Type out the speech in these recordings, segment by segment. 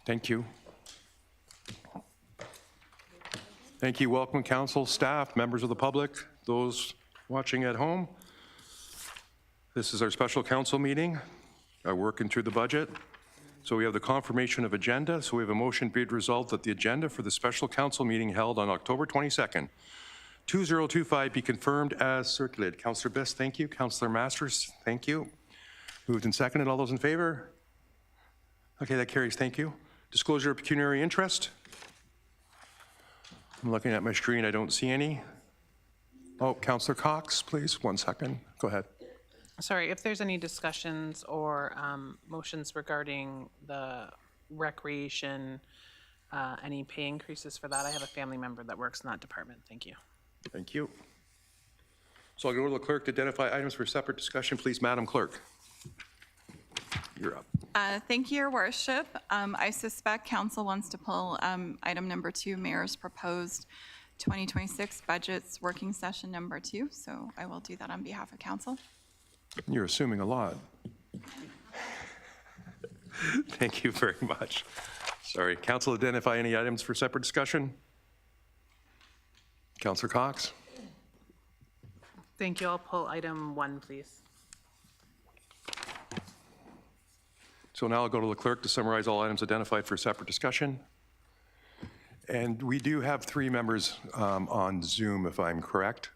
Thank you. Thank you. Welcome, council, staff, members of the public, those watching at home. This is our special council meeting, working through the budget. So we have the confirmation of agenda. So we have a motion be it resolved that the agenda for the special council meeting held on October 22nd, 2025 be confirmed as circulated. Councillor Biss, thank you. Councillor Masters, thank you. Moved and seconded. All those in favor? Okay, that carries. Thank you. Disclosure of pecuniary interest. I'm looking at my screen. I don't see any. Oh, Councillor Cox, please. 1 second. Go ahead. Sorry, if there's any discussions or motions regarding the recreation, any pay increases for that, I have a family member that works in that department. Thank you. Thank you. So I'll go to the clerk to identify items for separate discussion. Please, Madam Clerk. You're up. Thank you, Your Worship. I suspect Council wants to pull item number 2, Mayor's proposed 2026 budgets working session number 2. So I will do that on behalf of Council. You're assuming a lot. Thank you very much. Sorry. Council, identify any items for separate discussion. Councillor Cox. Thank you. I'll pull item 1, please. So now I'll go to the clerk to summarize all items identified for separate discussion. And we do have 3 members on Zoom, if I'm correct.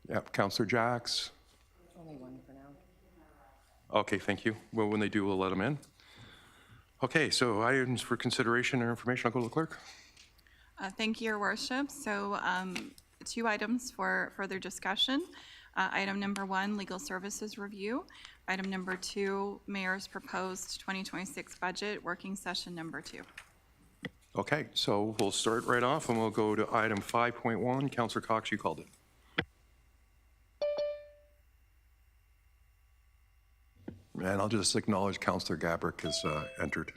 Yep, Councillor Jacks. Only 1 for now. Okay, thank you. Well, when they do, we'll let them in. Okay, so items for consideration or information, I'll go to the clerk. Thank you, Your Worship. So 2 items for further discussion. Item number 1, legal services review. Item number 2, Mayor's proposed 2026 budget working session number 2. Okay, so we'll start right off and we'll go to item 5.1. Councillor Cox, you called it. And I'll just acknowledge Councillor Gabrick has entered.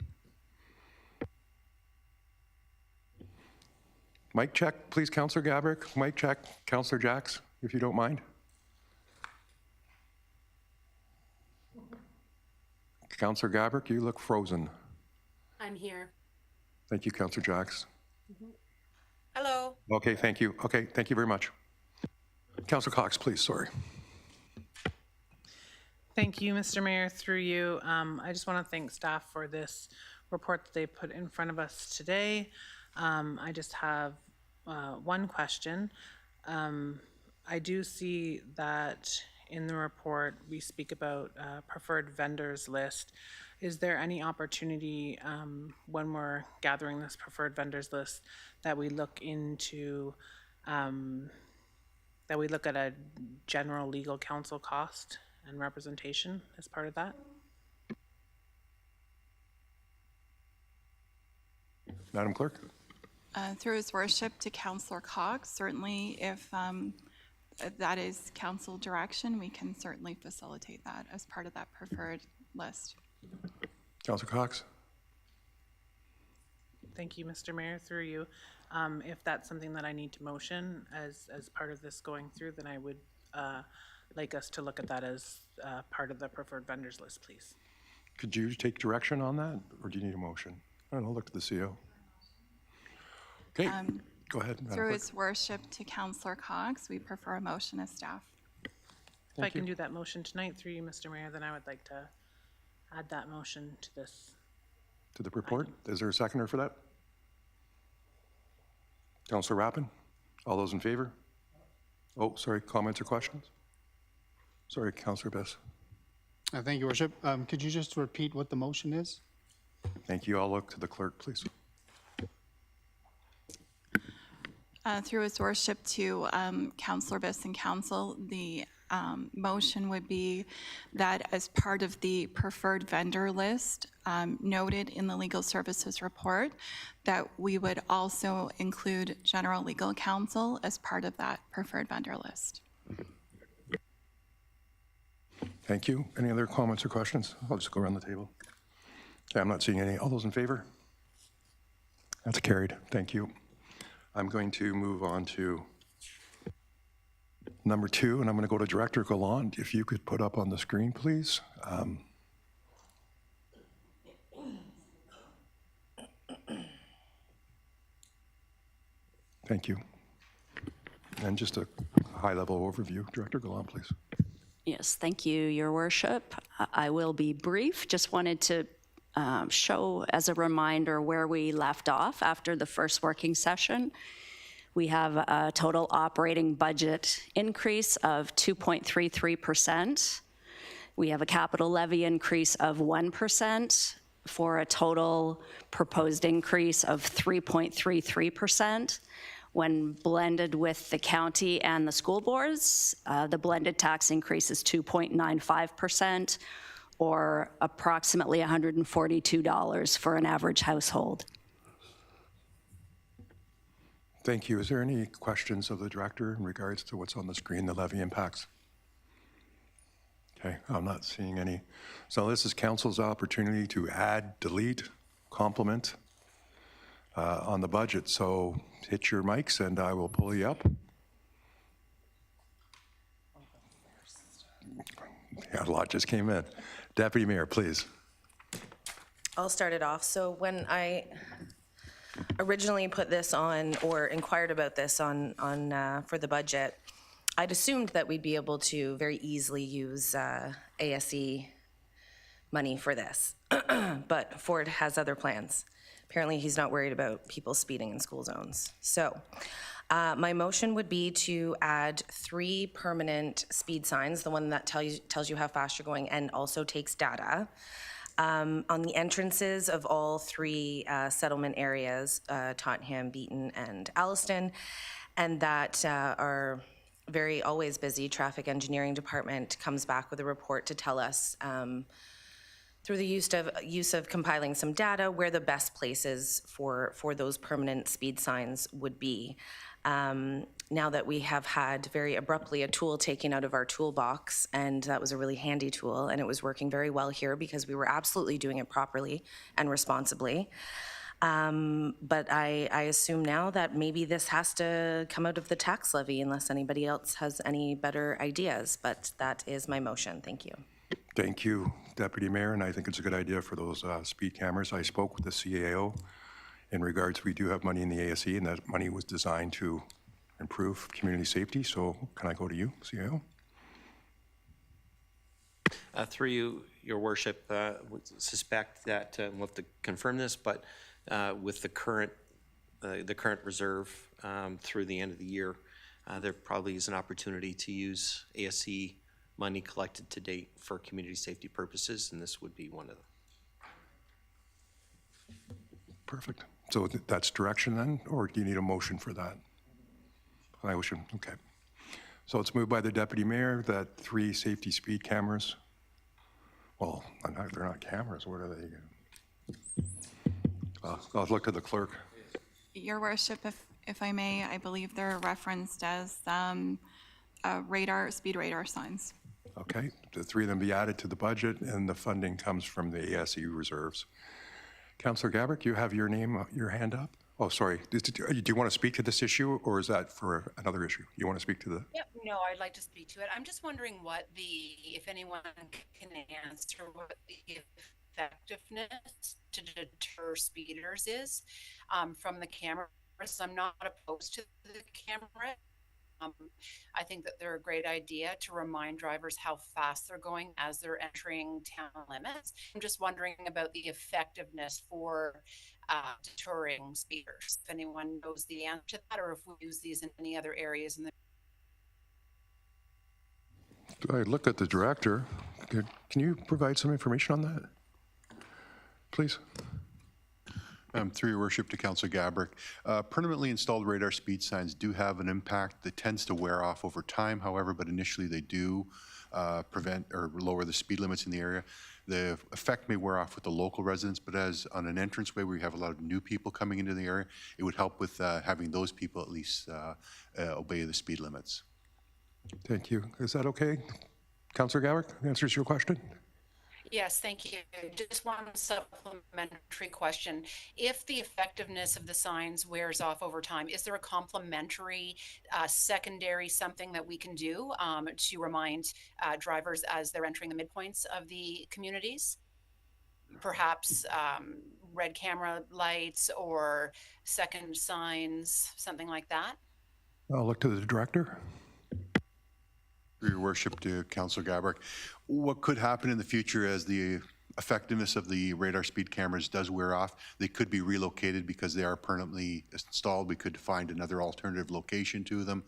Mic check, please, Councillor Gabrick. Mic check, Councillor Jacks, if you don't mind. Councillor Gabrick, you look frozen. I'm here. Thank you, Councillor Jacks. Hello. Okay, thank you. Okay, thank you very much. Councillor Cox, please, sorry. Thank you, Mr. Mayor. Through you, I just want to thank staff for this report that they put in front of us today. I just have one question. I do see that in the report we speak about preferred vendors list. Is there any opportunity when we're gathering this preferred vendors list that we look into, that we look at a general legal counsel cost and representation as part of that? Madam Clerk. Through His Worship to Councillor Cox, certainly if that is council direction, we can certainly facilitate that as part of that preferred list. Councillor Cox. Thank you, Mr. Mayor. Through you, if that's something that I need to motion as part of this going through, then I would like us to look at that as part of the preferred vendors list, please. Could you take direction on that, or do you need a motion? I don't know, look to the CO. Okay, go ahead. Madam Through Clerk. His Worship to Councillor Cox, we prefer a motion as staff. If I can do that motion tonight through you, Mr. Mayor, then I would like to add that motion to this. To the report. Is there a seconder for that? Councillor Rappin? All those in favor? Oh, sorry, comments or questions? Sorry, Councillor Biss. Thank you, Worship. Could you just repeat what the motion is? Thank you. I'll look to the clerk, please. Through His Worship to Councillor Biss and Council, the motion would be that as part of the preferred vendor list noted in the legal services report, that we would also include general legal counsel as part of that preferred vendor list. Thank you. Any other comments or questions? I'll just go around the table. Okay, I'm not seeing any. All those in favor? That's carried. Thank you. I'm going to move on to number 2, and I'm going to go to Director Gallant. If you could put up on the screen, please. Thank you. And just a high-level overview. Director Gallant, please. Yes, thank you, Your Worship. I will be brief. Just wanted to show as a reminder where we left off after the first working session. We have a total operating budget increase of 2.33%. We have a capital levy increase of 1% for a total proposed increase of 3.33%. When blended with the county and the school boards, the blended tax increase is 2.95%, or approximately $142 for an average household. Thank you. Is there any questions of the director in regards to what's on the screen, the levy impacts? Okay, I'm not seeing any. So this is council's opportunity to add, delete, complement on the budget. So hit your mics and I will pull you up. Yeah, a lot just came in. Deputy Mayor, please. I'll start it off. So when I originally put this on or inquired about this on for the budget, I'd assumed that we'd be able to very easily use ASE money for this, but Ford has other plans. Apparently, he's not worried about people speeding in school zones. So my motion would be to add 3 permanent speed signs, the one that tells you how fast you're going and also takes data, on the entrances of all 3 settlement areas, Tottenham, Beaton, and Alliston, and that are very always busy. Traffic engineering department comes back with a report to tell us through the use of compiling some data where the best places for those permanent speed signs would be. Now that we have had very abruptly a tool taken out of our toolbox, and that was a really handy tool, and it was working very well here because we were absolutely doing it properly and responsibly. But I assume now that maybe this has to come out of the tax levy unless anybody else has any better ideas, but that is my motion. Thank you. Thank you, Deputy Mayor, and I think it's a good idea for those speed cameras. I spoke with the CAO in regards, we do have money in the ASE, and that money was designed to improve community safety. So can I go to you, CAO? Through you, Your Worship, would suspect that, we'll have to confirm this, but with the current reserve through the end of the year, there probably is an opportunity to use ASE money collected to date for community safety purposes, and this would be one of them. Perfect. So that's direction then, or do you need a motion for that? Okay. So it's moved by the Deputy Mayor that 3 safety speed cameras, well, they're not cameras, what are they? I'll look to the clerk. Your Worship, if I may, I believe they're referenced as speed radar signs. Okay, the 3 of them be added to the budget, and the funding comes from the ASE reserves. Councillor Gabrick, you have your hand up? Oh, sorry. Do you want to speak to this issue, or is that for another issue? You want to speak to the? Yep, no, I'd like to speak to it. I'm just wondering if anyone can answer what the effectiveness to deter speeders is from the cameras. I'm not opposed to the camera. I think that they're a great idea to remind drivers how fast they're going as they're entering town limits. I'm just wondering about the effectiveness for deterring speeders. If anyone knows the answer to that, or if we use these in any other areas in the. I look at the director. Can you provide some information on that, please? Through your worship to Councillor Gabrick, permanently installed radar speed signs do have an impact that tends to wear off over time, however, but initially they do prevent or lower the speed limits in the area. The effect may wear off with the local residents, but as on an entranceway where we have a lot of new people coming into the area, it would help with having those people at least obey the speed limits. Thank you. Is that okay? Councillor Gabrick, answers your question? Yes, thank you. Just one supplementary question. If the effectiveness of the signs wears off over time, is there a complementary secondary something that we can do to remind drivers as they're entering the midpoints of the communities? Perhaps red camera lights or second signs, something like that? I'll look to the director. Through your worship to Councilor Gabrick, what could happen in the future as the effectiveness of the radar speed cameras does wear off, they could be relocated because they are permanently installed. We could find another alternative location to them.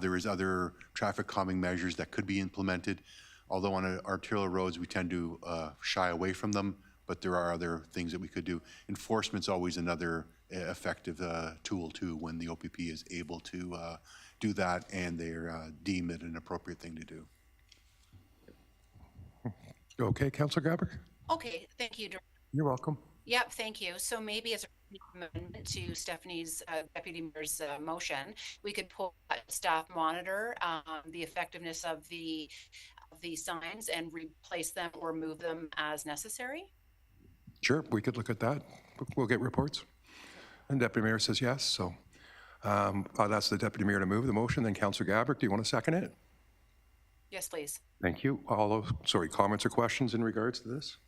There is other traffic calming measures that could be implemented. Although on arterial roads, we tend to shy away from them, but there are other things that we could do. Enforcement's always another effective tool too, when the OPP is able to do that and they deem it an appropriate thing to do. Okay, Councilor Gabrick? Okay, thank you. You're welcome. Yep, thank you. So maybe as a amendment to Stephanie's Deputy Mayor's motion, we could pull that staff monitor the effectiveness of the signs and replace them or move them as necessary. Sure, we could look at that. We'll get reports. And Deputy Mayor says yes, so I'll ask the Deputy Mayor to move the motion. Then Councilor Gabrick, do you want to second it? Yes, please. Thank you. All those, comments or questions in regards to this?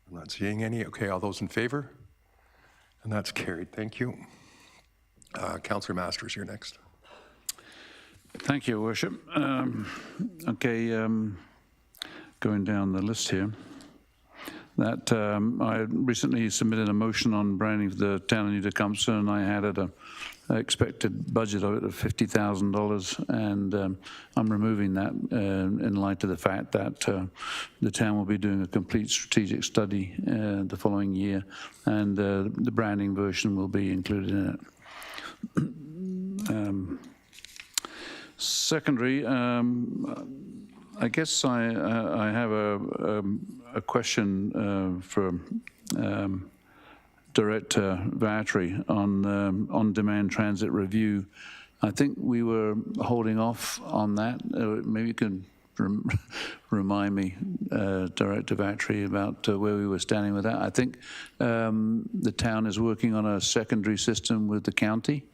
I'm not seeing any. Okay, all those in favor? And that's carried. Thank you. Councillor Masters, you're next. Thank you, Worship. Okay, going down the list here. That I recently submitted a motion on branding for the town of New Tecumseh, and I had an expected budget of it of $50,000, and I'm removing that in light of the fact that the town will be doing a complete strategic study the following year, and the branding version will be included in it. Secondary, I guess I have a question for Director Vatry on on-demand transit review. I think we were holding off on that. Maybe you can remind me, Director Vatry, about where we were standing with that. I think the town is working on a secondary system with the county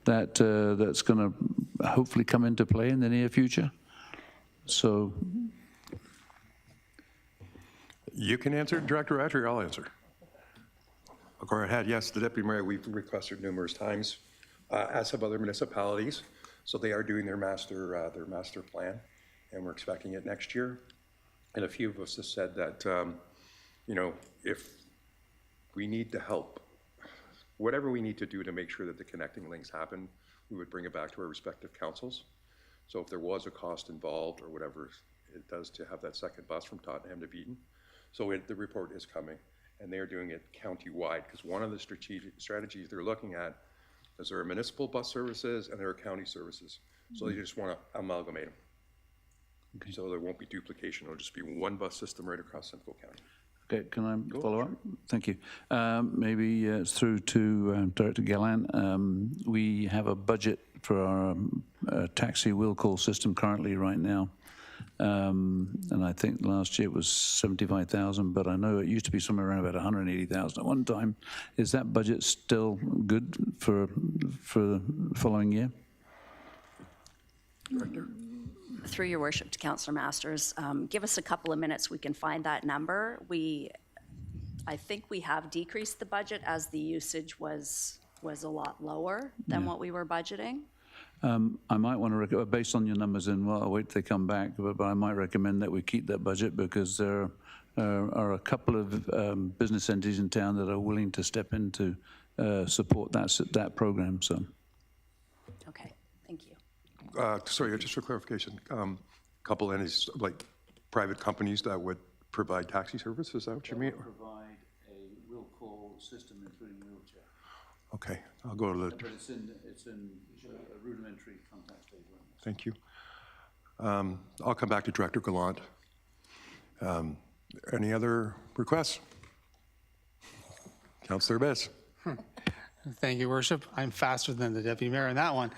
that's going to hopefully come into play in the near future. So you can answer, Director Vatry, or I'll answer. Go ahead. Yes, the Deputy Mayor, we've requested numerous times, as have other municipalities. So they are doing their master plan, and we're expecting it next year. And a few of us have said that, you know, if we need to help, whatever we need to do to make sure that the connecting links happen, we would bring it back to our respective councils. So if there was a cost involved or whatever it does to have that second bus from Tottenham to Beaton. So the report is coming, and they're doing it county-wide, because one of the strategies they're looking at is there are municipal bus services and there are county services. So they just want to amalgamate them. Okay. So there won't be duplication. It'll just be one bus system right across Simcoe County. okay, can I follow up? Thank you. Maybe it's through to Director Gallant. We have a budget for our taxi will call system currently right now. And I think last year it was 75,000, but I know it used to be somewhere around about 180,000 at one time. Is that budget still good for the following year? Director? Through your worship to Councillor Masters, give us a couple of minutes, we can find that number. I think we have decreased the budget as the usage was a lot lower than what we were budgeting. I might want to, based on your numbers, and well, I'll wait till they come back, but I might recommend that we keep that budget because there are a couple of business entities in town that are willing to step in to support that program. So, Okay, thank you. Sorry, just for clarification, a couple entities, like private companies that would provide taxi service, is that what you mean? Provide a will call system including wheelchair. Okay, I'll go to the, But it's in a rudimentary contact stage. thank you. I'll come back to Director Gallant. Any other requests? Councillor Biss. Thank you, Worship. I'm faster than the Deputy Mayor on that one.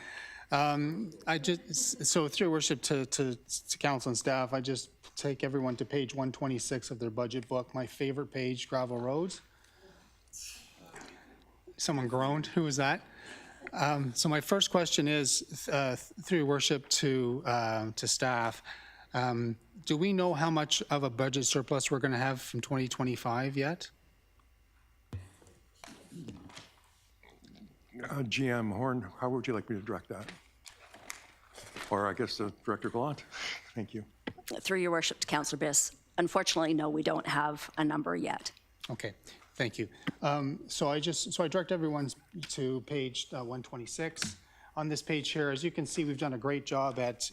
So through your Worship to council and staff, I just take everyone to page 126 of their budget book, my favorite page, gravel roads. Someone groaned. Who was that? So my first question is, through your worship to staff, do we know how much of a budget surplus we're going to have from 2025 yet? GM Horn, how would you like me to direct that? Or I guess Director Gallant? Thank you. Through your worship to Councillor Biss, unfortunately, no, we don't have a number yet. Okay, thank you. So I direct everyone to page 126. On this page here, as you can see, we've done a great job at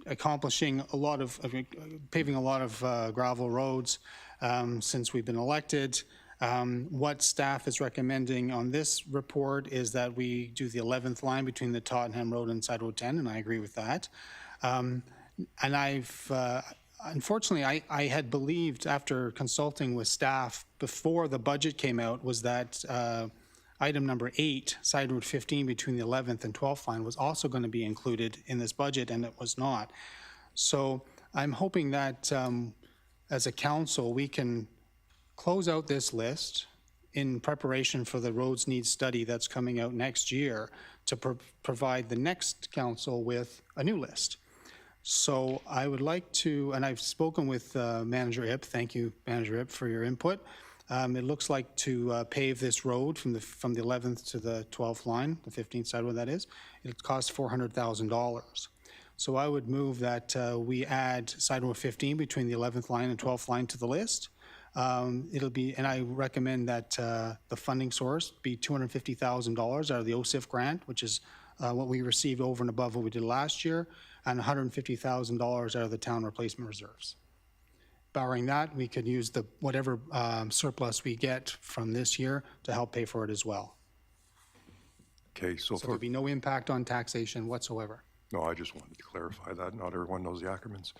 accomplishing a lot of, paving a lot of gravel roads since we've been elected. What staff is recommending on this report is that we do the 11th line between the Tottenham Road and Side Road 10, and I agree with that. And unfortunately, I had believed after consulting with staff before the budget came out was that item number 8, Side Road 15 between the 11th and 12th line was also going to be included in this budget, and it was not. So I'm hoping that as a council, we can close out this list in preparation for the roads needs study that's coming out next year to provide the next council with a new list. So I would like to, and I've spoken with Manager Ip, thank you, Manager Ip, for your input. It looks like to pave this road from the 11th to the 12th line, the 15th side road that is, it costs $400,000. So I would move that we add Side Road 15 between the 11th line and 12th line to the list. It'll be, and I recommend that the funding source be $250,000 out of the OSIF grant, which is what we received over and above what we did last year, and $150,000 out of the town replacement reserves. Barring that, we could use the whatever surplus we get from this year to help pay for it as well. Okay, so So there'll be no impact on taxation whatsoever. no, I just wanted to clarify that. Not everyone knows the acronyms.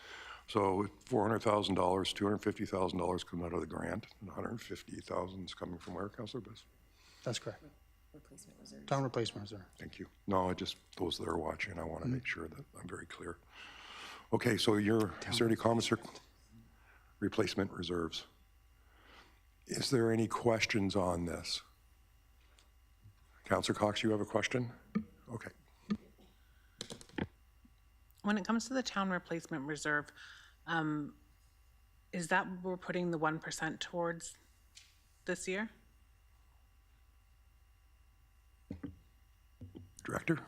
So $400,000, $250,000 come out of the grant, and $150,000 is coming from where, Councillor Biss? That's correct. Town replacement reserve. Thank you. No, I just, those that are watching, I want to make sure that I'm very clear. Okay, so is there any comments or replacement reserves? Is there any questions on this? Councillor Cox, you have a question? Okay. When it comes to the town replacement reserve, is that we're putting the 1% towards this year? Director?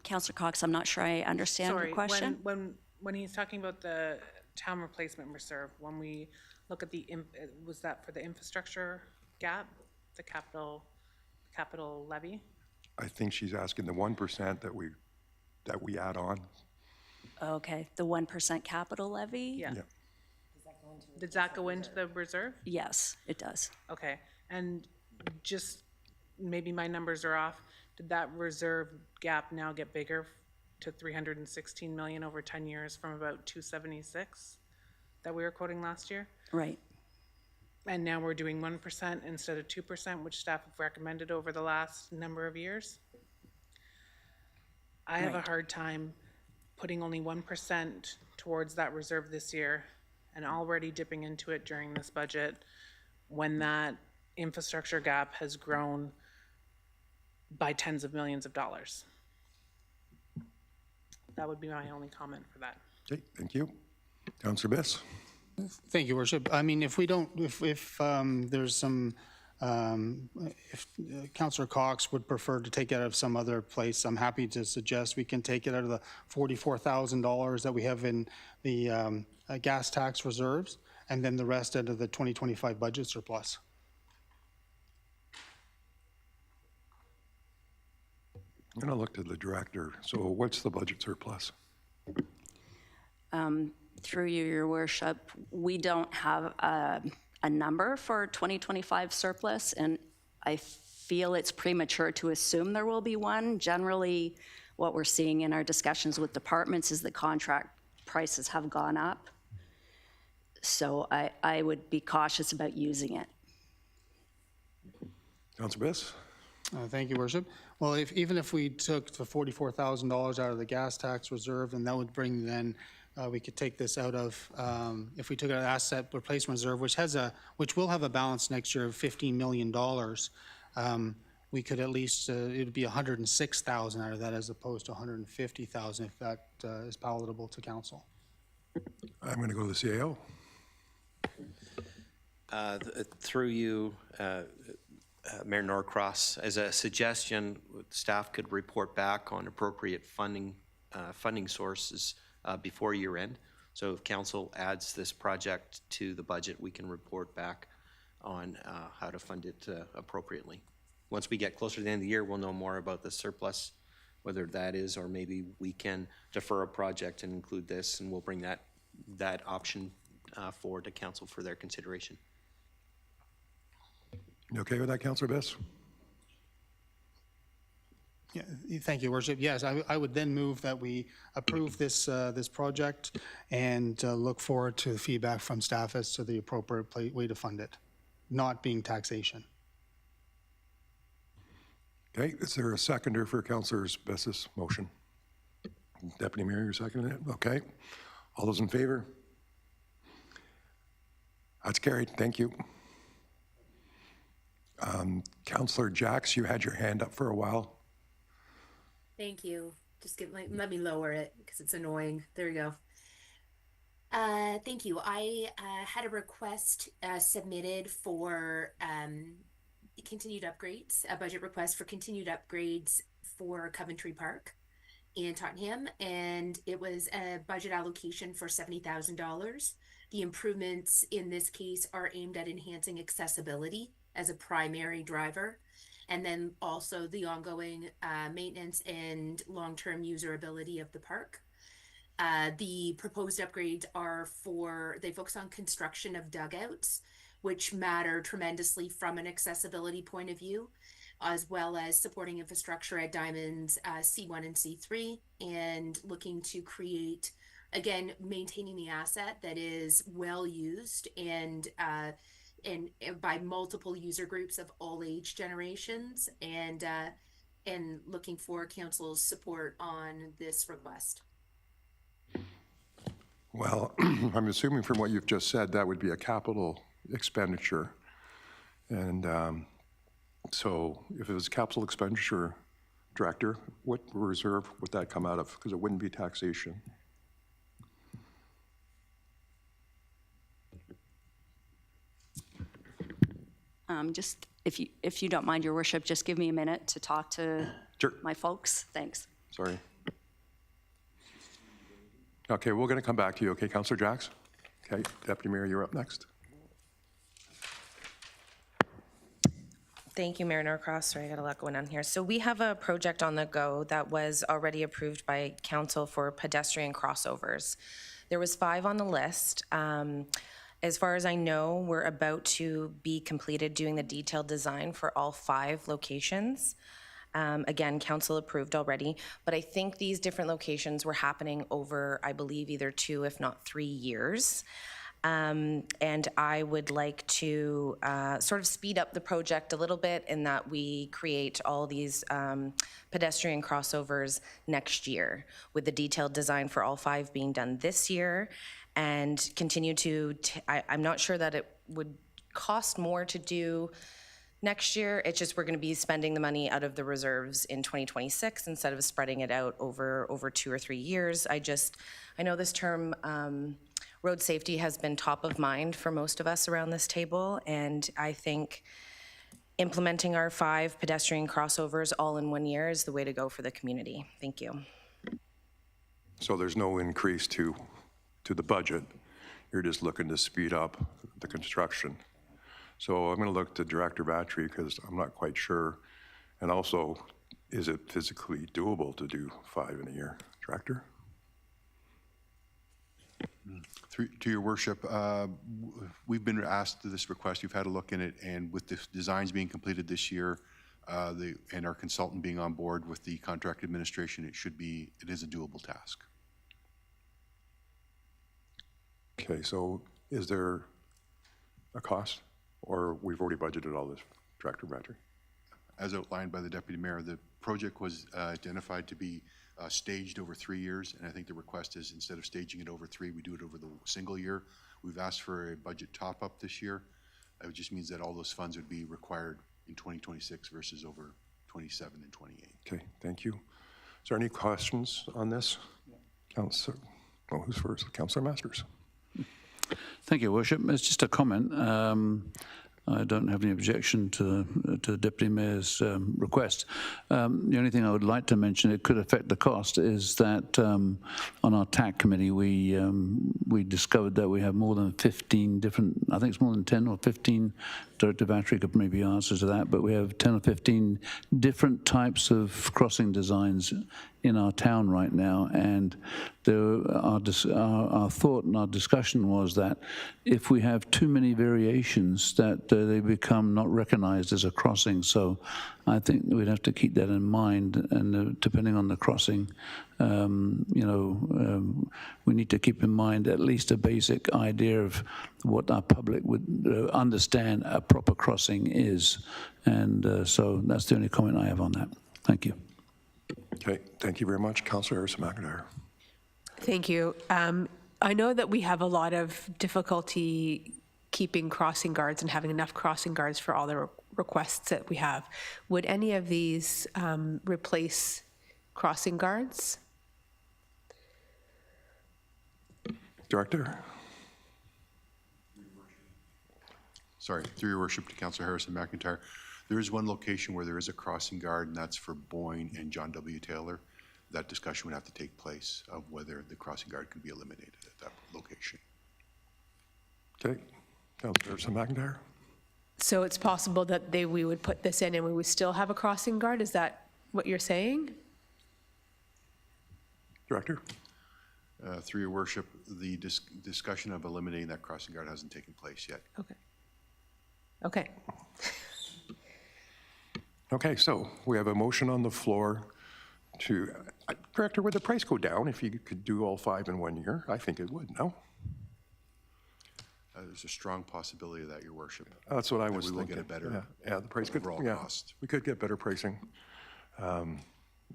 Councillor Cox, I'm not sure I understand your question. When he's talking about the town replacement reserve, when we look at was that for the infrastructure gap, the capital levy? I think she's asking the 1% that we add on. Okay, the 1% capital levy? Yeah. Does that go into the reserve? Yes, it does. Okay, and just, maybe my numbers are off, did that reserve gap now get bigger to 316 million over 10 years from about 276 that we were quoting last year? Right. And now we're doing 1% instead of 2%, which staff have recommended over the last number of years? I have a Right. hard time putting only 1% towards that reserve this year and already dipping into it during this budget when that infrastructure gap has grown by tens of millions of dollars. That would be my only comment for that. Okay, thank you. Councillor Biss? Thank you, Worship. I mean, if we don't, if there's some, if Councillor Cox would prefer to take it out of some other place, I'm happy to suggest we can take it out of the $44,000 that we have in the gas tax reserves, and then the rest out of the 2025 budget surplus. I'm going to look to the director. So what's the budget surplus? Through you, your worship, we don't have a number for 2025 surplus, and I feel it's premature to assume there will be one. Generally, what we're seeing in our discussions with departments is the contract prices have gone up. So I would be cautious about using it. Councillor Biss? Thank you, Worship. Well, even if we took the $44,000 out of the gas tax reserve, and that would bring then, we could take this out of, if we took out asset replacement reserve, which will have a balance next year of $15 million, we could at least, it would be 106,000 out of that as opposed to 150,000 if that is palatable to council. I'm going to go to the CAO. Through you, Mayor Norcross, as a suggestion, staff could report back on appropriate funding sources before year end. So if council adds this project to the budget, we can report back on how to fund it appropriately. Once we get closer to the end of the year, we'll know more about the surplus, whether that is, or maybe we can defer a project and include this, and we'll bring that option forward to council for their consideration. You okay with that, Councillor Biss? Yeah, thank you, Worship. Yes, I would then move that we approve this project and look forward to the feedback from staff as to the appropriate way to fund it, not being taxation. Okay, is there a seconder for Councillor Biss's motion? Deputy Mayor, you're seconding it? Okay. All those in favor? That's carried. Thank you. Councillor Jacks, you had your hand up for a while. Thank you. Just let me lower it because it's annoying. There you go. Thank you. I had a request submitted for continued upgrades, a budget request for continued upgrades for Coventry Park in Tottenham, and it was a budget allocation for $70,000. The improvements in this case are aimed at enhancing accessibility as a primary driver, and then also the ongoing maintenance and long-term usability of the park. The proposed upgrades they focus on construction of dugouts, which matter tremendously from an accessibility point of view, as well as supporting infrastructure at Diamonds C1 and C3, and looking to create, again, maintaining the asset that is well used and by multiple user groups of all age generations, and looking for council's support on this request. Well, I'm assuming from what you've just said, that would be a capital expenditure. And so if it was capital expenditure, Director, what reserve would that come out of? Because it wouldn't be taxation. Just, if you don't mind, Your Worship, just give me a minute to talk to Sure. my folks. Thanks. Sorry. Okay, we're going to come back to you. Okay, Councillor Jacks? Okay, Deputy Mayor, you're up next. Thank you, Mayor Norcross. Sorry, I got a lot going on here. So we have a project on the go that was already approved by council for pedestrian crossovers. There was 5 on the list. As far as I know, we're about to be completed doing the detailed design for all 5 locations. Again, council approved already, but I think these different locations were happening over, I believe, either 2, if not 3 years. And I would like to sort of speed up the project a little bit in that we create all these pedestrian crossovers next year, with the detailed design for all 5 being done this year, and continue to, I'm not sure that it would cost more to do next year. It's just we're going to be spending the money out of the reserves in 2026 instead of spreading it out over 2 or 3 years. I know this term, road safety, has been top of mind for most of us around this table, and I think implementing our 5 pedestrian crossovers all in 1 year is the way to go for the community. Thank you. So there's no increase to the budget. You're just looking to speed up the construction. So I'm going to look to Director Battery because I'm not quite sure. And also, is it physically doable to do 5 in a year? Director? To Your Worship, we've been asked to this request, you've had a look in it, and with the designs being completed this year, and our consultant being on board with the contract administration, it is a doable task. Okay, so is there a cost, or we've already budgeted all this, Director Battery? As outlined by the Deputy Mayor, the project was identified to be staged over 3 years, and I think the request is instead of staging it over 3, we do it over the single year. We've asked for a budget top-up this year. It just means that all those funds would be required in 2026 versus over 27 and 28. Okay, thank you. Is there any questions on this? Councillor, who's first? Councillor Masters. Thank you, Worship. It's just a comment. I don't have any objection to the Deputy Mayor's request. The only thing I would like to mention, it could affect the cost, is that on our TAC committee, we discovered that we have more than 15 different, I think it's more than 10 or 15, Director Battery could maybe answer to that, but we have 10 or 15 different types of crossing designs in our town right now, and our thought and our discussion was that if we have too many variations, that they become not recognized as a crossing. So I think we'd have to keep that in mind, and depending on the crossing, we need to keep in mind at least a basic idea of what our public would understand a proper crossing is. And so that's the only comment I have on that. Thank you. Okay, thank you very much. Councillor Harrison McIntyre. Thank you. I know that we have a lot of difficulty keeping crossing guards and having enough crossing guards for all the requests that we have. Would any of these replace crossing guards? Director? Sorry, through your worship to Councillor Harrison McIntyre. There is one location where there is a crossing guard, and that's for Boyne and John W. Taylor. That discussion would have to take place of whether the crossing guard could be eliminated at that location. Okay, Councillor Harrison McIntyre. So it's possible that we would put this in and we would still have a crossing guard? Is that what you're saying? Director? Through your worship, the discussion of eliminating that crossing guard hasn't taken place yet. Okay. Okay. Okay, so we have a motion on the floor to, Director, would the price go down if you could do all 5 in 1 year? I think it would, no? There's a strong possibility of that, your worship. That's what I was we will thinking. get a better Yeah, the price could, overall yeah, cost. we could get better pricing.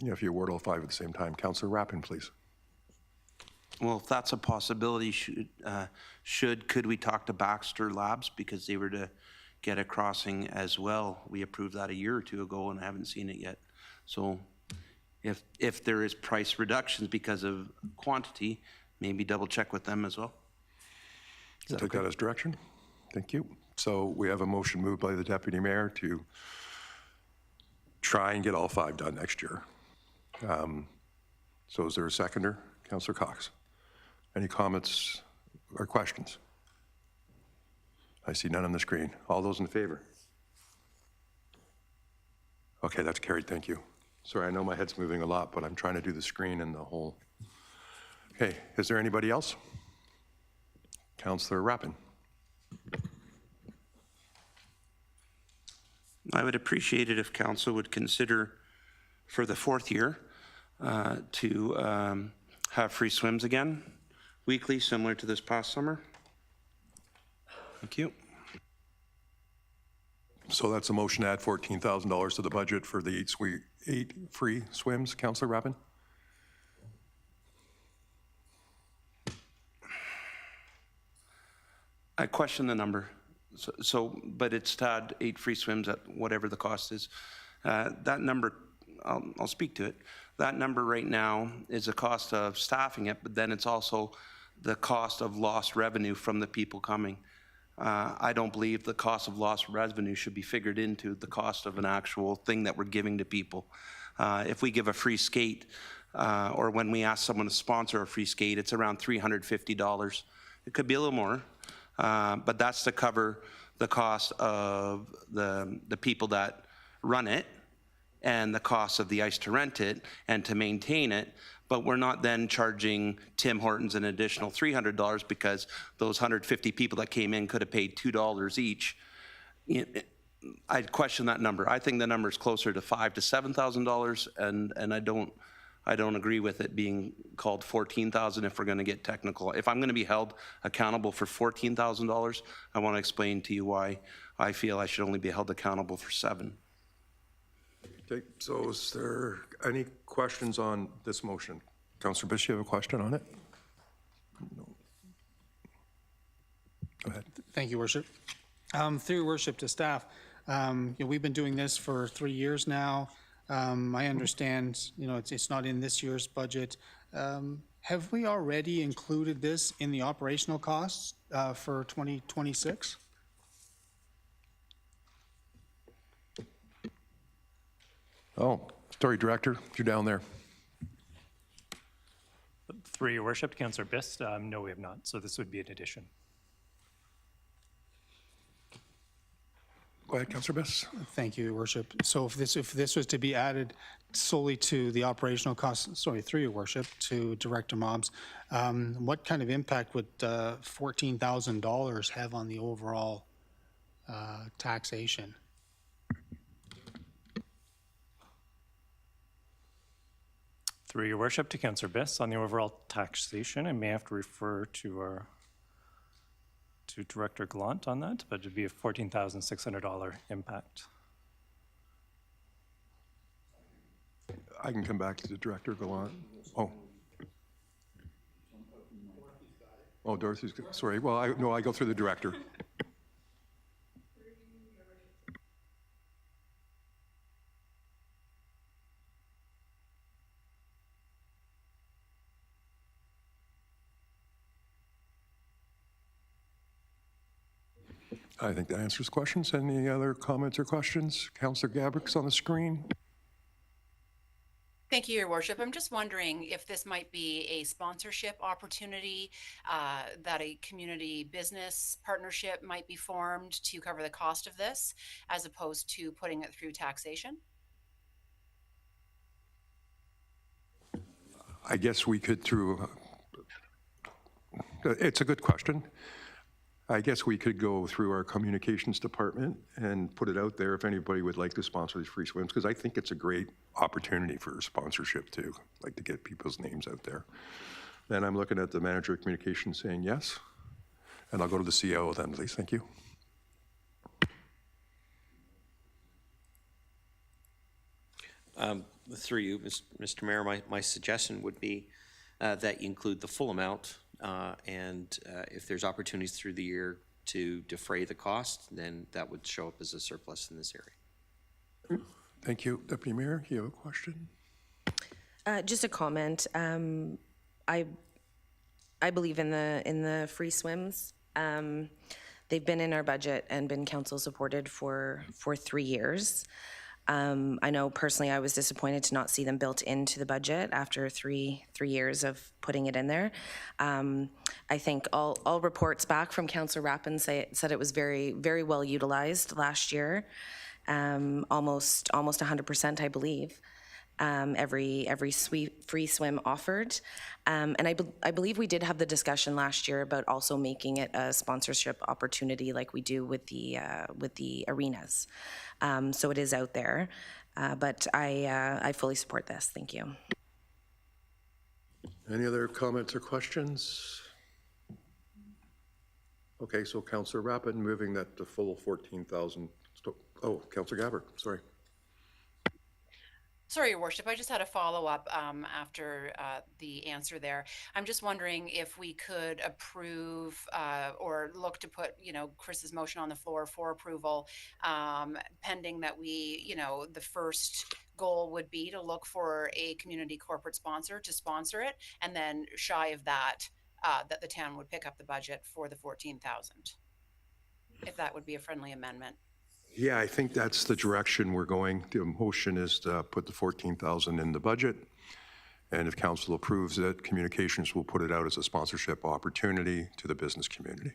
If you award all 5 at the same time. Councillor Rappin, please. Well, if that's a possibility, could we talk to Baxter Labs because they were to get a crossing as well? We approved that a year or two ago and I haven't seen it yet. So if there is price reductions because of quantity, maybe double check with them as well. I'll take that as direction. Thank you. So we have a motion moved by the Deputy Mayor to try and get all 5 done next year. So is there a seconder? Councillor Cox. Any comments or questions? I see none on the screen. All those in favor? Okay, that's carried. Thank you. Sorry, I know my head's moving a lot, but I'm trying to do the screen and the whole. Okay, is there anybody else? Councillor Rappin. I would appreciate it if council would consider for the 4th year to have free swims again, weekly, similar to this past summer. Thank you. So that's a motion to add $14,000 to the budget for the 8 free swims. Councillor Rappin? I question the number. But it's to add 8 free swims at whatever the cost is. That number, I'll speak to it. That number right now is the cost of staffing it, but then it's also the cost of lost revenue from the people coming. I don't believe the cost of lost revenue should be figured into the cost of an actual thing that we're giving to people. If we give a free skate, or when we ask someone to sponsor a free skate, it's around $350. It could be a little more, but that's to cover the cost of the people that run it and the cost of the ice to rent it and to maintain it. But we're not then charging Tim Hortons an additional $300 because those 150 people that came in could have paid $2 each. I question that number. I think the number is closer to $5,000 to $7,000, and I don't agree with it being called $14,000 if we're going to get technical. If I'm going to be held accountable for $14,000, I want to explain to you why I feel I should only be held accountable for $7,000. Okay, so is there any questions on this motion? Councillor Bish, you have a question on it? No. Go ahead. Thank you, Worship. Through your worship to staff, we've been doing this for 3 years now. I understand, it's not in this year's budget. Have we already included this in the operational costs for 2026? Oh, sorry, Director, you're down there. Through your worship, Councillor Bist, no, we have not. So this would be an addition. Go ahead, Councillor Bess. Thank you, Your Worship. So if this was to be added solely to the operational costs, sorry, through Your Worship, to Director Mobbs, what kind of impact would $14,000 have on the overall taxation? Through your worship to Councillor Bist, on the overall taxation, I may have to refer to Director Gallant on that, but it'd be a $14,600 impact. I can come back to the Director Gallant. Oh, Dorothy's, sorry. Well, I go through the Director. I think that answers questions. Any other comments or questions? Councillor Gabrick's on the screen. Thank you, Your Worship. I'm just wondering if this might be a sponsorship opportunity, that a community business partnership might be formed to cover the cost of this, as opposed to putting it through taxation? I guess we could it's a good question. I guess we could go through our communications department and put it out there if anybody would like to sponsor these free swims, because I think it's a great opportunity for sponsorship too, like to get people's names out there. Then I'm looking at the manager of communications saying yes, and I'll go to the CEO then, please. Thank you. Through you, Mr. Mayor, my suggestion would be that you include the full amount, and if there's opportunities through the year to defray the cost, then that would show up as a surplus in this area. Thank you. Deputy Mayor, you have a question? Just a comment. I believe in the free swims. They've been in our budget and been council supported for 3 years. I know personally I was disappointed to not see them built into the budget after three years of putting it in there. I think all reports back from Councillor Rappin said it was very, very well utilized last year, almost 100%, I believe. Every free swim offered. And I believe we did have the discussion last year about also making it a sponsorship opportunity like we do with the arenas. So it is out there, but I fully support this. Thank you. Any other comments or questions? Okay, so Councillor Rappin moving that to full 14,000. Oh, Councillor Gabbard, sorry. Sorry, Your Worship, I just had a follow-up after the answer there. I'm just wondering if we could approve or look to put, Chris's motion on the floor for approval, pending that we, the first goal would be to look for a community corporate sponsor to sponsor it, and then shy of that, that the town would pick up the budget for the 14,000. If that would be a friendly amendment. Yeah, I think that's the direction we're going. The motion is to put the 14,000 in the budget. And if council approves it, communications will put it out as a sponsorship opportunity to the business community.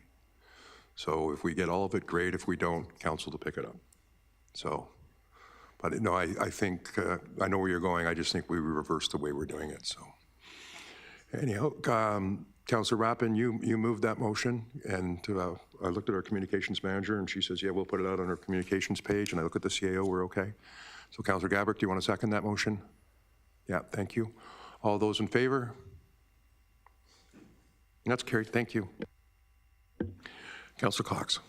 So if we get all of it, great. If we don't, council to pick it up. So, but no, I think, I know where you're going. I just think we reverse the way we're doing it, so. Anyhow, Councillor Rappin, you moved that motion, and I looked at our communications manager, and she says, yeah, we'll put it out on our communications page, and I look at the CAO, we're okay. So Councillor Gabrick, do you want to second that motion? Yeah, thank you. All those in favor? That's carried, thank you. Councillor Cox.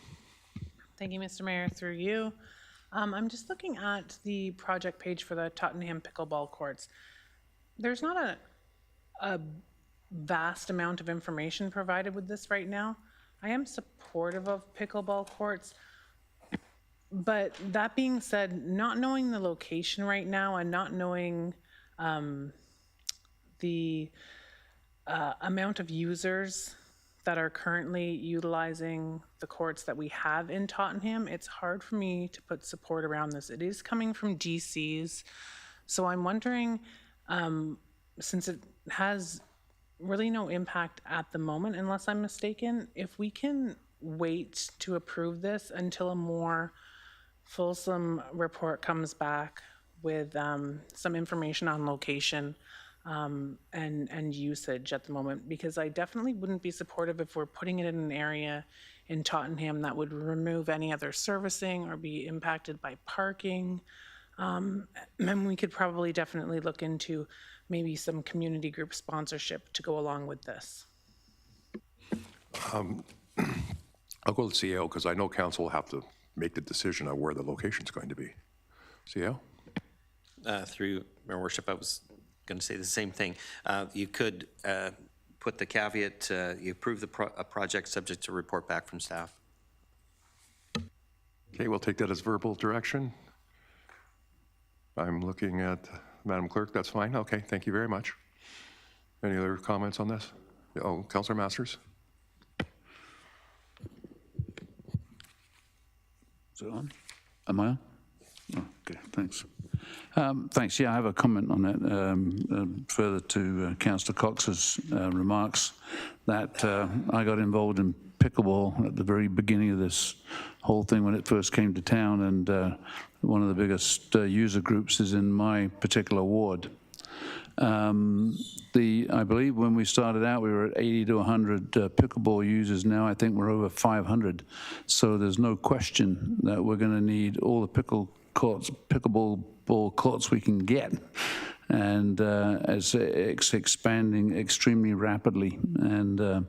Thank you, Mr. Mayor, through you. I'm just looking at the project page for the Tottenham pickleball courts. There's not a vast amount of information provided with this right now. I am supportive of pickleball courts, but that being said, not knowing the location right now and not knowing the amount of users that are currently utilizing the courts that we have in Tottenham, it's hard for me to put support around this. It is coming from GCs. So I'm wondering, since it has really no impact at the moment, unless I'm mistaken, if we can wait to approve this until a more fulsome report comes back with some information on location and usage at the moment, because I definitely wouldn't be supportive if we're putting it in an area in Tottenham that would remove any other servicing or be impacted by parking. And we could probably definitely look into maybe some community group sponsorship to go along with this. I'll go with CAO because I know council will have to make the decision on where the location's going to be. CAO? Through your worship, I was going to say the same thing. You could put the caveat, you approve the project subject to report back from staff. Okay, we'll take that as verbal direction. I'm looking at Madam Clerk. That's fine. Okay, thank you very much. Any other comments on this? Oh, Councillor Masters? Is it on? Am I on? Oh, okay, thanks. Thanks. Yeah, I have a comment on that. Further to Councillor Cox's remarks, that I got involved in pickleball at the very beginning of this whole thing when it first came to town, and one of the biggest user groups is in my particular ward. I believe when we started out, we were at 80 to 100 pickleball users. Now I think we're over 500. So there's no question that we're going to need all the pickleball courts we can get. And it's expanding extremely rapidly. And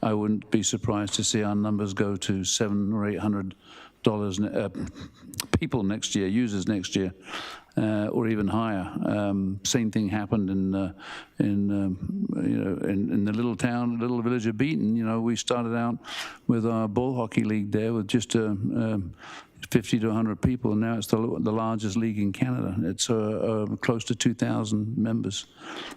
I wouldn't be surprised to see our numbers go to $700 or $800 people next year, users next year. Or even higher. Same thing happened in the little town, little village of Beaton. You know, we started out with our ball hockey league there with just 50 to 100 people, and now it's the largest league in Canada. It's close to 2,000 members.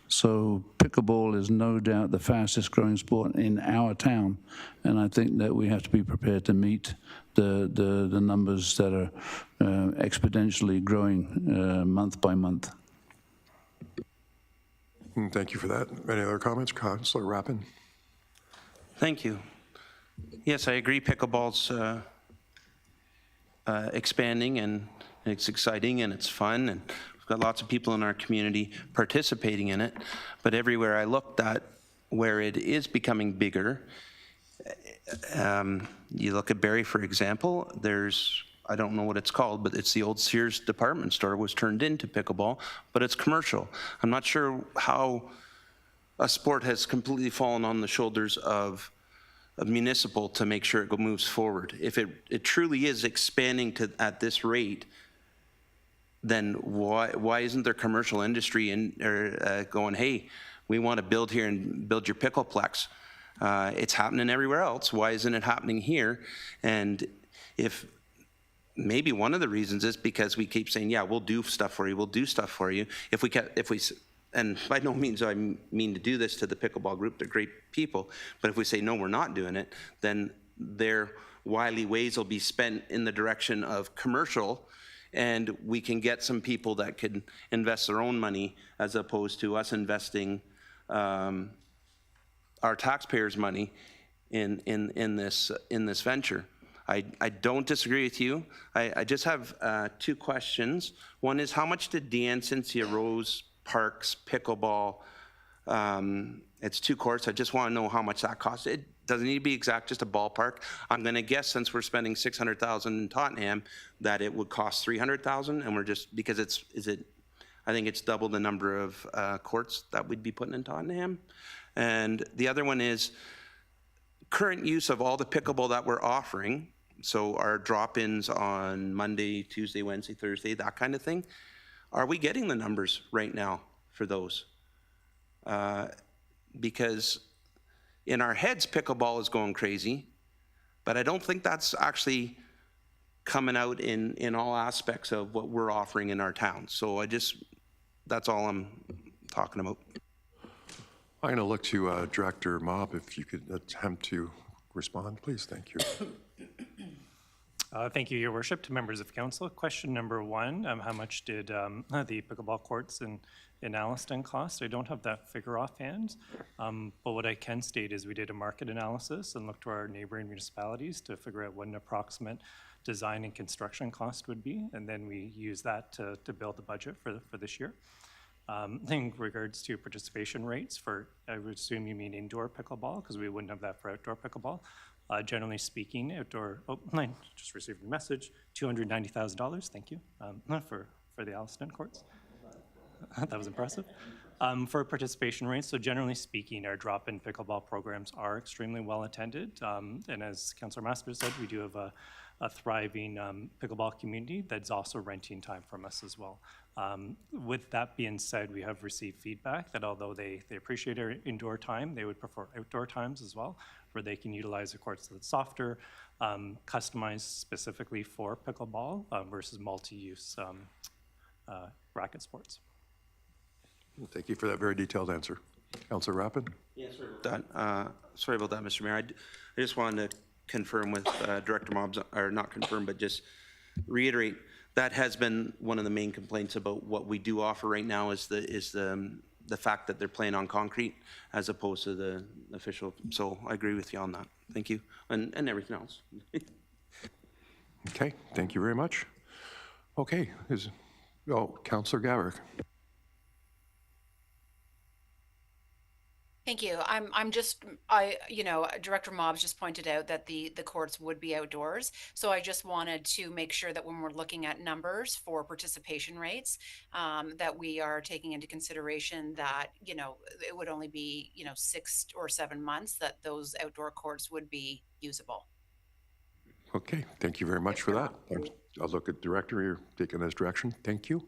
So pickleball is no doubt the fastest growing sport in our town, and I think that we have to be prepared to meet the numbers that are exponentially growing month by month. Thank you for that. Any other comments? Councillor Rappin? Thank you. Yes, I agree. Pickleball's expanding, and it's exciting, and it's fun, and we've got lots of people in our community participating in it. But everywhere I looked at where it is becoming bigger, you look at Barrie, for example, there's, I don't know what it's called, but it's the old Sears department store was turned into pickleball, but it's commercial. I'm not sure how a sport has completely fallen on the shoulders of municipal to make sure it moves forward. If it truly is expanding at this rate, then why isn't there commercial industry going, hey, we want to build here and build your pickleplex? It's happening everywhere else. Why isn't it happening here? And if maybe one of the reasons is because we keep saying, yeah, we'll do stuff for you, we'll do stuff for you. And by no means do I mean to do this to the pickleball group, they're great people, but if we say, no, we're not doing it, then their wily ways will be spent in the direction of commercial, and we can get some people that could invest their own money as opposed to us investing our taxpayers' money in this venture. I don't disagree with you. I just have 2 questions. One is, how much did Deanne Cynthia Rose Park's pickleball, it's 2 courts, I just want to know how much that costs. It doesn't need to be exact, just a ballpark. I'm going to guess, since we're spending $600,000 in Tottenham, that it would cost $300,000, and we're just, because I think it's double the number of courts that we'd be putting in Tottenham. And the other one is current use of all the pickleball that we're offering, so our drop-ins on Monday, Tuesday, Wednesday, Thursday, that kind of thing. Are we getting the numbers right now for those? Because in our heads, pickleball is going crazy, but I don't think that's actually coming out in all aspects of what we're offering in our town. So that's all I'm talking about. I'm going to look to Director Mob if you could attempt to respond, please. Thank you. Thank you, Your Worship, to members of council. Question number one, how much did the pickleball courts in Alliston cost? I don't have that figure offhand, but what I can state is we did a market analysis and looked to our neighboring municipalities to figure out what an approximate design and construction cost would be, and then we use that to build the budget for this year. In regards to participation rates for, I would assume you mean indoor pickleball, because we wouldn't have that for outdoor pickleball. Generally speaking, outdoor, I just received a message, $290,000, thank you, for the Alliston courts. That was impressive. For participation rates, so generally speaking, our drop-in pickleball programs are extremely well attended. And as Councillor Masters said, we do have a thriving pickleball community that's also renting time from us as well. With that being said, we have received feedback that although they appreciate our indoor time, they would prefer outdoor times as well, where they can utilize the courts that's softer, customized specifically for pickleball versus multi-use racket sports. Thank you for that very detailed answer. Councillor Rappin? Yeah, sorry about that, Mr. Mayor. I just wanted to confirm with Director Mobbs, or not confirm, but just reiterate, that has been one of the main complaints about what we do offer right now is the fact that they're playing on concrete as opposed to the official. So I agree with you on that. Thank you. And everything else. Okay, thank you very much. Okay, Councillor Gabrick. Thank you. Director Mobbs just pointed out that the courts would be outdoors. So I just wanted to make sure that when we're looking at numbers for participation rates, that we are taking into consideration that, it would only be, 6 or 7 months that those outdoor courts would be usable. Okay, thank you very much for that. I'll look at Director, you're taking this direction. Thank you.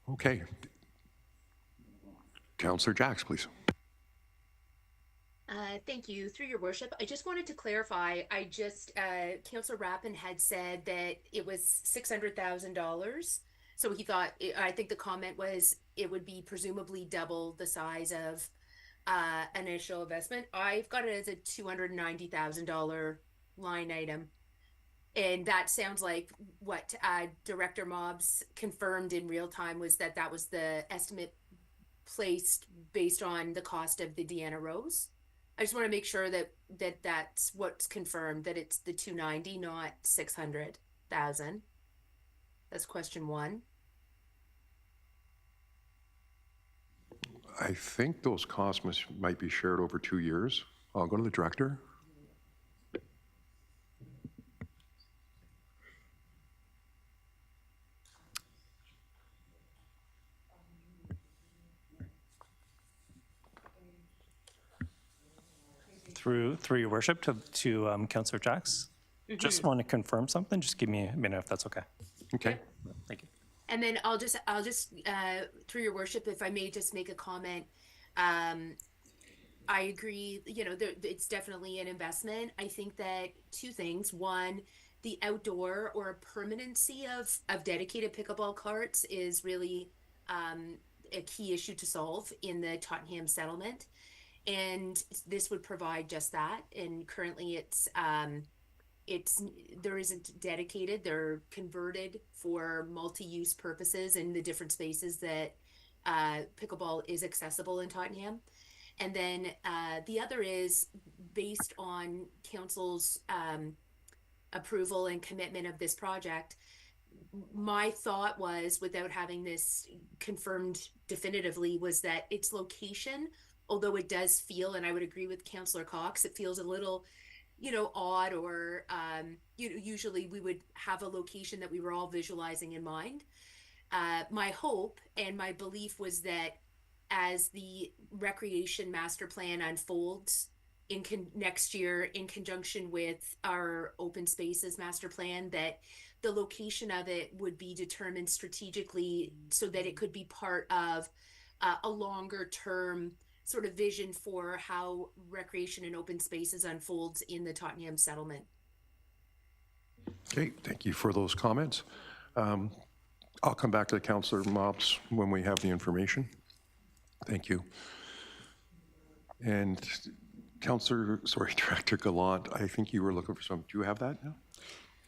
Okay. Councillor Jacks, please. Thank you. Through your worship, I just wanted to clarify, Councillor Rappin had said that it was $600,000. So he thought, I think the comment was it would be presumably double the size of initial investment. I've got it as a $290,000 line item. And that sounds like what Director Mobbs confirmed in real time was that was the estimate placed based on the cost of the Deanna Rose. I just want to make sure that that's what's confirmed, that it's the 290, not 600,000. That's question one. I think those costs might be shared over 2 years. I'll go to the Director. Through your worship to Councillor Jacks, just want to confirm something. Just give me a minute if that's okay. Okay. Thank you. And then I'll just through your worship, if I may just make a comment. I agree, it's definitely an investment. I think that two things. One, the outdoor or permanency of dedicated pickleball courts is really a key issue to solve in the Tottenham settlement. And this would provide just that. And currently there isn't dedicated, they're converted for multi-use purposes in the different spaces that pickleball is accessible in Tottenham. And then the other is based on council's approval and commitment of this project. My thought was, without having this confirmed definitively, was that its location, although it does feel, and I would agree with Councillor Cox, it feels a little, odd, or usually we would have a location that we were all visualizing in mind. My hope and my belief was that as the recreation master plan unfolds next year in conjunction with our open spaces master plan, that the location of it would be determined strategically so that it could be part of a longer term sort of vision for how recreation and open spaces unfolds in the Tottenham settlement. Okay, thank you for those comments. I'll come back to the Councillor Mobbs when we have the information. Thank you. And Director Gallant, I think you were looking for some, do you have that now?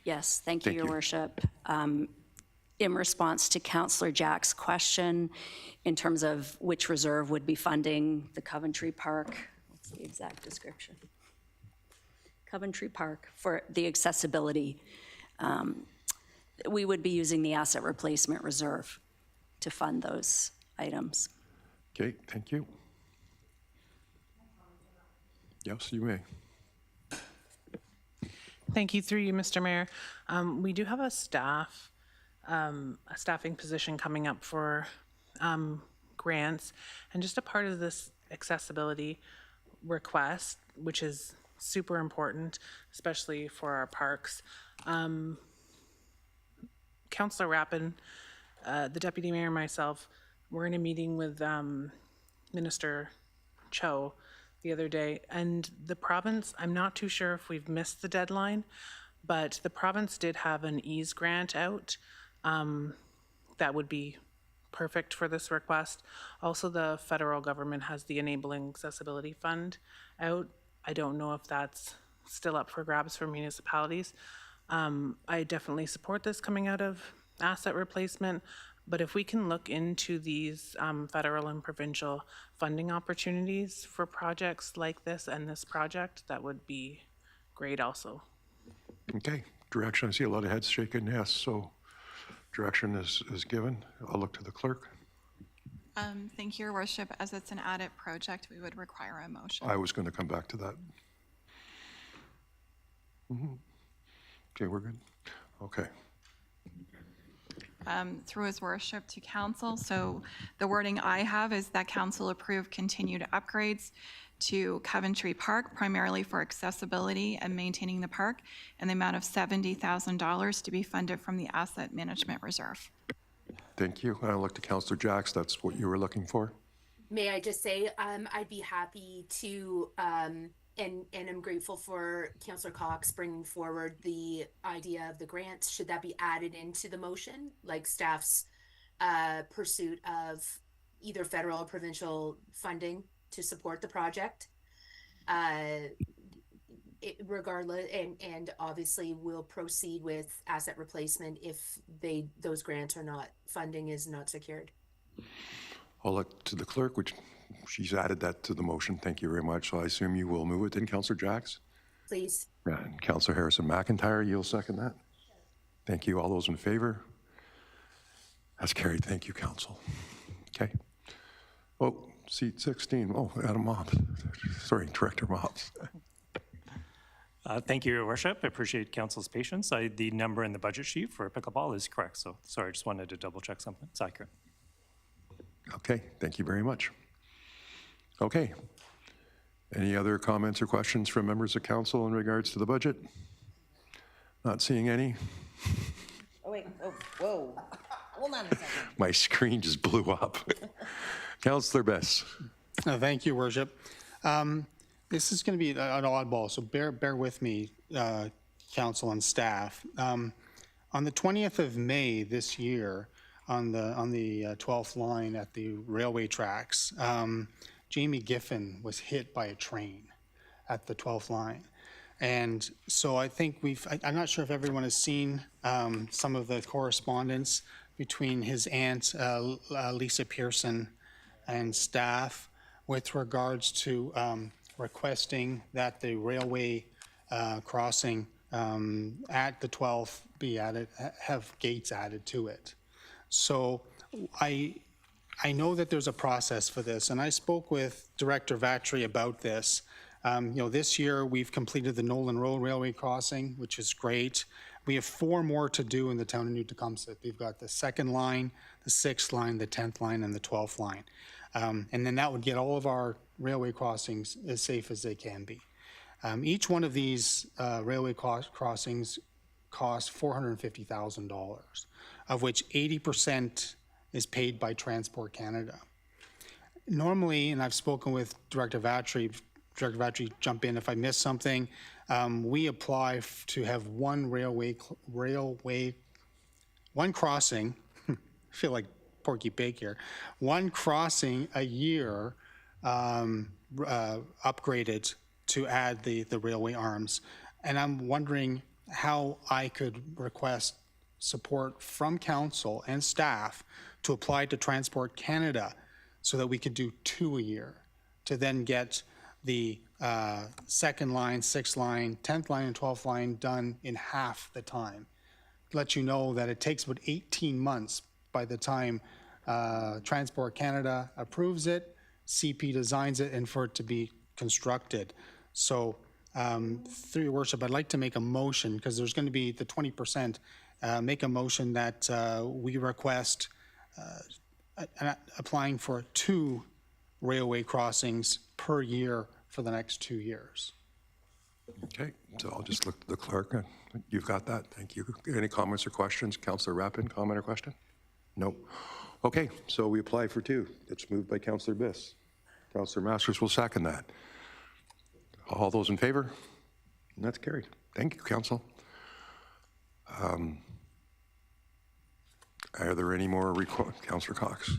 Yes, thank you, Thank Your you. Worship. In response to Councillor Jack's question, in terms of which reserve would be funding the Coventry Park, what's the exact description? Coventry Park for the accessibility, we would be using the asset replacement reserve to fund those items. Okay, thank you. Yes, you may. Thank you, through you, Mr. Mayor. We do have a staffing position coming up for grants, and just a part of this accessibility request, which is super important, especially for our parks. Councillor Rappin, the Deputy Mayor, and myself, were in a meeting with Minister Cho the other day, and the province, I'm not too sure if we've missed the deadline, but the province did have an ease grant out that would be perfect for this request. Also, the federal government has the Enabling Accessibility Fund out. I don't know if that's still up for grabs for municipalities. I definitely support this coming out of asset replacement, but if we can look into these federal and provincial funding opportunities for projects like this and this project, that would be great also. Okay, direction, I see a lot of heads shaking yes, so direction is given. I'll look to the clerk. Thank you, Your Worship. As it's an added project, we would require a motion. I was going to come back to that. Okay, we're good? Okay. Through His Worship to Council. So the wording I have is that Council approve continued upgrades to Coventry Park, primarily for accessibility and maintaining the park, in the amount of $70,000 to be funded from the Asset Management Reserve. Thank you. I look to Councillor Jacks. That's what you were looking for. May I just say, I'd be happy to, and I'm grateful for Councillor Cox bringing forward the idea of the grants. Should that be added into the motion, like staff's pursuit of either federal or provincial funding to support the project? Regardless, and obviously we'll proceed with asset replacement if those grants are not, funding is not secured. I'll look to the clerk, which she's added that to the motion. Thank you very much. So I assume you will move it then, Councillor Jacks? Please. Yeah, and Councillor Harrison McIntyre, you'll second that? Thank you. All those in favor? That's carried. Thank you, Council. Okay. Oh, seat 16. Oh, Adam Mobbs. Sorry, Director Mobbs. Thank you, Your Worship. I appreciate Council's patience. The number in the budget sheet for pickleball is correct, so sorry, I just wanted to double check something. It's accurate. Okay, thank you very much. Okay. Any other comments or questions from members of council in regards to the budget? Not seeing any. Oh, wait, oh, whoa. Hold on a second. My screen just blew up. Councillor Bess. Thank you, Worship. This is going to be an oddball, so bear with me, council and staff. On the 20th of May this year, on the 12th line at the railway tracks, Jamie Giffen was hit by a train at the 12th line. And so I think I'm not sure if everyone has seen some of the correspondence between his aunt, Lisa Pearson, and staff with regards to requesting that the railway crossing at the 12th be added, have gates added to it. So I know that there's a process for this, and I spoke with Director Vatry about this. This year we've completed the Nolan Road Railway crossing, which is great. We have 4 more to do in the town of New Tecumseh. We've got the 2nd line, the 6th line, the 10th line, and the 12th line. And then that would get all of our railway crossings as safe as they can be. Each one of these railway crossings costs $450,000, of which 80% is paid by Transport Canada. Normally, and I've spoken with Director Vatry, jump in if I miss something, we apply to have one crossing, I feel like Porky Pig here, one crossing a year upgraded to add the railway arms. And I'm wondering how I could request support from council and staff to apply to Transport Canada so that we could do 2 a year, to then get the second line, 6th line, 10th line, and 12th line done in half the time. Let you know that it takes about 18 months by the time Transport Canada approves it, CP designs it, and for it to be constructed. So through your worship, I'd like to make a motion, because there's going to be the 20%, make a motion that we request applying for 2 railway crossings per year for the next 2 years. Okay, so I'll just look to the clerk. You've got that. Thank you. Any comments or questions? Councillor Rappin, comment or question? No. Okay, so we apply for 2. It's moved by Councillor Biss. Councillor Masters will second that. All those in favor? And that's carried. Thank you, Council. Are there any more Councillor Cox?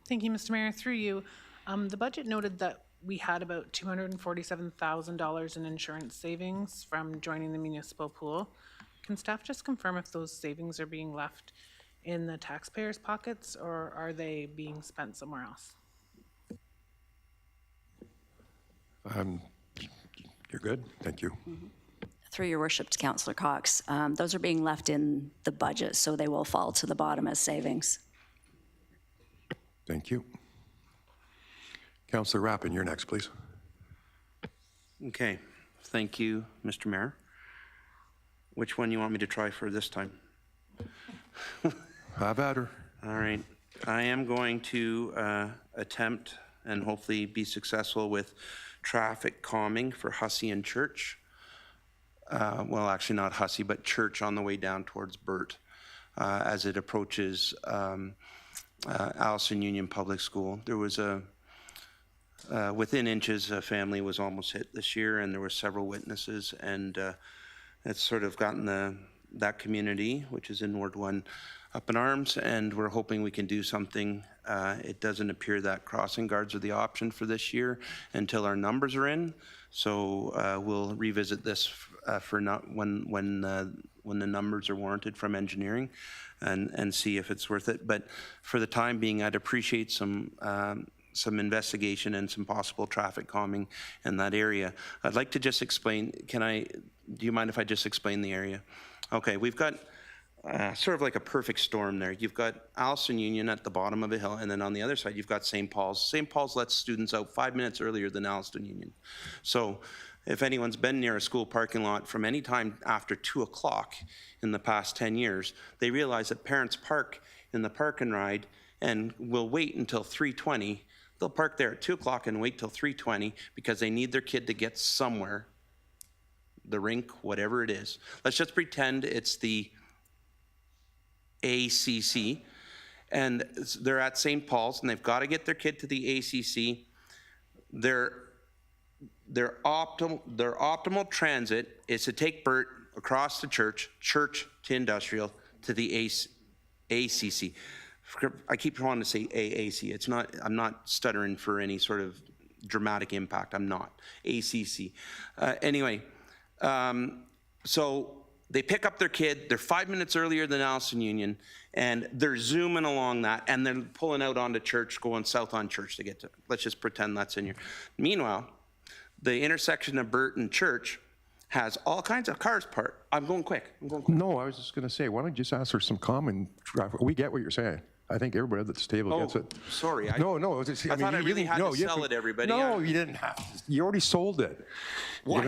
Thank you, Mr. Mayor. Through you, the budget noted that we had about $247,000 in insurance savings from joining the municipal pool. Can staff just confirm if those savings are being left in the taxpayers' pockets, or are they being spent somewhere else? You're good? Thank you. Through your worship to Councillor Cox, those are being left in the budget, so they will fall to the bottom as savings. Thank you. Councillor Rappin, you're next, please. Okay, thank you, Mr. Mayor. Which one you want me to try for this time? Have at her. All right, I am going to attempt and hopefully be successful with traffic calming for Hussey and Church. Well, actually not Hussey, but Church on the way down towards Burt as it approaches Allison Union Public School. There was within inches, a family was almost hit this year, and there were several witnesses, and it's sort of gotten that community, which is in Ward 1, up in arms, and we're hoping we can do something. It doesn't appear that crossing guards are the option for this year until our numbers are in, so we'll revisit this for not when the numbers are warranted from engineering, and see if it's worth it. But for the time being, I'd appreciate some investigation and some possible traffic calming in that area. I'd like to just explain, do you mind if I just explain the area? Okay, we've got sort of like a perfect storm there. You've got Allison Union at the bottom of a hill, and then on the other side, you've got St. Paul's. St. Paul's lets students out 5 minutes earlier than Allison Union. So if anyone's been near a school parking lot from any time after 2 o'clock in the past 10 years, they realize that parents park in the park and ride and will wait until 3:20. They'll park there at 2 o'clock and wait till 3:20 because they need their kid to get somewhere, the rink, whatever it is. Let's just pretend it's the ACC, and they're at St. Paul's, and they've got to get their kid to the ACC. Their optimal transit is to take Burt across the Church to Industrial to the ACC. I keep wanting to say AAC. It's not. I'm not stuttering for any sort of dramatic impact. I'm not. ACC. Anyway, so they pick up their kid. They're 5 minutes earlier than Allison Union, and they're zooming along that, and they're pulling out onto Church, going south on Church to get to. Let's just pretend that's in here. Meanwhile, the intersection of Burt and Church has all kinds of cars parked. I'm going quick. No, I was just going to say, why don't you just ask for some common traffic? We get what you're saying. I think everybody at this table gets it. Sorry. I thought I really had to sell it, everybody. No, you didn't have to. You already sold it. What?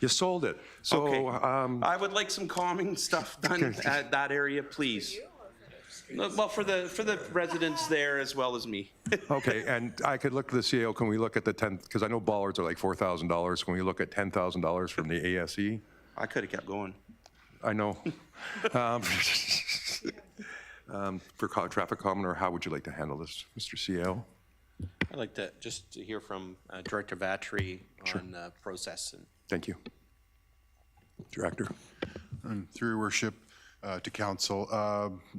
You sold it. So, okay. I would like some calming stuff done at that area, please. Well, for the residents there as well as me. Okay, and I could look at the CAO. Can we look at the 10? Because I know bollards are like $4,000. Can we look at $10,000 from the ASE? I could have kept going. I know. For traffic calming, or how would you like to handle this, Mr. CAO? I'd like to just hear from Director Vatry on process. Thank you. Director. Through your worship, to council.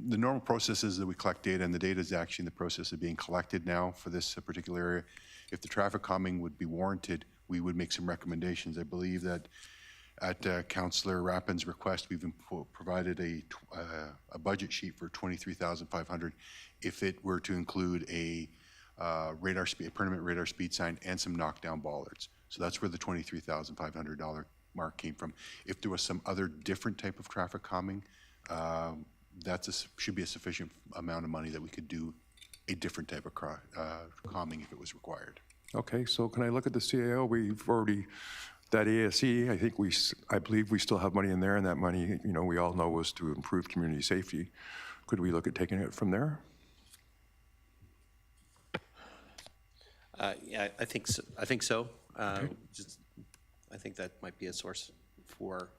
The normal process is that we collect data, and the data is actually in the process of being collected now for this particular area. If the traffic calming would be warranted, we would make some recommendations. I believe that at Councillor Rappin's request, we've provided a budget sheet for $23,500 if it were to include a permanent radar speed sign and some knockdown bollards. So that's where the $23,500 mark came from. If there was some other different type of traffic calming, should be a sufficient amount of money that we could do a different type of calming if it was required. Okay, so can I look at the CAO? We've already, that ASE, I believe we still have money in there, and that money, we all know was to improve community safety. Could we look at taking it from there? Yeah, I think so. I think so. Okay. I think that might be a source for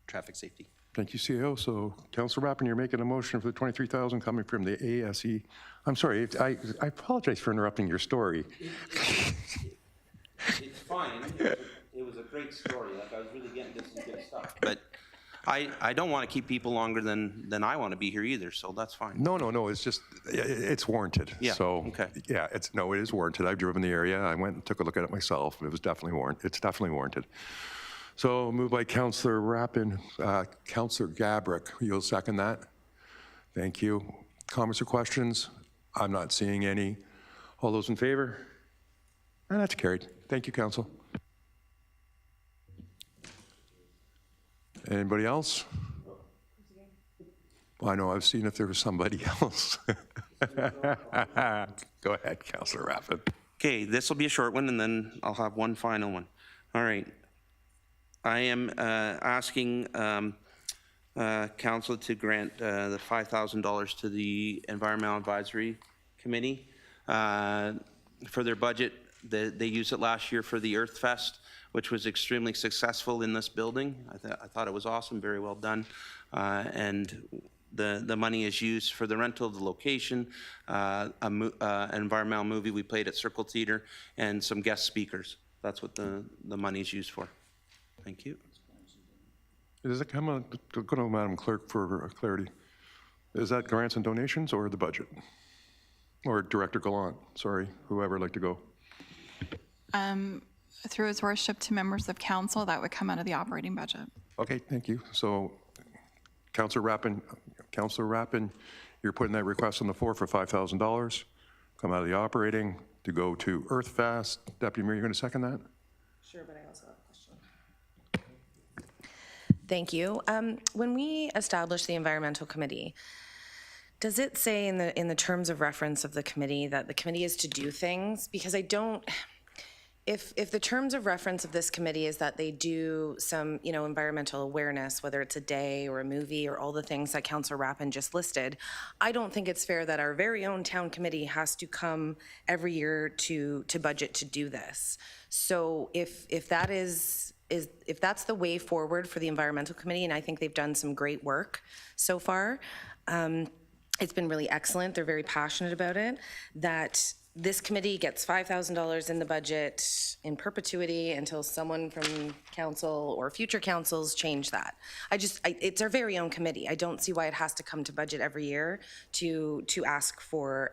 traffic safety. Thank you, CEO. So, Councillor Rappin, you're making a motion for the $23,000 coming from the ASE. I'm sorry, I apologize for interrupting your story. It's fine. It was a great story. Like, I was really getting to some good stuff. But I don't want to keep people longer than I want to be here either, so that's fine. No, it's just, it's warranted. Yeah, So, okay. yeah, it is warranted. I've driven the area. I went and took a look at it myself. It was definitely warranted. It's definitely warranted. So, moved by Councillor Rappin. Councillor Gabrick, you'll second that? Thank you. Comments or questions? I'm not seeing any. All those in favor? And that's carried. Thank you, Council. Anybody else? Well, I know I've seen if there was somebody else. Go ahead, Councillor Rappin. Okay, this will be a short one, and then I'll have one final one. All right. I am asking council to grant the $5,000 to the Environmental Advisory Committee for their budget. They used it last year for the Earth Fest, which was extremely successful in this building. I thought it was awesome, very well done. And the money is used for the rental of the location, an environmental movie we played at Circle Theater, and some guest speakers. That's what the money is used for. Thank you. Does it come on, go to Madam Clerk for clarity. Is that grants and donations or the budget? Or Director Gallant, sorry, whoever would like to go. Through his worship to members of council, that would come out of the operating budget. Okay, thank you. So, Councillor Rappin, you're putting that request on the floor for $5,000, come out of the operating to go to Earth Fest. Deputy Mayor, you're going to second that? Sure, but I also have a question. Thank you. When we established the environmental committee, does it say in the terms of reference of the committee that the committee is to do things? Because I don't. If the terms of reference of this committee is that they do some, environmental awareness, whether it's a day or a movie or all the things that Councillor Rappin just listed, I don't think it's fair that our very own town committee has to come every year to budget to do this. So if that if that's the way forward for the environmental committee, and I think they've done some great work so far, it's been really excellent. They're very passionate about it, that this committee gets $5,000 in the budget in perpetuity until someone from council or future councils change that. It's our very own committee. I don't see why it has to come to budget every year to ask for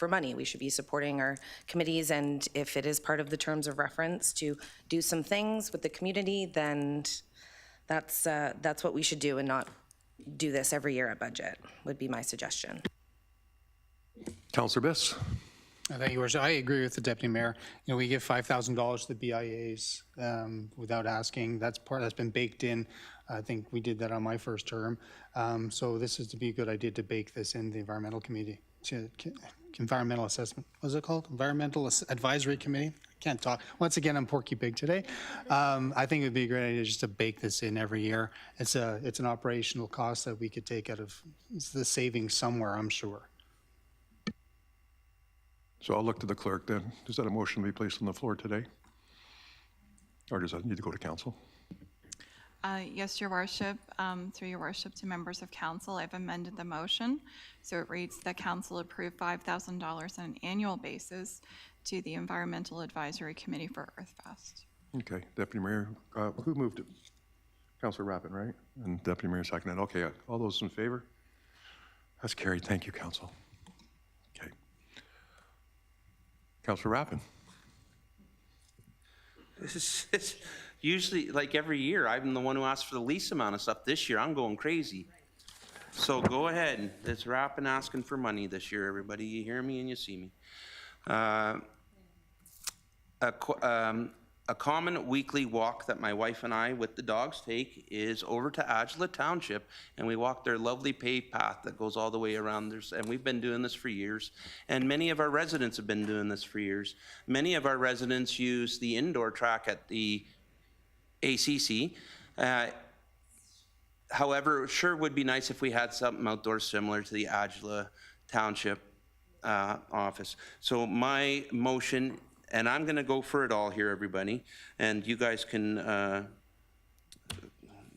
money. We should be supporting our committees, and if it is part of the terms of reference to do some things with the community, then that's what we should do, and not do this every year at budget, would be my suggestion. Councillor Biss? Thank you, Your Worship. I agree with the Deputy Mayor. We give $5,000 to the BIAs without asking. That's been baked in. I think we did that on my first term. So this is to be a good idea to bake this in the Environmental Committee. Environmental Assessment, what's it called? Environmental Advisory Committee? I can't talk. Once again, I'm Porky Pig today. I think it would be a great idea just to bake this in every year. It's an operational cost that we could take out of the savings somewhere, I'm sure. So I'll look to the clerk then. Does that a motion be placed on the floor today? Or does that need to go to council? Yes, Your Worship. Through Your Worship to members of council, I've amended the motion. So it reads that council approve $5,000 on an annual basis to the Environmental Advisory Committee for Earth Fest. Okay, Deputy Mayor, who moved it? Councillor Rappin, right? And Deputy Mayor seconded. Okay, all those in favor? That's carried. Thank you, Council. Okay. Councillor Rappin. This is usually, like every year, I'm the one who asks for the least amount of stuff. This year, I'm going crazy. So go ahead. It's Rappin asking for money this year, everybody. You hear me and you see me. A common weekly walk that my wife and I with the dogs take is over to Agila Township, and we walk their lovely paved path that goes all the way around there. And we've been doing this for years, and many of our residents have been doing this for years. Many of our residents use the indoor track at the ACC. However, it sure would be nice if we had something outdoors similar to the Agila Township office. So my motion, and I'm going to go for it all here, everybody, and you guys can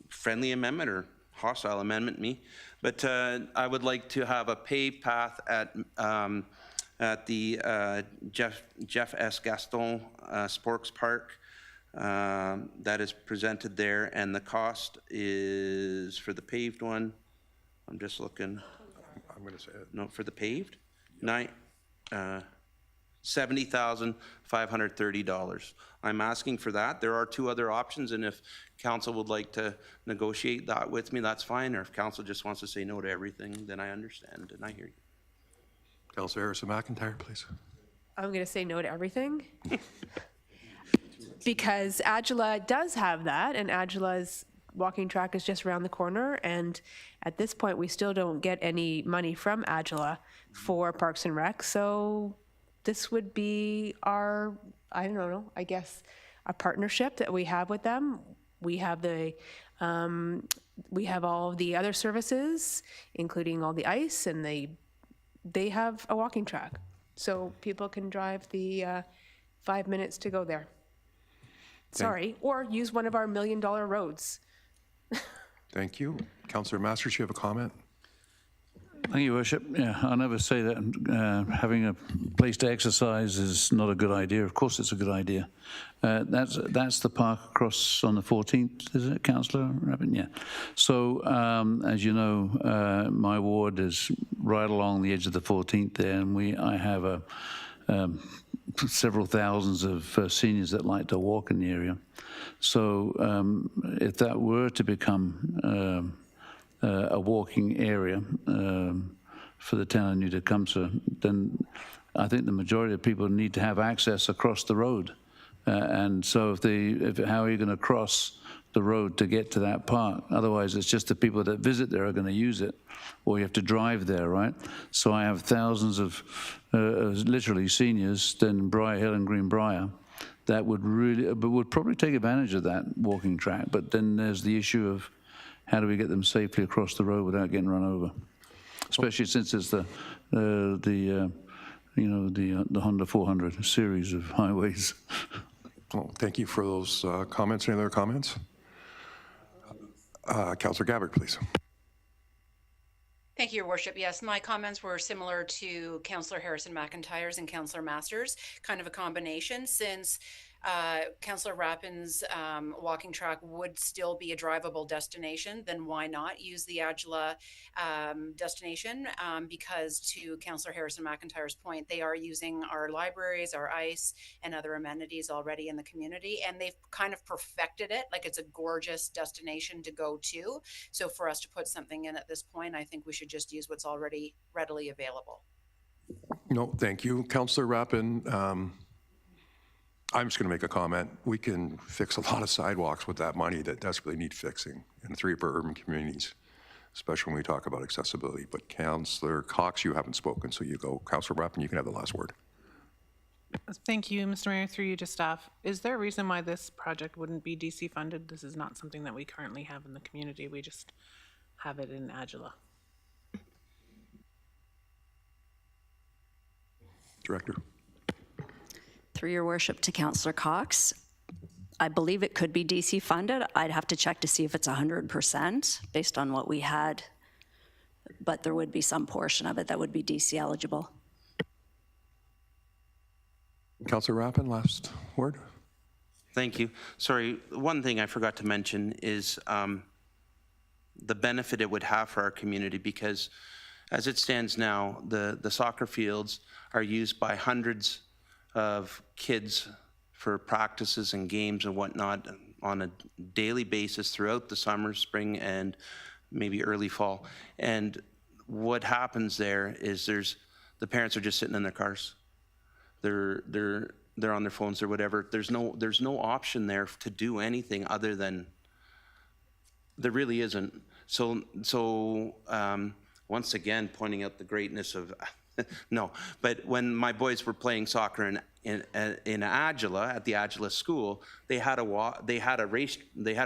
friendly amendment or hostile amendment me, but I would like to have a paved path at the Jeff S. Gaston Sports Park that is presented there, and the cost is for the paved one. I'm just looking. I'm going to say it. No, for the paved, $70,530. I'm asking for that. There are two other options, and if council would like to negotiate that with me, that's fine. Or if council just wants to say no to everything, then I understand and I hear you. Councillor Harrison McIntyre, please. I'm going to say no to everything. Because Agila does have that, and Agila's walking track is just around the corner, and at this point, we still don't get any money from Agila for Parks and Rec, so this would be our, I don't know, I guess, a partnership that we have with them. We have we have all of the other services, including all the ice, and they have a walking track, so people can drive the 5 minutes to go there. Sorry, or use one of our $1 million roads. Thank you. Councillor Masters, you have a comment? Thank you, Worship. Yeah, I'll never say that having a place to exercise is not a good idea. Of course, it's a good idea. That's the park across on the 14th, is it, Councillor Rappin? Yeah. So, as you know, my ward is right along the edge of the 14th there, and I have several thousands of seniors that like to walk in the area. So, if that were to become a walking area for the town of New Tecumseh, then I think the majority of people need to have access across the road. And so how are you going to cross the road to get to that park? Otherwise, it's just the people that visit there are going to use it, or you have to drive there, right? So I have thousands of literally seniors in Briar Hill and Greenbrier that would probably take advantage of that walking track. But then there's the issue of how do we get them safely across the road without getting run over? Especially since it's the Honda 400 series of highways. Well, thank you for those comments. Any other comments? Councillor Gabbard, please. Thank you, Your Worship. Yes, my comments were similar to Councillor Harrison McIntyre's and Councillor Masters, kind of a combination, since Councillor Rappin's walking track would still be a drivable destination, then why not use the Agila destination? Because to Councillor Harrison McIntyre's point, they are using our libraries, our ice, and other amenities already in the community, and they've kind of perfected it. Like, it's a gorgeous destination to go to. So for us to put something in at this point, I think we should just use what's already readily available. No, thank you. Councillor Rappin, I'm just going to make a comment. We can fix a lot of sidewalks with that money that desperately need fixing in 3 of our urban communities, especially when we talk about accessibility. But Councillor Cox, you haven't spoken, so you go. Councillor Rappin, you can have the last word. Thank you, Mr. Mayor, through you to staff. Is there a reason why this project wouldn't be DC funded? This is not something that we currently have in the community. We just have it in Agila. Director. Through your worship to Councillor Cox, I believe it could be DC funded. I'd have to check to see if it's 100% based on what we had, but there would be some portion of it that would be DC eligible. Councillor Rappin, last word. Thank you. Sorry, one thing I forgot to mention is the benefit it would have for our community, because as it stands now, the soccer fields are used by hundreds of kids for practices and games and whatnot on a daily basis throughout the summer, spring, and maybe early fall. And what happens there is the parents are just sitting in their cars. They're on their phones or whatever. There's no option there to do anything other than, there really isn't. So once again, pointing out the greatness of, no, but when my boys were playing soccer in Agila, at the Agila school, they had a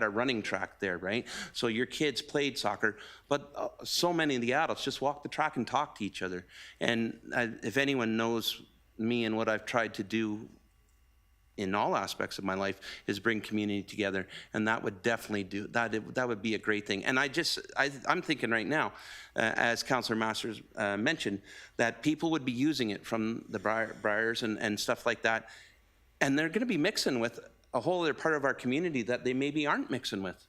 running track there, right? So your kids played soccer, but so many of the adults just walked the track and talked to each other. And if anyone knows me and what I've tried to do in all aspects of my life is bring community together, and that would definitely do that. That would be a great thing. And I'm thinking right now, as Councillor Masters mentioned, that people would be using it from the Briars and stuff like that, and they're going to be mixing with a whole other part of our community that they maybe aren't mixing with,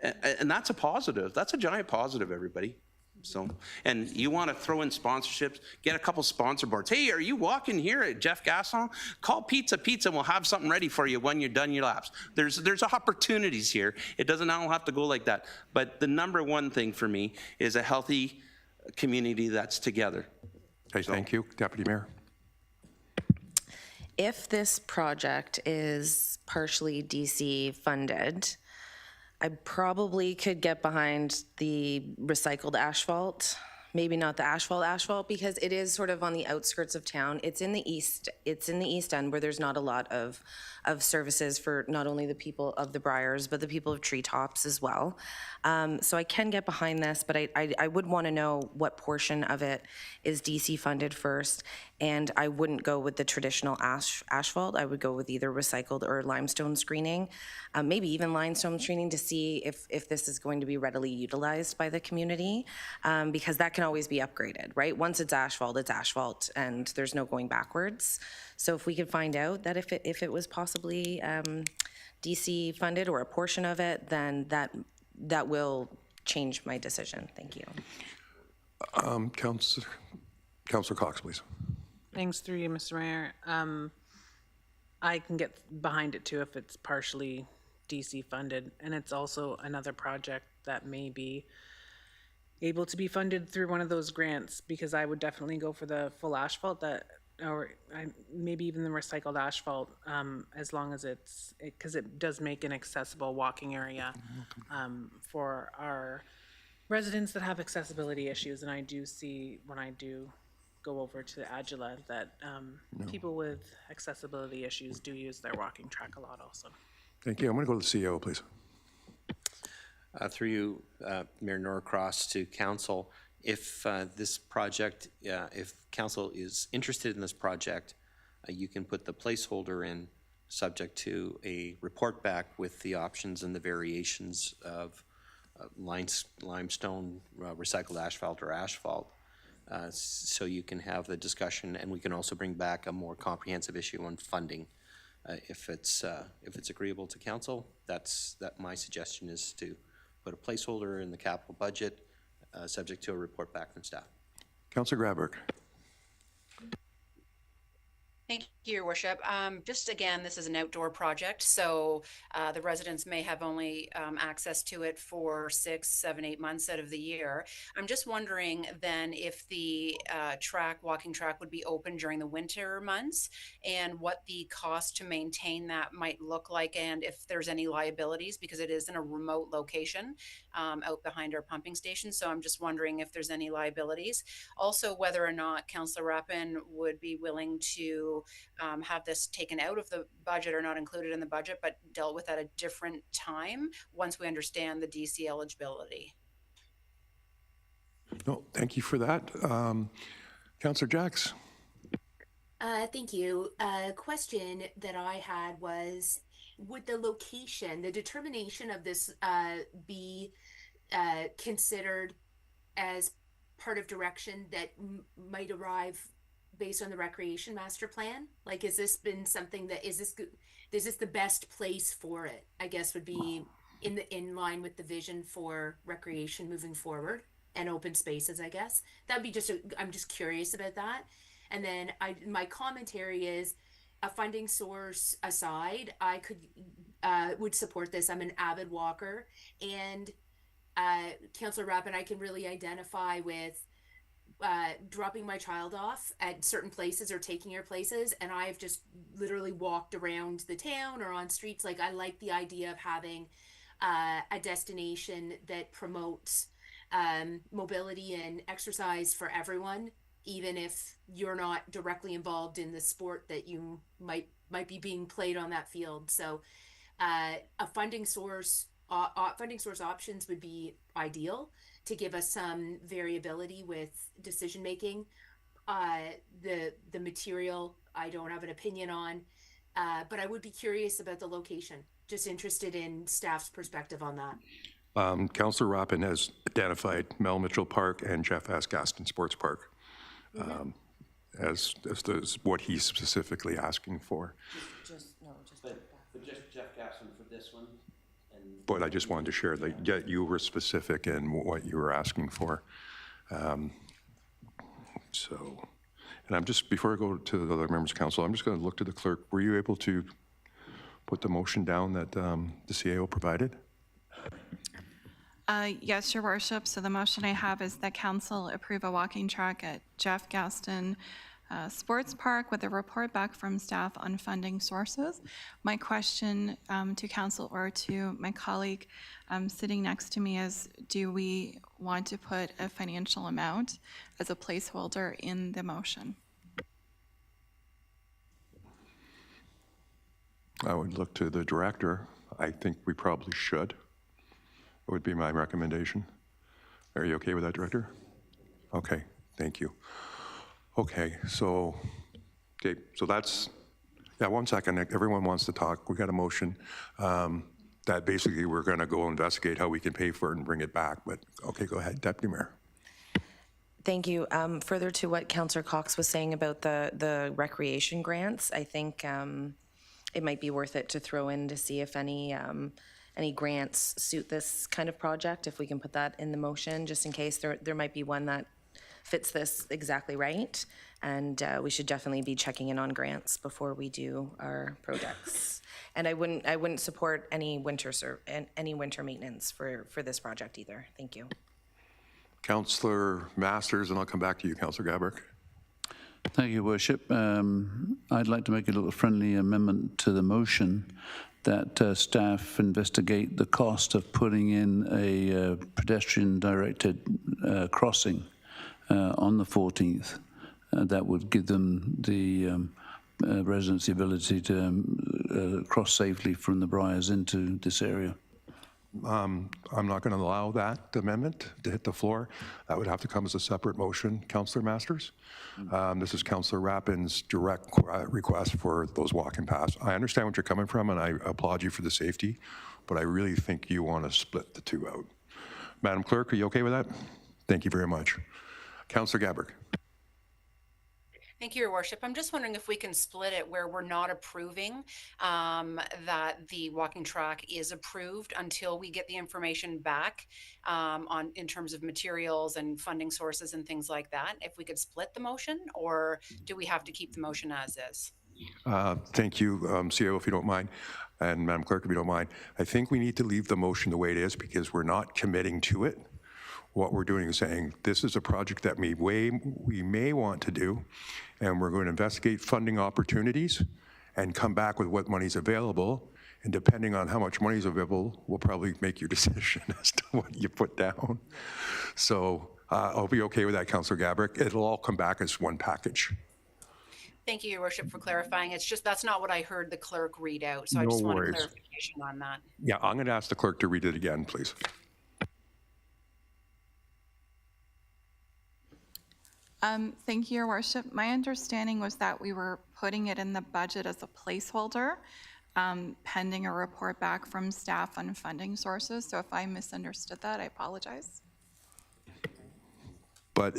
and that's a positive. That's a giant positive, everybody. So, and you want to throw in sponsorships, get a couple sponsor boards. Hey, are you walking here at Jeff Gasson? Call Pizza and we'll have something ready for you when you're done your laps. There's opportunities here. It doesn't all have to go like that. But the number one thing for me is a healthy community that's together. Okay, thank you. Deputy Mayor. If this project is partially DC funded, I probably could get behind the recycled asphalt, maybe not the asphalt, because it is sort of on the outskirts of town. It's in the east end where there's not a lot of services for not only the people of the Briars, but the people of Treetops as well. So I can get behind this, but I would want to know what portion of it is DC funded first, and I wouldn't go with the traditional asphalt. I would go with either recycled or limestone screening, maybe even limestone screening, to see if this is going to be readily utilized by the community, because that can always be upgraded, right? Once it's asphalt, and there's no going backwards. So if we could find out that if it was possibly DC funded or a portion of it, then that will change my decision. Thank you. Councillor Cox, please. Thanks through you, Mr. Mayor. I can get behind it too if it's partially DC funded, and it's also another project that may be able to be funded through one of those grants, because I would definitely go for the full asphalt maybe even the recycled asphalt, as long as because it does make an accessible walking area for our residents that have accessibility issues. And I do see when I do go over to Agila that people with accessibility issues do use their walking track a lot also. Thank you. I'm going to go to the CEO, please. Through you, Mayor Norcross, to council, if this project, if council is interested in this project, you can put the placeholder in, subject to a report back with the options and the variations of limestone, recycled asphalt, or asphalt. So you can have the discussion, and we can also bring back a more comprehensive issue on funding. If it's agreeable to council, my suggestion is to put a placeholder in the capital budget, subject to a report back from staff. Councillor Graberg. Thank you, Your Worship. Just again, this is an outdoor project, so the residents may have only access to it for 6, 7, 8 months out of the year. I'm just wondering then if the walking track would be open during the winter months, and what the cost to maintain that might look like, and if there's any liabilities, because it is in a remote location out behind our pumping station. So I'm just wondering if there's any liabilities. Also, whether or not Councillor Rappin would be willing to have this taken out of the budget or not included in the budget, but dealt with at a different time once we understand the DC eligibility. No, thank you for that. Councillor Jacks. Thank you. A question that I had was, would the location, the determination of this be considered as part of direction that might arrive based on the recreation master plan? Like, has this been something that, is this the best place for it? I guess would be in line with the vision for recreation moving forward and open spaces, I guess. That'd be I'm just curious about that. And then my commentary is, a funding source aside, I would support this. I'm an avid walker, and Councillor Rappin, I can really identify with dropping my child off at certain places or taking her places, and I've just literally walked around the town or on streets. Like, I like the idea of having a destination that promotes mobility and exercise for everyone, even if you're not directly involved in the sport that you might be being played on that field. So a funding source options would be ideal to give us some variability with decision making. The material I don't have an opinion on, but I would be curious about the location. Just interested in staff's perspective on that. Councillor Rappin has identified Mel Mitchell Park and Jeff S. Gaston Sports Park as what he's specifically asking for. But just Jeff Gaston for this one. But I just wanted to share that you were specific in what you were asking for. And I'm just, before I go to the other members of council, I'm just going to look to the clerk. Were you able to put the motion down that the CAO provided? Yes, Your Worship. So the motion I have is that council approve a walking track at Jeff Gaston Sports Park with a report back from staff on funding sources. My question to council or to my colleague sitting next to me is, do we want to put a financial amount as a placeholder in the motion? I would look to the director. I think we probably should. Would be my recommendation. Are you okay with that, Director? Okay, thank you. Okay, so that's, yeah, 1 second. Everyone wants to talk. We got a motion that basically we're going to go investigate how we can pay for it and bring it back. But okay, go ahead, Deputy Mayor. Thank you. Further to what Councillor Cox was saying about the recreation grants, I think it might be worth it to throw in to see if any grants suit this kind of project, if we can put that in the motion, just in case there might be one that fits this exactly right. And we should definitely be checking in on grants before we do our projects. And I wouldn't support any winter maintenance for this project either. Thank you. Councillor Masters, and I'll come back to you, Councillor Gabrick. Thank you, Worship. I'd like to make a little friendly amendment to the motion that staff investigate the cost of putting in a pedestrian-directed crossing on the 14th. That would give them the residents the ability to cross safely from the Briars into this area. I'm not going to allow that amendment to hit the floor. That would have to come as a separate motion, Councillor Masters. This is Councillor Rappin's direct request for those walking paths. I understand what you're coming from, and I applaud you for the safety, but I really think you want to split the two out. Madam Clerk, are you okay with that? Thank you very much. Councillor Gabrick. Thank you, Your Worship. I'm just wondering if we can split it where we're not approving that the walking track is approved until we get the information back in terms of materials and funding sources and things like that. If we could split the motion, or do we have to keep the motion as is? Thank you, CEO, if you don't mind, and Madam Clerk, if you don't mind. I think we need to leave the motion the way it is because we're not committing to it. What we're doing is saying, this is a project that we may want to do, and we're going to investigate funding opportunities and come back with what money's available. And depending on how much money is available, we'll probably make your decision as to what you put down. So I'll be okay with that, Councillor Gabrick. It'll all come back as one package. Thank you, Your Worship, for clarifying. It's just that's not what I heard the clerk read out. So I No just want worries. clarification on that. Yeah, I'm going to ask the clerk to read it again, please. Thank you, Your Worship. My understanding was that we were putting it in the budget as a placeholder, pending a report back from staff on funding sources. So if I misunderstood that, I apologize. But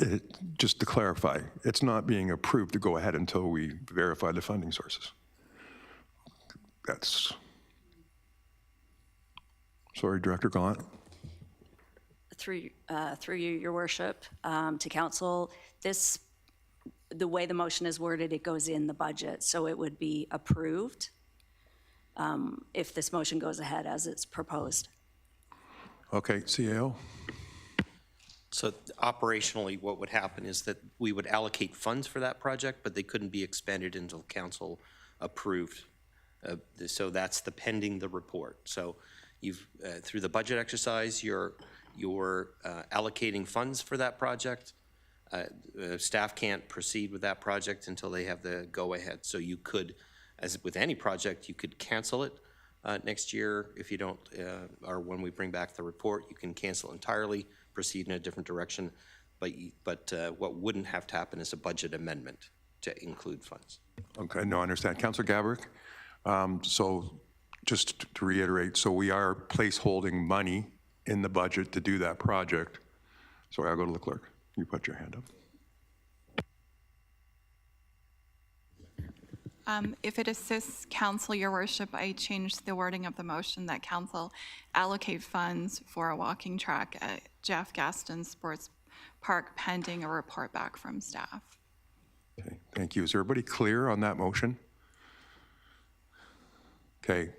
just to clarify, it's not being approved to go ahead until we verify the funding sources. That's, sorry, Director Gallant. Through you, Your Worship, to council, the way the motion is worded, it goes in the budget, so it would be approved if this motion goes ahead as it's proposed. Okay, CAO. So operationally, what would happen is that we would allocate funds for that project, but they couldn't be expended until council approved. So that's the pending the report. So you've, through the budget exercise, you're allocating funds for that project. Staff can't proceed with that project until they have the go-ahead. So you could, as with any project, you could cancel it next year if you don't, or when we bring back the report, you can cancel entirely, proceed in a different direction. But what wouldn't have to happen is a budget amendment to include funds. Okay, no, I understand. Councillor Gabrick, so just to reiterate, so we are placeholding money in the budget to do that project. Sorry, I'll go to the clerk. You put your hand up. If it assists council, Your Worship, I changed the wording of the motion that council allocate funds for a walking track at Jeff Gaston Sports Park pending a report back from staff. Okay, thank you. Is everybody clear on that motion? Okay,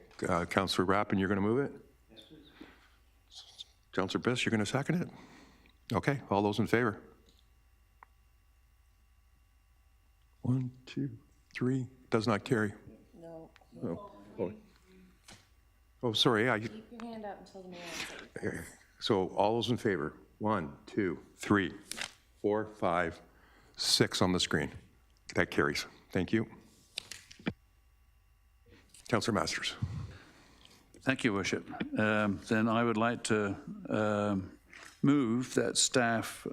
Councillor Rappin, you're going to move it? Yes, please. Councillor Biss, you're going to second it? Okay, all those in favor? 1, 2, 3. Does not carry. No. Oh, oh sorry. Keep your hand up until the mayor. So all those in favor? 1, 2, 3, 4, 5, 6 on the screen. That carries. Thank you. Councillor Masters. Thank you, Worship. Then I would like to move that staff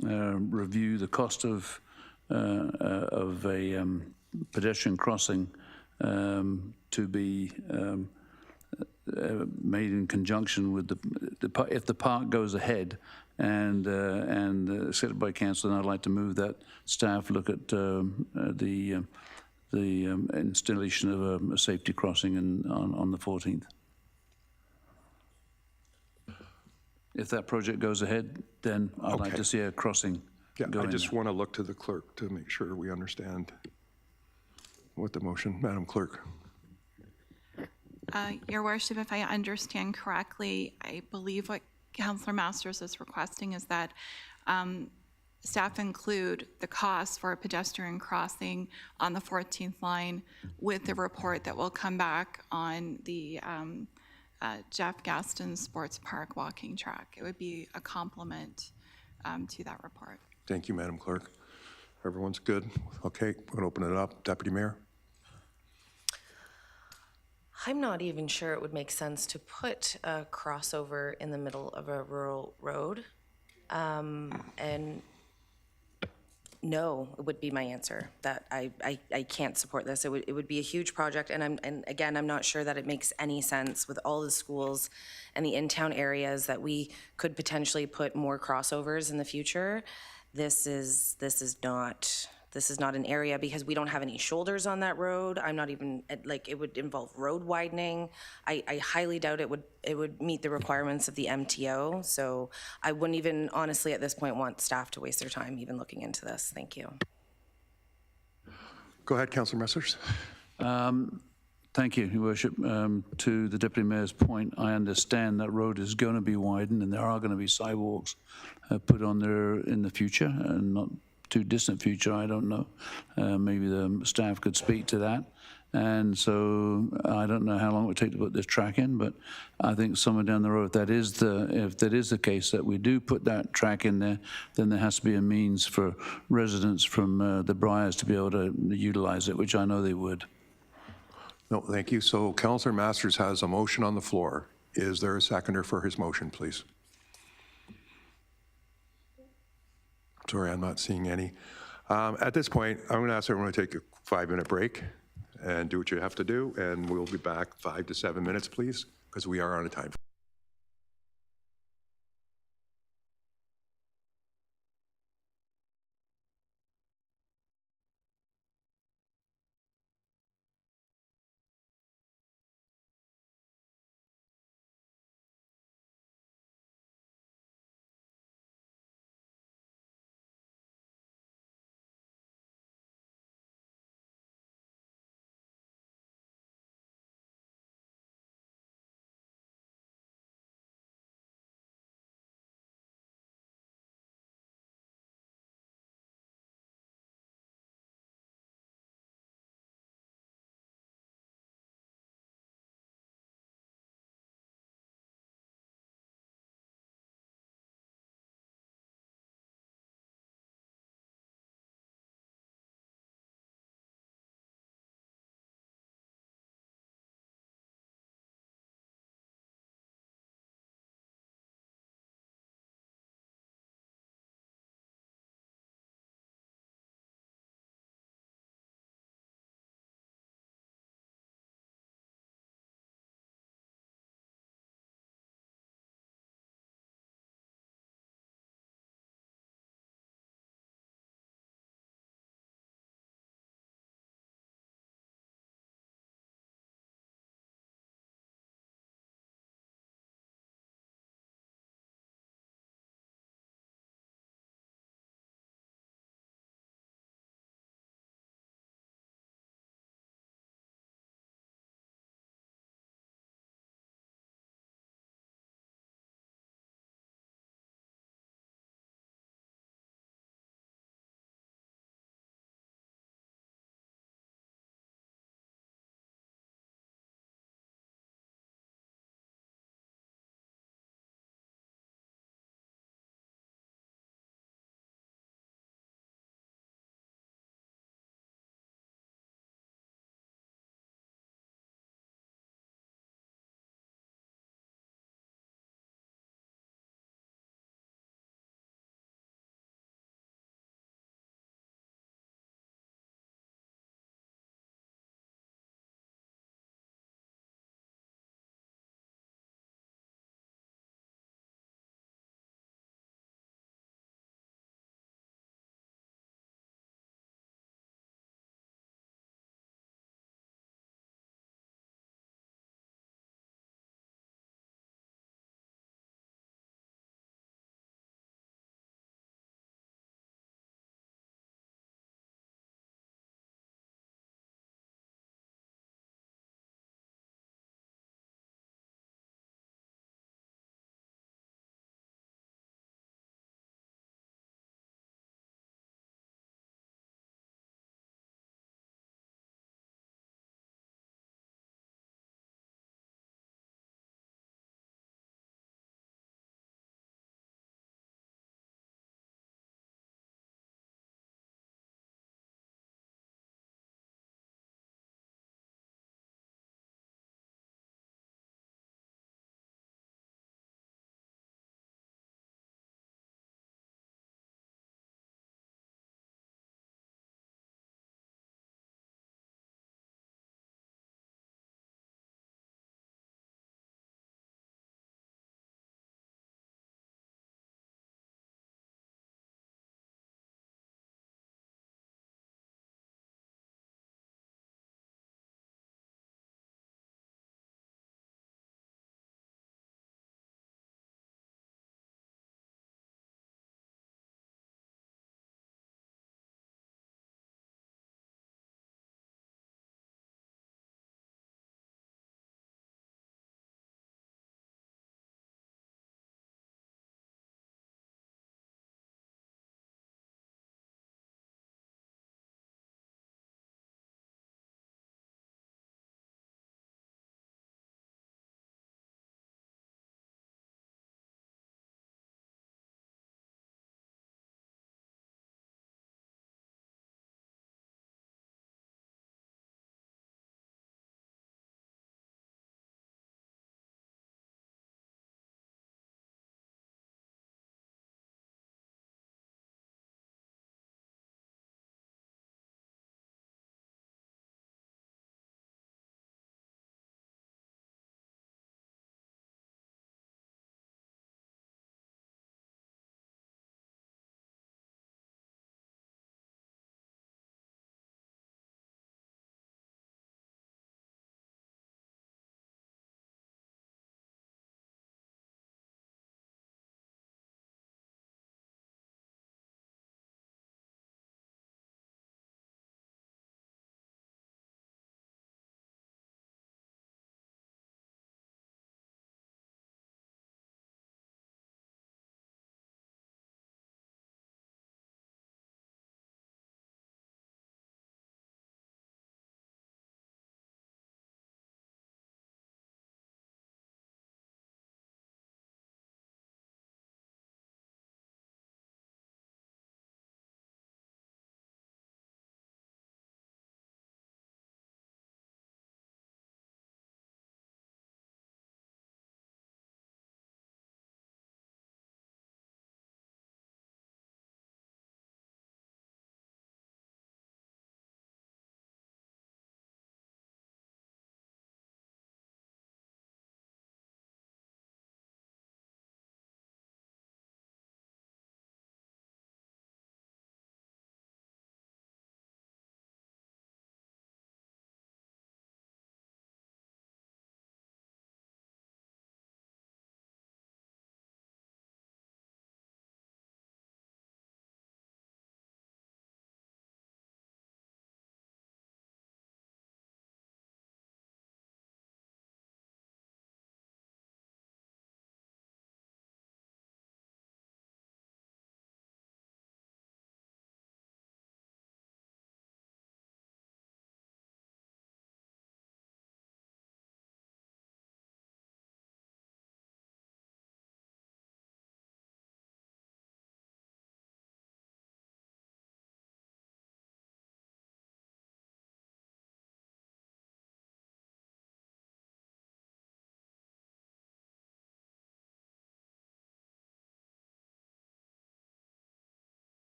review the cost of a pedestrian crossing to be made in conjunction with if the park goes ahead and accepted by council. And I'd like to move that staff look at the installation of a safety crossing on the 14th. If that project goes ahead, then I'd like to see a crossing. Yeah, I just want to look to the clerk to make sure we understand what the motion, Madam Clerk. Your Worship, if I understand correctly, I believe what Councillor Masters is requesting is that staff include the cost for a pedestrian crossing on the 14th line with the report that will come back on the Jeff Gaston Sports Park walking track. It would be a complement to that report. Thank you, Madam Clerk. Everyone's good? Okay, we're going to open it up. Deputy Mayor? I'm not even sure it would make sense to put a crossover in the middle of a rural road. And no, it would be my answer, that I can't support this. It would be a huge project, and again, I'm not sure that it makes any sense with all the schools and the in-town areas that we could potentially put more crossovers in the future. This is not an area, because we don't have any shoulders on that road. I'm not even, like, it would involve road widening. I highly doubt it would meet the requirements of the MTO. So I wouldn't even honestly at this point want staff to waste their time even looking into this. Thank you. Go ahead, Councillor Messers. Thank you, Your Worship. To the Deputy Mayor's point, I understand that road is going to be widened and there are going to be sidewalks put on there in the future, and not too distant future, I don't know. Maybe the staff could speak to that. And so I don't know how long it would take to put this track in, but I think somewhere down the road, if that is the case that we do put that track in there, then there has to be a means for residents from the Briars to be able to utilize it, which I know they would. No, thank you. So Councillor Masters has a motion on the floor. Is there a seconder for his motion, please? Sorry, I'm not seeing any. At this point, I'm going to ask everyone to take a 5-minute break and do what you have to do, and we'll be back 5 to 7 minutes, please, because we are on a time.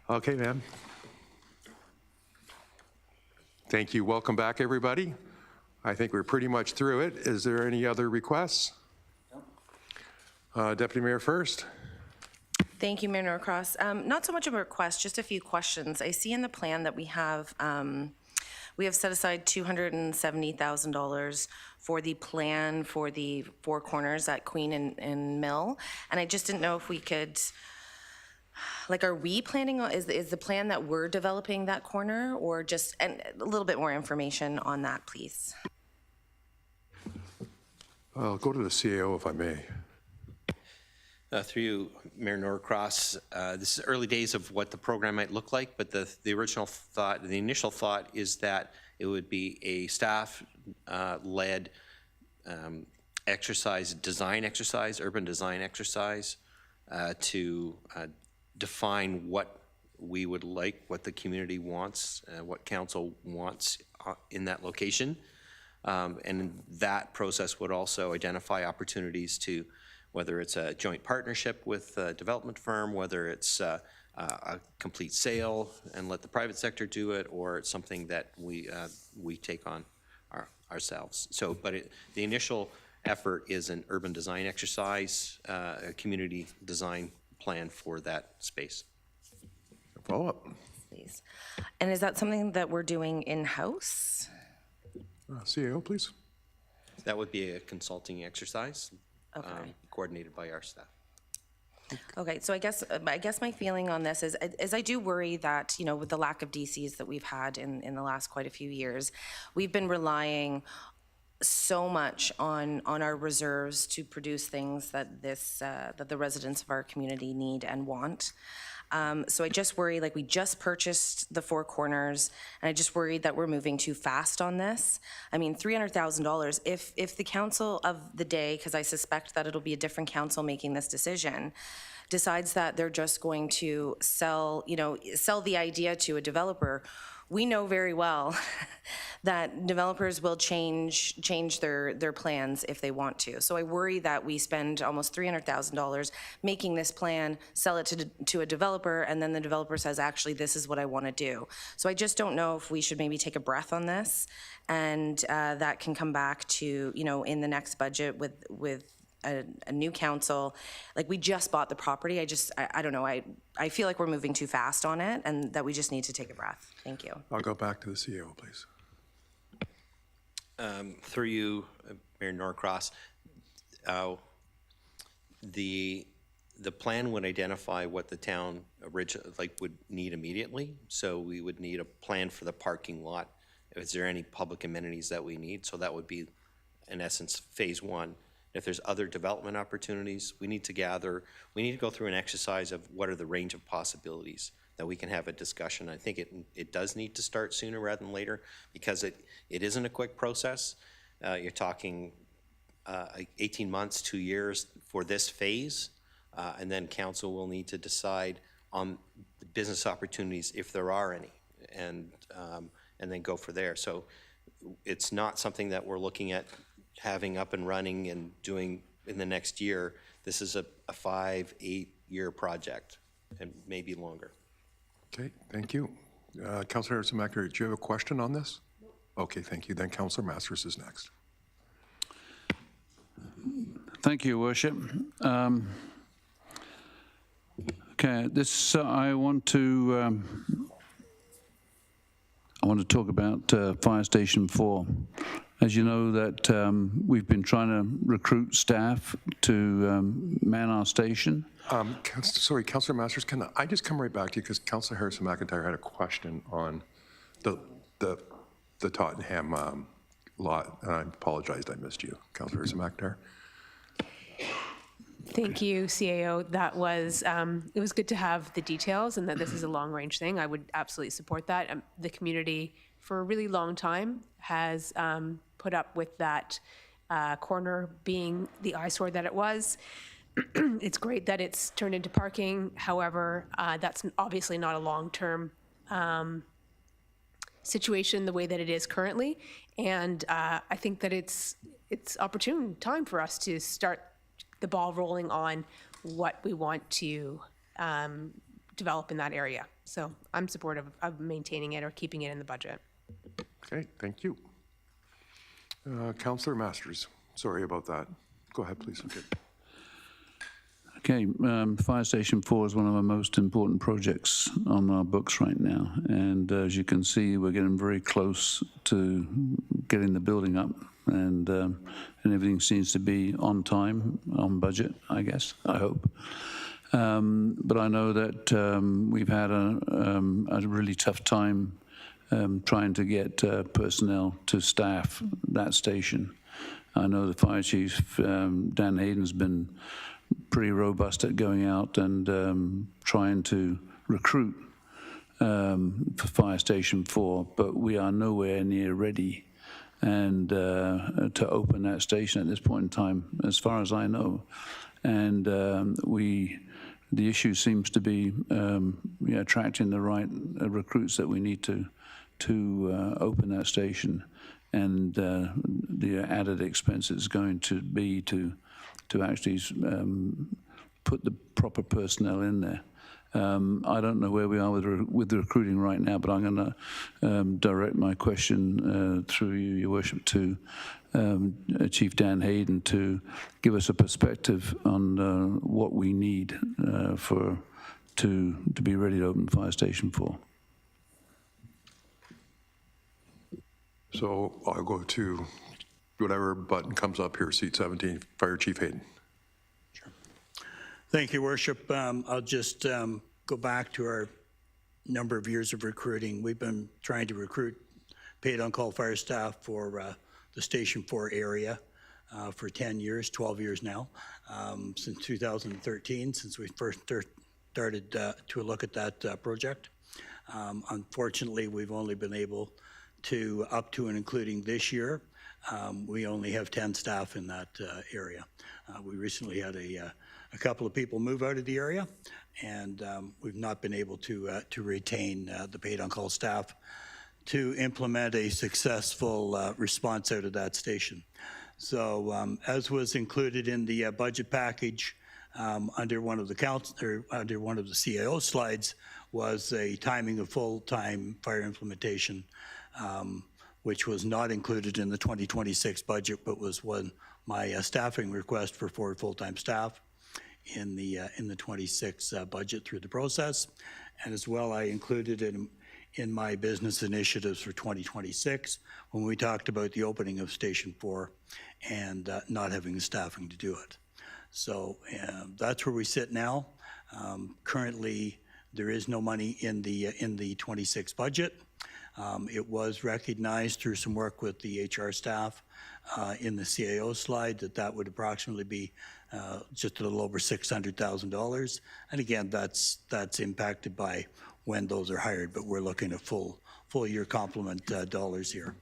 Okay, ma'am. Thank you. Welcome back, everybody. I think we're pretty much through it. Is there any other requests? Deputy Mayor first. Thank you, Mayor Norcross. Not so much of a request, just a few questions. I see in the plan that we have set aside $270,000 for the plan for the Four Corners at Queen and Mill. And I just didn't know if we could, like, are we planning on, is the plan that we're developing that corner, or just, and a little bit more information on that, please? I'll go to the CAO if I may. Through you, Mayor Norcross, this is early days of what the program might look like, but the initial thought is that it would be a staff-led urban design exercise to define what we would like, what the community wants, what council wants in that location. And that process would also identify opportunities to, whether it's a joint partnership with a development firm, whether it's a complete sale and let the private sector do it, or it's something that we take on ourselves. So, but the initial effort is an urban design exercise, a community design plan for that space. Follow up. Please. And is that something that we're doing in-house? CAO, please. That would be a consulting exercise. Okay. Coordinated by our staff. Okay, so I guess my feeling on this is I do worry that, with the lack of DCs that we've had in the last quite a few years, we've been relying so much on our reserves to produce things that that the residents of our community need and want. So I just worry, like, we just purchased the Four Corners, and I just worried that we're moving too fast on this. I mean, $300,000, if the council of the day, because I suspect that it'll be a different council making this decision, decides that they're just going to sell the idea to a developer, we know very well that developers will change their plans if they want to. So I worry that we spend almost $300,000 making this plan, sell it to a developer, and then the developer says, actually, this is what I want to do. So I just don't know if we should maybe take a breath on this, and that can come back to, in the next budget with a new council. Like, we just bought the property. I don't know. I feel like we're moving too fast on it, and that we just need to take a breath. Thank you. I'll go back to the CAO, please. Through you, Mayor Norcross, the plan would identify what the town would need immediately. So we would need a plan for the parking lot. Is there any public amenities that we need? So that would be, in essence, phase one. If there's other development opportunities, we need to go through an exercise of what are the range of possibilities that we can have a discussion. I think it does need to start sooner rather than later, because it isn't a quick process. You're talking 18 months, 2 years for this phase, and then council will need to decide on the business opportunities if there are any, and then go for there. So it's not something that we're looking at having up and running and doing in the next year. This is a 5-8 year project, and maybe longer. Okay, thank you. Councilor Harrison-Mackner, do you have a question on this? Okay, thank you. Then Councilor Masters is next. Thank you, Worship. Okay, this I want to talk about Fire Station 4. As you know, that we've been trying to recruit staff to man our station. Sorry, Councilor Masters, can I just come right back to you, because Councilor Harrison-McIntyre had a question on the Tottenham lot, and I apologized I missed you. Councilor Harrison-McIntyre. Thank you, CAO. That was, it was good to have the details and that this is a long-range thing. I would absolutely support that. The community, for a really long time, has put up with that corner being the eyesore that it was. It's great that it's turned into parking. However, that's obviously not a long-term situation the way that it is currently. And I think that it's opportune time for us to start the ball rolling on what we want to develop in that area. So I'm supportive of maintaining it or keeping it in the budget. Okay, thank you. Councillor Masters, sorry about that. Go ahead, please. Okay, Fire Station 4 is one of our most important projects on our books right now. And as you can see, we're getting very close to getting the building up, and everything seems to be on time, on budget, I guess, I hope. But I know that we've had a really tough time trying to get personnel to staff that station. I know the fire chief, Dan Hayden's been pretty robust at going out and trying to recruit for Fire Station 4, but we are nowhere near ready and to open that station at this point in time, as far as I know. And the issue seems to be attracting the right recruits that we need to open that station, and the added expense is going to be to actually put the proper personnel in there. I don't know where we are with the recruiting right now, but I'm going to direct my question through you, Your Worship, to Chief Dan Hayden to give us a perspective on what we need to be ready to open Fire Station 4. So I'll go to whatever button comes up here, seat 17, Fire Chief Hayden. Thank you, Worship. I'll just go back to our number of years of recruiting. We've been trying to recruit paid on-call fire staff for the Station 4 area for 10 years, 12 years now, since 2013, since we first started to look at that project. Unfortunately, we've only been able to, up to and including this year, we only have 10 staff in that area. We recently had a couple of people move out of the area, and we've not been able to retain the paid on-call staff to implement a successful response out of that station. So as was included in the budget package, under one of the CAO slides was a timing of full-time fire implementation, which was not included in the 2026 budget, but was my staffing request for 4 full-time staff in the 26 budget through the process. And as well, I included it in my business initiatives for 2026 when we talked about the opening of Station 4 and not having the staffing to do it. So that's where we sit now. Currently, there is no money in the 26 budget. It was recognized through some work with the HR staff in the CAO slide that would approximately be just a little over $600,000. And again, that's impacted by when those are hired, but we're looking at full year complement dollars here.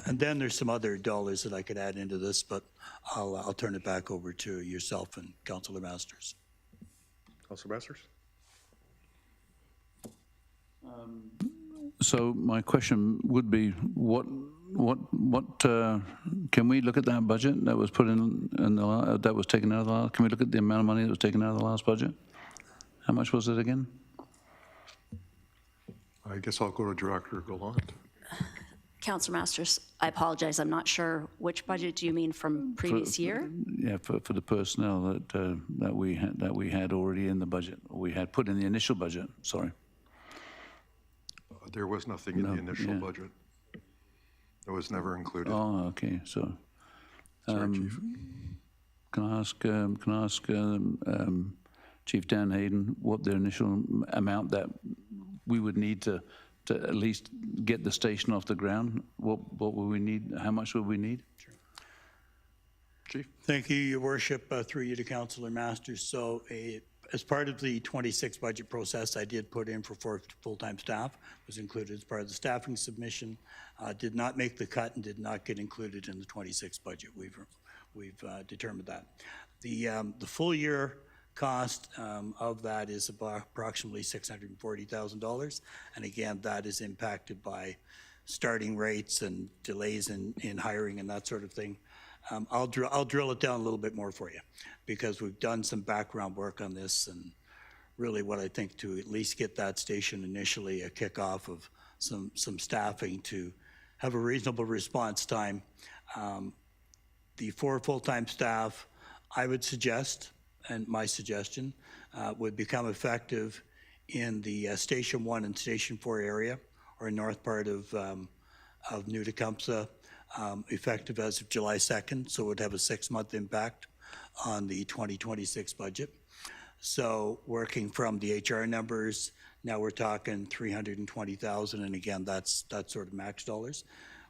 And then there's some other dollars that I could add into this, but I'll turn it back over to yourself and Councillor Masters. Councillor Masters? So my question would be, what can we look at that budget that was put in that was taken out of the last? Can we look at the amount of money that was taken out of the last budget? How much was it again? I guess I'll go to Director Gallant. Councillor Masters, I apologize. I'm not sure which budget do you mean from previous year? Yeah, for the personnel that we had already in the budget, or we had put in the initial budget. Sorry. There was nothing in the initial budget. It was never included. Oh, okay. So, Sorry, Chief. can I ask Chief Dan Hayden what the initial amount that we would need to at least get the station off the ground? What would we need? How much would we need? Sure. Chief. Thank you, Your Worship, through you to Councillor Masters. So as part of the 26 budget process, I did put in for 4 full-time staff, was included as part of the staffing submission, did not make the cut and did not get included in the 26 budget. We've determined that. The full year cost of that is about approximately $640,000. And again, that is impacted by starting rates and delays in hiring and that sort of thing. I'll drill it down a little bit more for you, because we've done some background work on this and really what I think to at least get that station initially a kickoff of some staffing to have a reasonable response time. The 4 full-time staff, I would suggest, and my suggestion, would become effective in the Station 1 and Station 4 area, or north part of New Tecumseh, effective as of July 2nd, so it would have a 6-month impact on the 2026 budget. So working from the HR numbers, now we're talking 320,000, and again, that's sort of max dollars.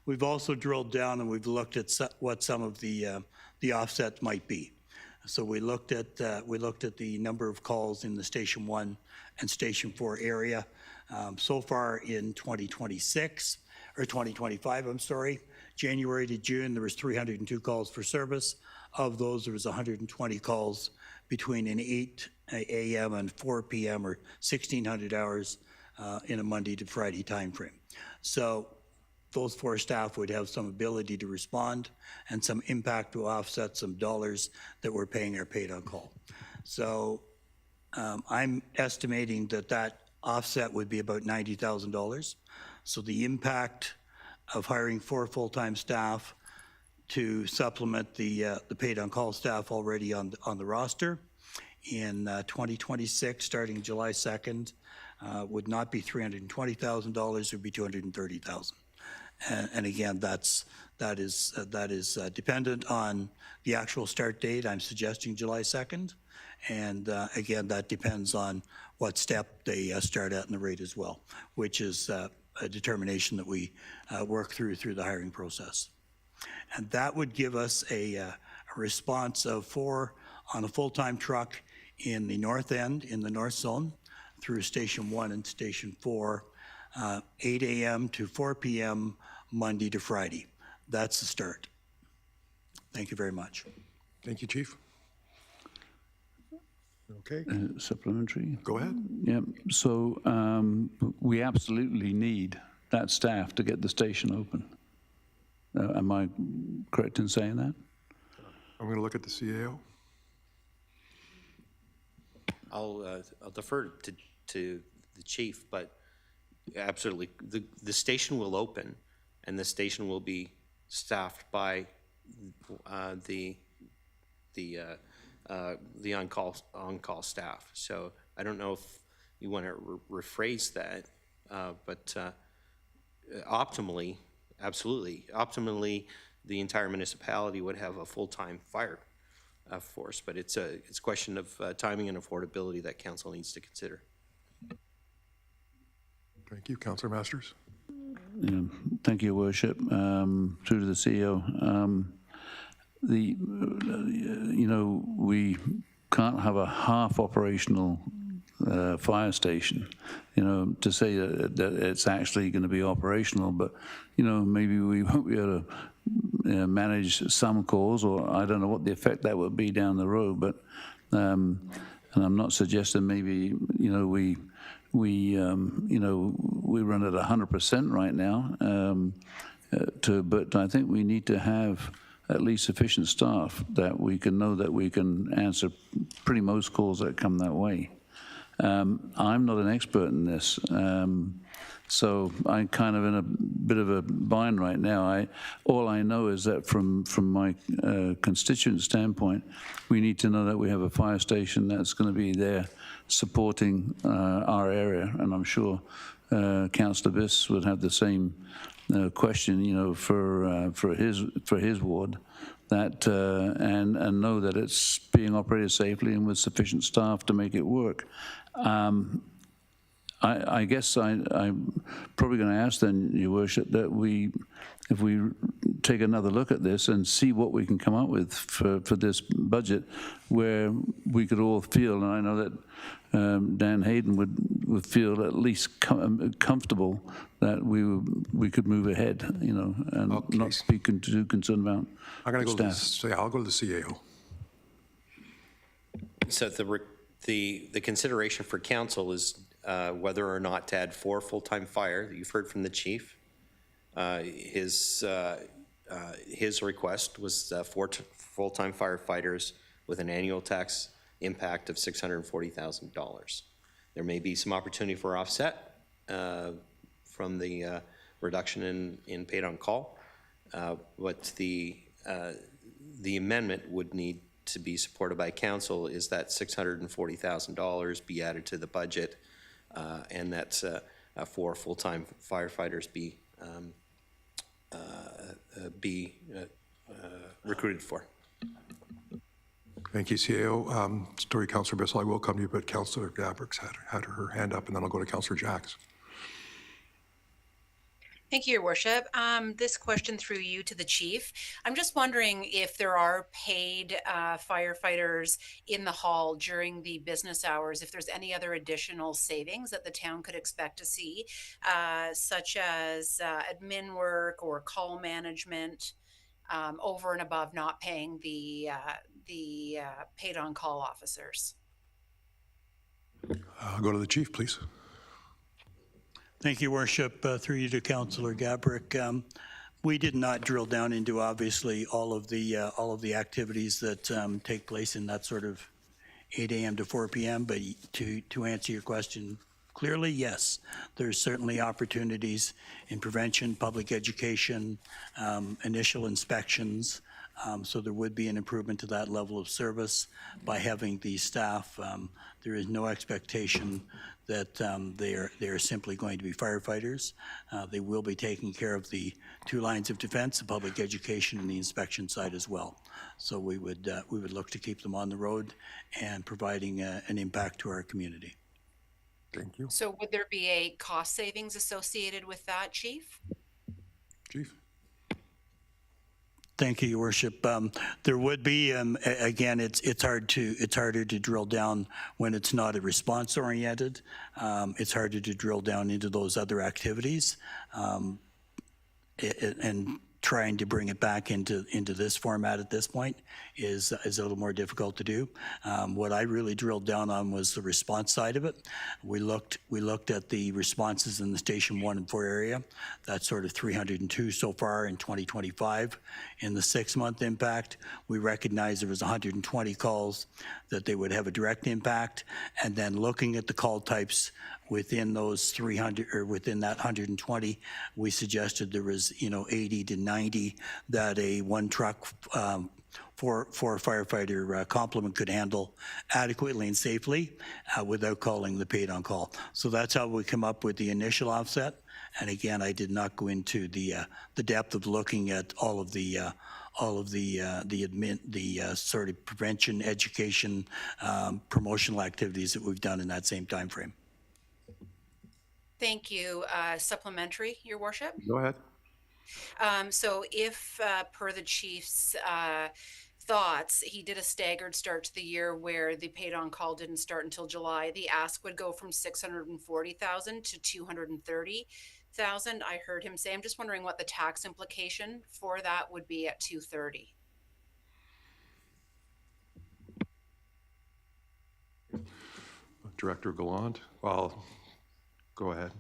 We've also drilled down and we've looked at what some of the offsets might be. So we looked at the number of calls in the Station 1 and Station 4 area. So far in 2026, or 2025, I'm sorry, January to June, there was 302 calls for service. Of those, there was 120 calls between an 8 a.m. and 4 p.m. or 1,600 hours in a Monday to Friday timeframe. So those 4 staff would have some ability to respond and some impact to offset some dollars that we're paying our paid on call. So I'm estimating that offset would be about $90,000. So the impact of hiring 4 full-time staff to supplement the paid on call staff already on the roster in 2026, starting July 2nd, would not be $320,000, it would be $230,000. And again, that is dependent on the actual start date. I'm suggesting July 2nd. And again, that depends on what step they start at in the rate as well, which is a determination that we work through the hiring process. And that would give us a response of 4 on a full-time truck in the north end, in the north zone, through Station 1 and Station 4, 8 a.m. to 4 p.m. Monday to Friday. That's the start. Thank you very much. Thank you, Chief. Okay, Supplementary? go ahead. Yeah, so we absolutely need that staff to get the station open. Am I correct in saying that? I'm going to look at the CAO. I'll defer to the chief, but absolutely, the station will open, and the station will be staffed by the on-call staff. So I don't know if you want to rephrase that, but optimally, absolutely, optimally, the entire municipality would have a full-time fire force, but it's a question of timing and affordability that council needs to consider. Thank you, Councillor Masters. Yeah, thank you, Your Worship. Through to the CEO. We can't have a half operational fire station, to say that it's actually going to be operational, but, maybe we won't be able to manage some calls, or I don't know what the effect that would be down the road, but, and I'm not suggesting maybe, we run at 100% right now, but I think we need to have at least sufficient staff that we can know that we can answer pretty most calls that come that way. I'm not an expert in this, so I'm kind of in a bit of a bind right now. All I know is that from my constituent standpoint, we need to know that we have a fire station that's going to be there supporting our area, and I'm sure Councillor Biss would have the same question, for his ward, that and know that it's being operated safely and with sufficient staff to make it work. I guess I'm probably going to ask then, Your Worship, that if we take another look at this and see what we can come up with for this budget, where we could all feel, and I know that Dan Hayden would feel at least comfortable that we could move ahead, and Okay. not be too concerned about I'm going to go staff. I'll go to the CAO. So the consideration for council is whether or not to add 4 full-time fire. You've heard from the chief. His request was 4 full-time firefighters with an annual tax impact of $640,000. There may be some opportunity for offset from the reduction in paid on call, but the amendment would need to be supported by council is that $640,000 be added to the budget, and that 4 full-time firefighters be recruited for. Thank you, CAO. Story, Councillor Bissell, I will come to you, but Councillor Gabrick's had her hand up, and then I'll go to Councillor Jacks. Thank you, Your Worship. This question through you to the chief. I'm just wondering if there are paid firefighters in the hall during the business hours, if there's any other additional savings that the town could expect to see, such as admin work or call management, over and above not paying the paid on call officers. I'll go to the chief, please. Thank you, Worship. Through you to Councillor Gabrick. We did not drill down into obviously all of the activities that take place in that sort of 8 a.m. to 4 p.m. But to answer your question clearly, yes, there's certainly opportunities in prevention, public education, initial inspections. So there would be an improvement to that level of service by having the staff. There is no expectation that they are simply going to be firefighters. They will be taking care of the 2 lines of defense, the public education and the inspection side as well. So we would look to keep them on the road and providing an impact to our community. Thank you. So would there be a cost savings associated with that, Chief? Chief. Thank you, Your Worship. There would be, again, it's harder to drill down when it's not a response oriented. It's harder to drill down into those other activities, and trying to bring it back into this format at this point is a little more difficult to do. What I really drilled down on was the response side of it. We looked at the responses in the Station 1 and 4 area. That's sort of 302 so far in 2025. In the 6-month impact, we recognized there was 120 calls that they would have a direct impact, and then looking at the call types within those 300 or within that 120, we suggested there was 80 to 90 that a 1 truck for a firefighter complement could handle adequately and safely without calling the paid on call. So that's how we come up with the initial offset. And again, I did not go into the depth of looking at all of the sort of prevention, education, promotional activities that we've done in that same time frame. Thank you. Supplementary, Your Worship? Go ahead. So if, per the chief's thoughts, he did a staggered start to the year where the paid on call didn't start until July, the ask would go from 640,000 to 230,000. I heard him say, I'm just wondering what the tax implication for that would be at 230. Director Gallant. Well, go ahead.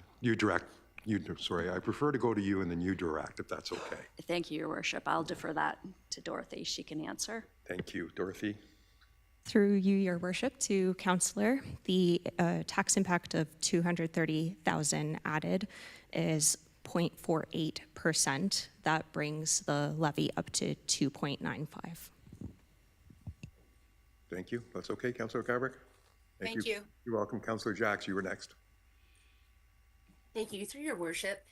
Sorry, I prefer to go to you and then you direct, if that's okay. Thank you, Your Worship. I'll defer that to Dorothy. She can answer. Thank you. Dorothy? Through you, Your Worship, to Councillor, the tax impact of 230,000 added is 0.48%. That brings the levy up to 2.95. Thank you. That's okay, Councillor Gabrick? Thank you. You're welcome. Councillor Jacks, you were next. Thank you. Through your worship,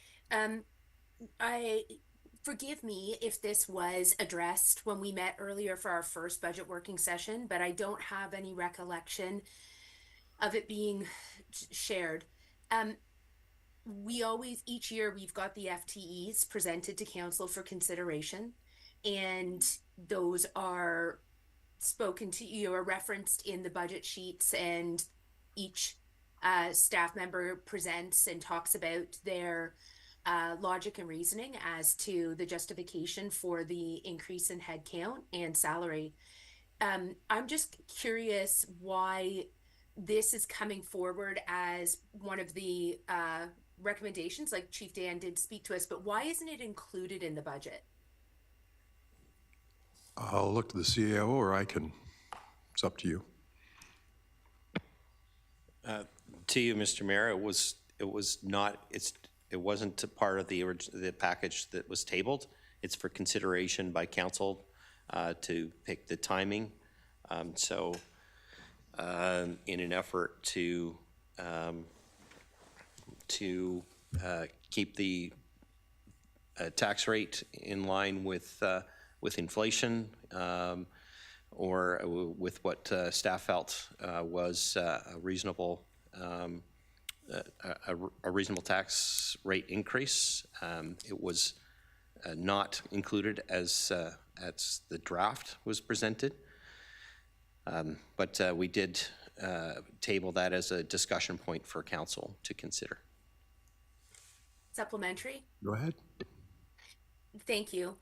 forgive me if this was addressed when we met earlier for our first budget working session, but I don't have any recollection of it being shared. Each year we've got the FTEs presented to council for consideration, and those are spoken to or referenced in the budget sheets, and each staff member presents and talks about their logic and reasoning as to the justification for the increase in headcount and salary. I'm just curious why this is coming forward as one of the recommendations, like Chief Dan did speak to us, but why isn't it included in the budget? I'll look to the CAO, or I can. It's up to you. To you, Mr. Mayor, it was not, it wasn't a part of the package that was tabled. It's for consideration by council to pick the timing. So in an effort to keep the tax rate in line with inflation, or with what staff felt was a reasonable tax rate increase. It was not included as the draft was presented, but we did table that as a discussion point for council to consider. Supplementary? Go ahead. Thank you.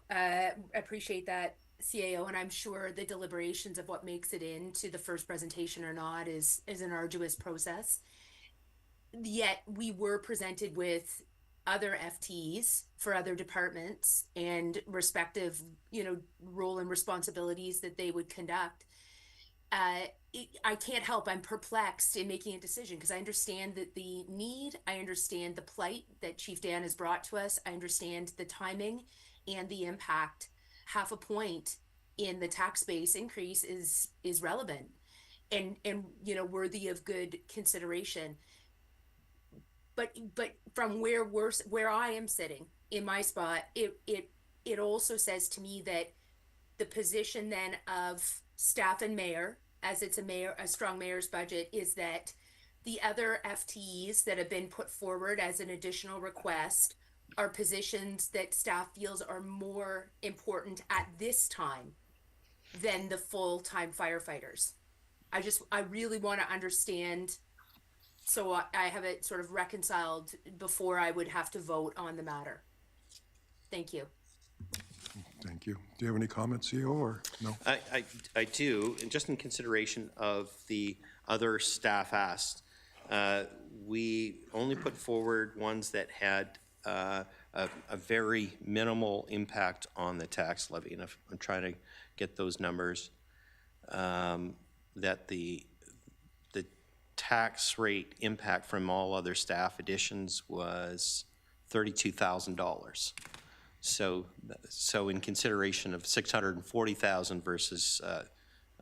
Appreciate that, CAO, and I'm sure the deliberations of what makes it into the first presentation or not is an arduous process. Yet we were presented with other FTEs for other departments and respective, role and responsibilities that they would conduct. I can't help, I'm perplexed in making a decision because I understand that the need, I understand the plight that Chief Dan has brought to us, I understand the timing and the impact. Half a point in the tax base increase is relevant and worthy of good consideration. But from where I am sitting in my spot, it also says to me that the position then of staff and mayor, as it's a strong mayor's budget, is that the other FTEs that have been put forward as an additional request are positions that staff feels are more important at this time than the full-time firefighters. I really want to understand, so I have it sort of reconciled before I would have to vote on the matter. Thank you. Thank you. Do you have any comments, CEO, or no? I do, and just in consideration of the other staff asked, we only put forward ones that had a very minimal impact on the tax levy, and if I'm trying to get those numbers, that the tax rate impact from all other staff additions was $32,000. So in consideration of 640,000 versus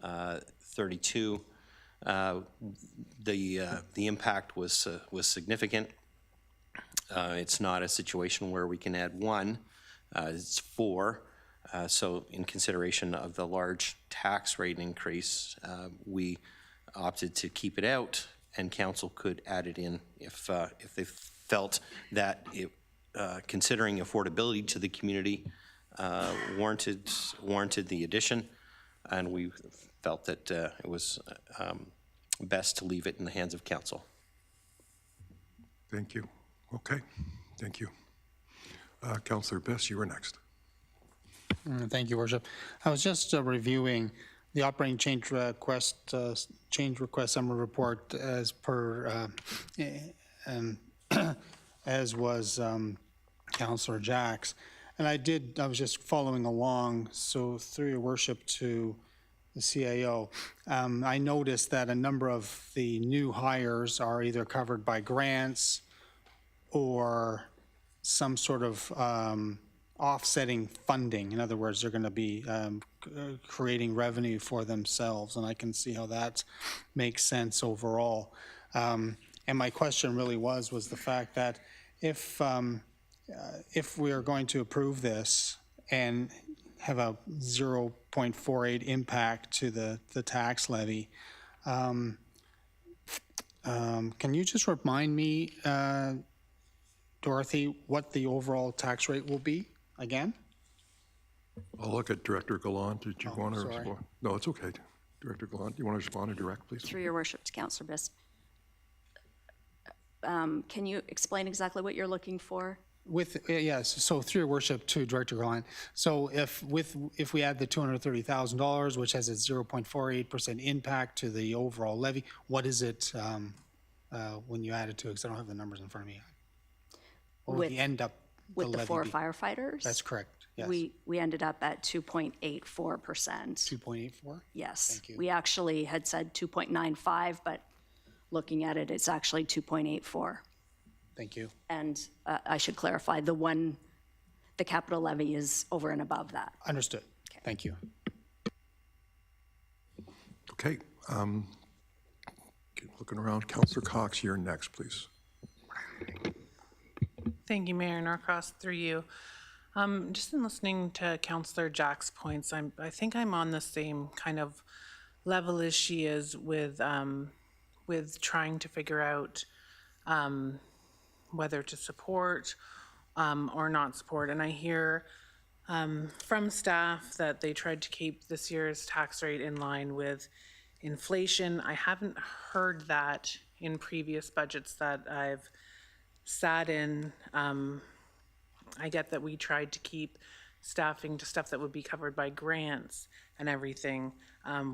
32, the impact was significant. It's not a situation where we can add one; it's four. So in consideration of the large tax rate increase, we opted to keep it out, and council could add it in if they felt that it. Considering affordability to the community warranted the addition, and we felt that it was best to leave it in the hands of council. Thank you. Okay, thank you. Councillor Biss, you were next. Thank you, Worship. I was just reviewing the operating change request summary report as per as was Councillor Jacks. And I was just following along, so through your worship to the CAO, I noticed that a number of the new hires are either covered by grants or some sort of offsetting funding. In other words, they're going to be creating revenue for themselves, and I can see how that makes sense overall. And my question really was the fact that if we are going to approve this and have a 0.48 impact to the tax levy, can you just remind me, Dorothy, what the overall tax rate will be again? I'll look at Director Gallant. Did you want to sorry. respond? No, it's okay. Director Gallant, do you want to respond to direct, please? Through your worship to Councillor Biss. Can you explain exactly what you're looking for? Yes, so through your worship to Director Gallant. So if we add the $230,000, which has a 0.48% impact to the overall levy, what is it when you add it to it? Because I don't have the numbers in front of me. What would we end up with the levy four be? firefighters? That's correct. Yes. We ended up at 2.84%. 2.84? Yes. Thank you. We actually had said 2.95, but looking at it, it's actually 2.84. Thank you. And I should clarify, the capital levy is over and above that. Understood. Thank you. Okay. Looking around, Councillor Cox, you're next, please. Thank you, Mayor Norcross, through you. Just in listening to Councillor Jack's points, I think I'm on the same kind of level as she is with trying to figure out whether to support or not support. And I hear from staff that they tried to keep this year's tax rate in line with inflation. I haven't heard that in previous budgets that I've sat in. I get that we tried to keep staffing to stuff that would be covered by grants and everything.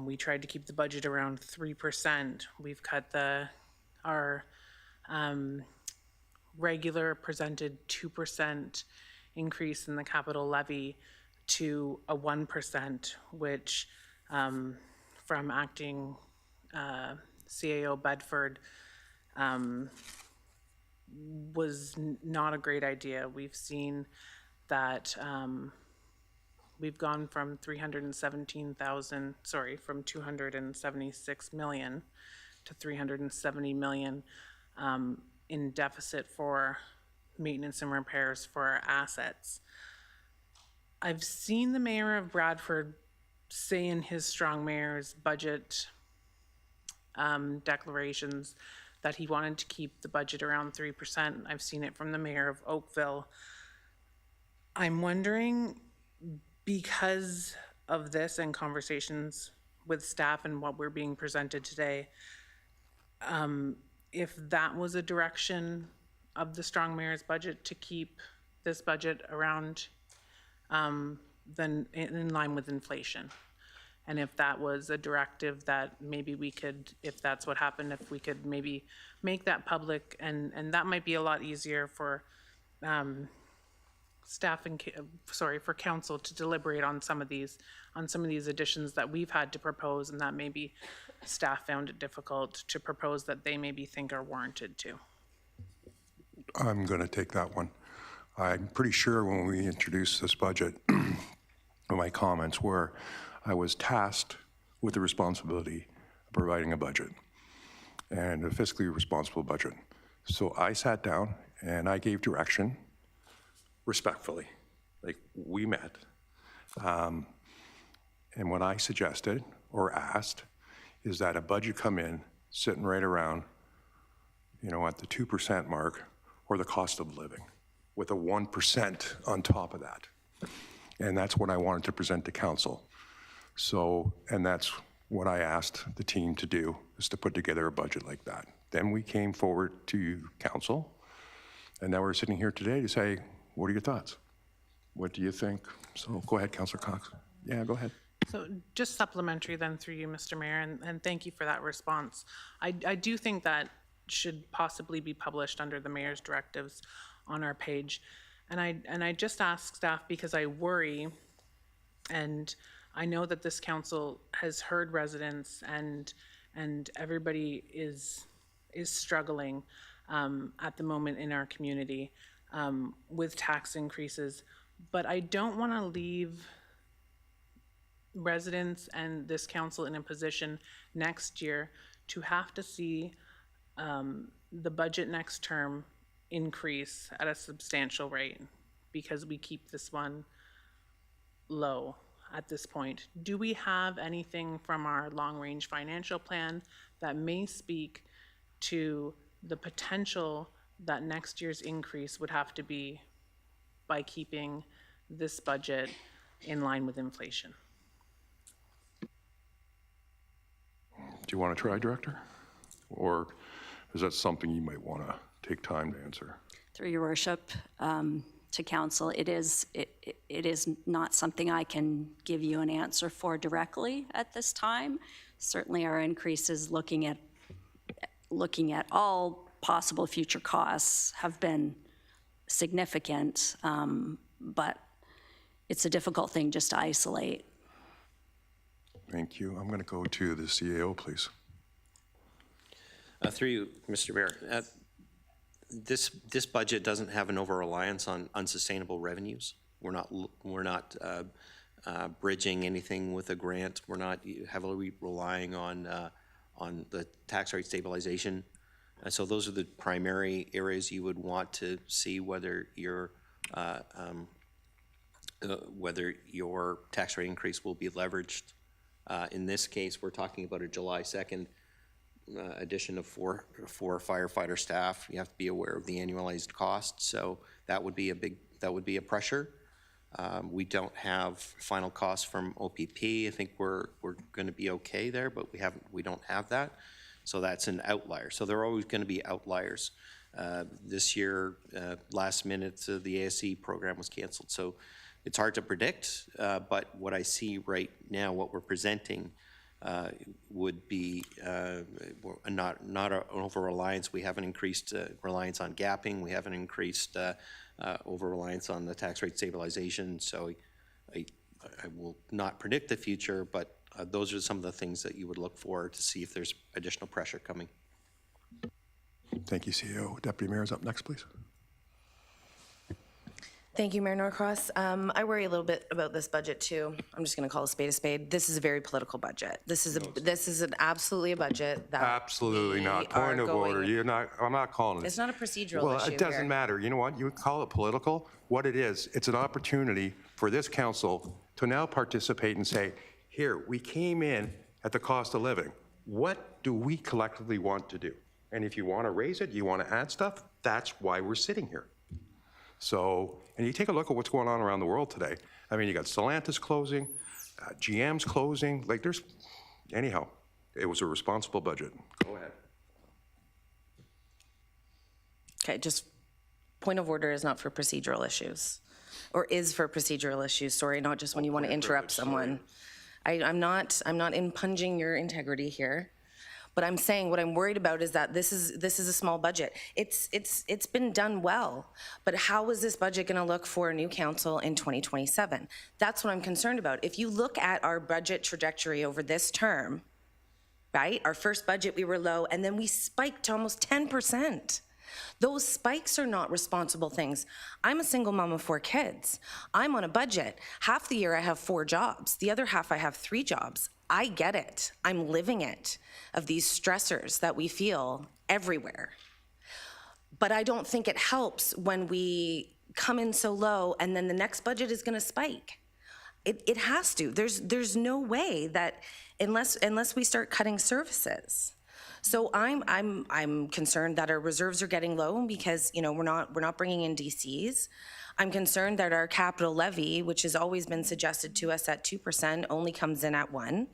We tried to keep the budget around 3%. We've cut our regular presented 2% increase in the capital levy to a 1%, which from acting CAO Bedford was not a great idea. We've seen that we've gone from 276 million to 370 million in deficit for maintenance and repairs for our assets. I've seen the mayor of Bradford say in his strong mayor's budget declarations that he wanted to keep the budget around 3%. I've seen it from the mayor of Oakville. I'm wondering, because of this and conversations with staff and what we're being presented today, if that was a direction of the strong mayor's budget to keep this budget around then in line with inflation. And if that was a directive that maybe we could, if that's what happened, if we could maybe make that public, and that might be a lot easier for staff and, for council to deliberate on some of these additions that we've had to propose, and that maybe staff found it difficult to propose that they maybe think are warranted to. I'm going to take that one. I'm pretty sure when we introduced this budget, my comments were, I was tasked with the responsibility of providing a budget and a fiscally responsible budget. So I sat down and I gave direction respectfully, like we met. And what I suggested or asked is that a budget come in sitting right around, at the 2% mark or the cost of living with a 1% on top of that. And that's what I wanted to present to council. So, and that's what I asked the team to do, is to put together a budget like that. Then we came forward to council, and now we're sitting here today to say, what are your thoughts? What do you think? So go ahead, Councillor Cox. Yeah, go ahead. So just supplementary then through you, Mr. Mayor, and thank you for that response. I do think that should possibly be published under the mayor's directives on our page. And I just ask staff because I worry, and I know that this council has heard residents and everybody is struggling at the moment in our community with tax increases, but I don't want to leave residents and this council in a position next year to have to see the budget next term increase at a substantial rate because we keep this one low at this point. Do we have anything from our long-range financial plan that may speak to the potential that next year's increase would have to be by keeping this budget in line with inflation? Do you want to try, Director? Or is that something you might want to take time to answer? Through your worship, to council, it is not something I can give you an answer for directly at this time. Certainly our increases looking at all possible future costs have been significant, but it's a difficult thing just to isolate. Thank you. I'm going to go to the CAO, please. Through you, Mr. Mayor, this budget doesn't have an over-reliance on unsustainable revenues. We're not bridging anything with a grant. We're not heavily relying on the tax rate stabilization. So those are the primary areas you would want to see whether your tax rate increase will be leveraged. In this case, we're talking about a July 2nd addition of four firefighter staff. You have to be aware of the annualized cost, so that would be a pressure. We don't have final costs from OPP. I think we're going to be okay there, but we don't have that, so that's an outlier. So there are always going to be outliers. This year, last minute, the ASC program was canceled, so it's hard to predict. But what I see right now, what we're presenting, would be not an over-reliance. We haven't increased reliance on gapping. We haven't increased over-reliance on the tax rate stabilization. So I will not predict the future, but those are some of the things that you would look for to see if there's additional pressure coming. Thank you, CEO. Deputy Mayor's up next, please. Thank you, Mayor Norcross. I worry a little bit about this budget too. I'm just going to call a spade a spade. This is a very political budget. This is absolutely a budget that Absolutely not. Point of order. I'm not calling it. It's not a procedural Well, issue it doesn't here. matter. You know what? You call it political. What it is, it's an opportunity for this council to now participate and say, here, we came in at the cost of living. What do we collectively want to do? And if you want to raise it, you want to add stuff, that's why we're sitting here. So, and you take a look at what's going on around the world today. I mean, you got Stellantis closing, GM's closing, like anyhow, it was a responsible budget. Go ahead. Okay, just point of order is not for procedural issues, or is for procedural issues, sorry, not just when you want to interrupt someone. I'm not impugning your integrity here. But I'm saying what I'm worried about is that this is a small budget. It's been done well, but how is this budget going to look for a new council in 2027? That's what I'm concerned about. If you look at our budget trajectory over this term, right? Our first budget we were low, and then we spiked to almost 10%. Those spikes are not responsible things. I'm a single mom of 4 kids. I'm on a budget. Half the year I have 4 jobs. The other half I have 3 jobs. I get it. I'm living it, of these stressors that we feel everywhere. But I don't think it helps when we come in so low and then the next budget is going to spike. It has to. There's no way that unless we start cutting services. So I'm concerned that our reserves are getting low because we're not bringing in DCs. I'm concerned that our capital levy, which has always been suggested to us at 2%, only comes in at 1%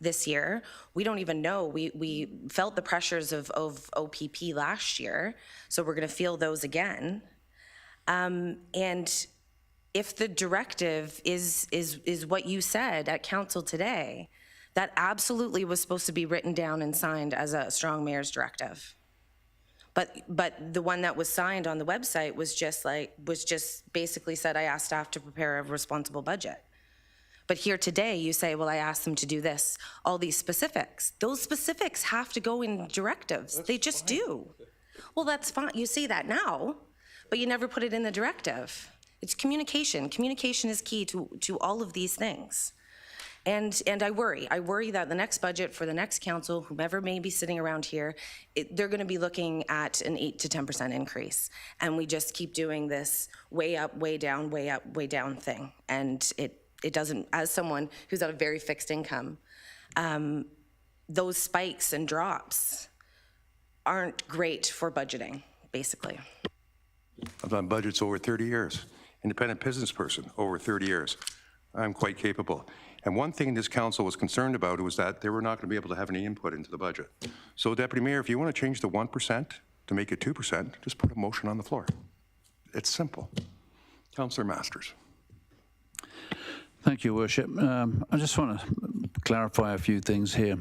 this year. We don't even know. We felt the pressures of OPP last year, so we're going to feel those again. And if the directive is what you said at council today, that absolutely was supposed to be written down and signed as a strong mayor's directive. But the one that was signed on the website was just basically said, I asked staff to prepare a responsible budget. But here today, you say, well, I asked them to do this, all these specifics. Those specifics have to go in directives. They just do. Well, that's fine. You say that now, but you never put it in the directive. It's communication. Communication is key to all of these things. And I worry that the next budget for the next council, whomever may be sitting around here, they're going to be looking at an 8 to 10% increase. And we just keep doing this way up, way down, way up, way down thing. And it doesn't, as someone who's on a very fixed income, those spikes and drops aren't great for budgeting, basically. I've done budgets over 30 years. Independent business person, over 30 years. I'm quite capable. And one thing this council was concerned about was that they were not going to be able to have any input into the budget. So, Deputy Mayor, if you want to change the 1% to make it 2%, just put a motion on the floor. It's simple. Councillor Masters. Thank you, Worship. I just want to clarify a few things here.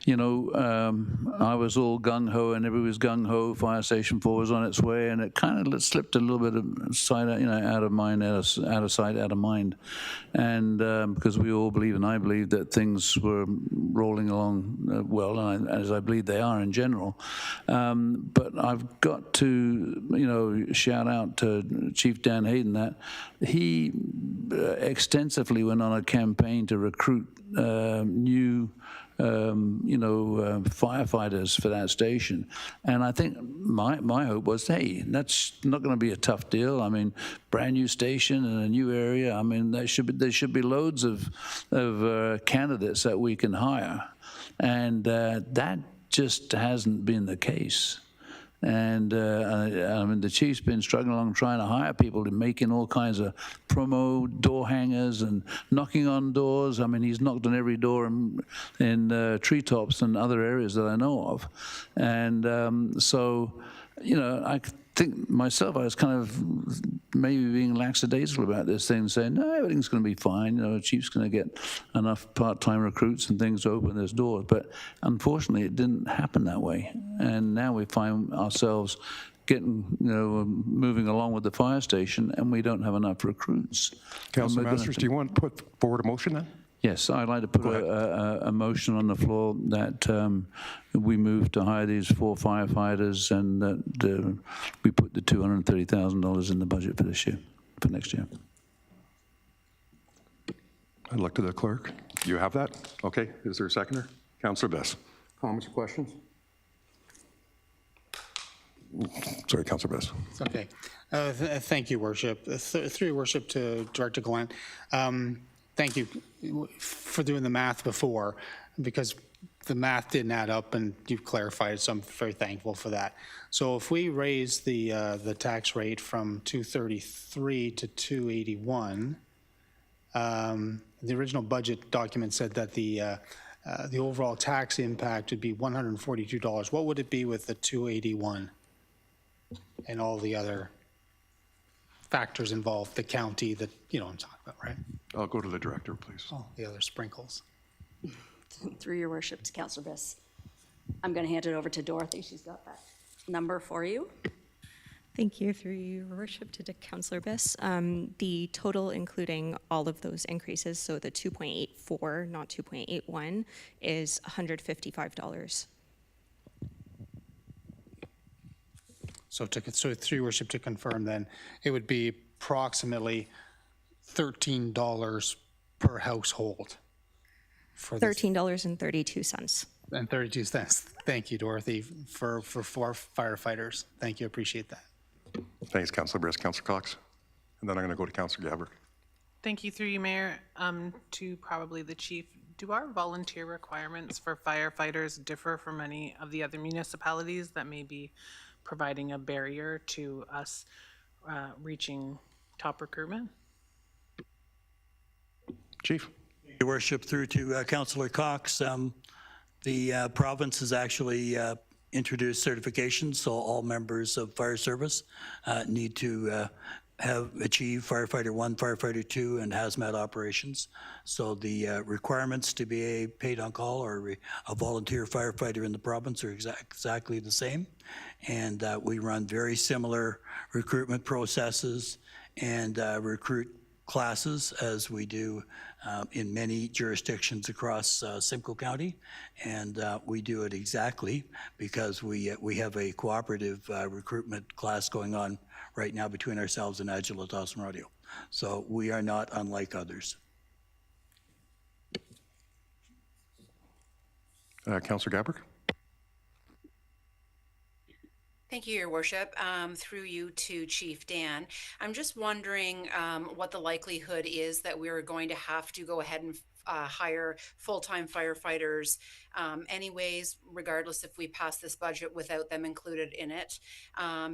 I was all gung-ho and everybody was gung-ho, Fire Station 4 was on its way, and it kind of slipped a little bit of sight, out of mind, out of sight, out of mind. And because we all believe, and I believe, that things were rolling along well, and as I believe they are in general. But I've got to, shout out to Chief Dan Hayden that he extensively went on a campaign to recruit new firefighters for that station. And I think my hope was, hey, that's not going to be a tough deal. I mean, brand new station in a new area. I mean, there should be loads of candidates that we can hire. And that just hasn't been the case. And I mean, the chief's been struggling along trying to hire people and making all kinds of promo door hangers and knocking on doors. I mean, he's knocked on every door in treetops and other areas that I know of. And so, I think myself, I was kind of maybe being lackadaisical about this thing, saying, no, everything's going to be fine. The chief's going to get enough part-time recruits and things to open those doors. But unfortunately, it didn't happen that way. And now we find ourselves getting, moving along with the fire station, and we don't have enough recruits. Councillor Masters, do you want to put forward a motion then? Yes, I'd like to put a motion on the floor that we move to hire these 4 firefighters, and that we put the $230,000 in the budget for this year, for next year. I'd look to the clerk. You have that? Okay. Is there a seconder? Councillor Bess. Comments or questions? Sorry, Councillor Bess. It's okay. Thank you, Worship. Through your Worship to Director Glenn. Thank you for doing the math before, because the math didn't add up and you've clarified, so I'm very thankful for that. So if we raise the tax rate from 233 to 281, the original budget document said that the overall tax impact would be $142. What would it be with the 281 and all the other factors involved, the county, that I'm talking about, right? I'll go to the director, please. Oh, the other sprinkles. Through your worship to Councillor Biss. I'm going to hand it over to Dorothy. She's got that number for you. Thank you. Through your worship to Councillor Biss. The total, including all of those increases, so the 2.84, not 2.81, is $155. So through your worship to confirm, then it would be approximately $13 per household for this. $13.32. And 32 cents. Thank you, Dorothy, for 4 firefighters. Thank you. Appreciate that. Thanks, Councillor Briss. Councillor Cox. And then I'm going to go to Councillor Gabrick. Thank you, through you, Mayor. To probably the chief, do our volunteer requirements for firefighters differ from any of the other municipalities that may be providing a barrier to us reaching top recruitment? Chief. Your worship, through to Councillor Cox, the province has actually introduced certifications, so all members of fire service need to have achieved firefighter 1, firefighter 2, and hazmat operations. So the requirements to be a paid on call or a volunteer firefighter in the province are exactly the same. And we run very similar recruitment processes and recruit classes as we do in many jurisdictions across Simcoe County. And we do it exactly because we have a cooperative recruitment class going on right now between ourselves and Agile Dawson Radio. So we are not unlike others. Councillor Gabrick. Thank you, Your Worship. Through you to Chief Dan. I'm just wondering what the likelihood is that we're going to have to go ahead and hire full-time firefighters anyways, regardless if we pass this budget without them included in it.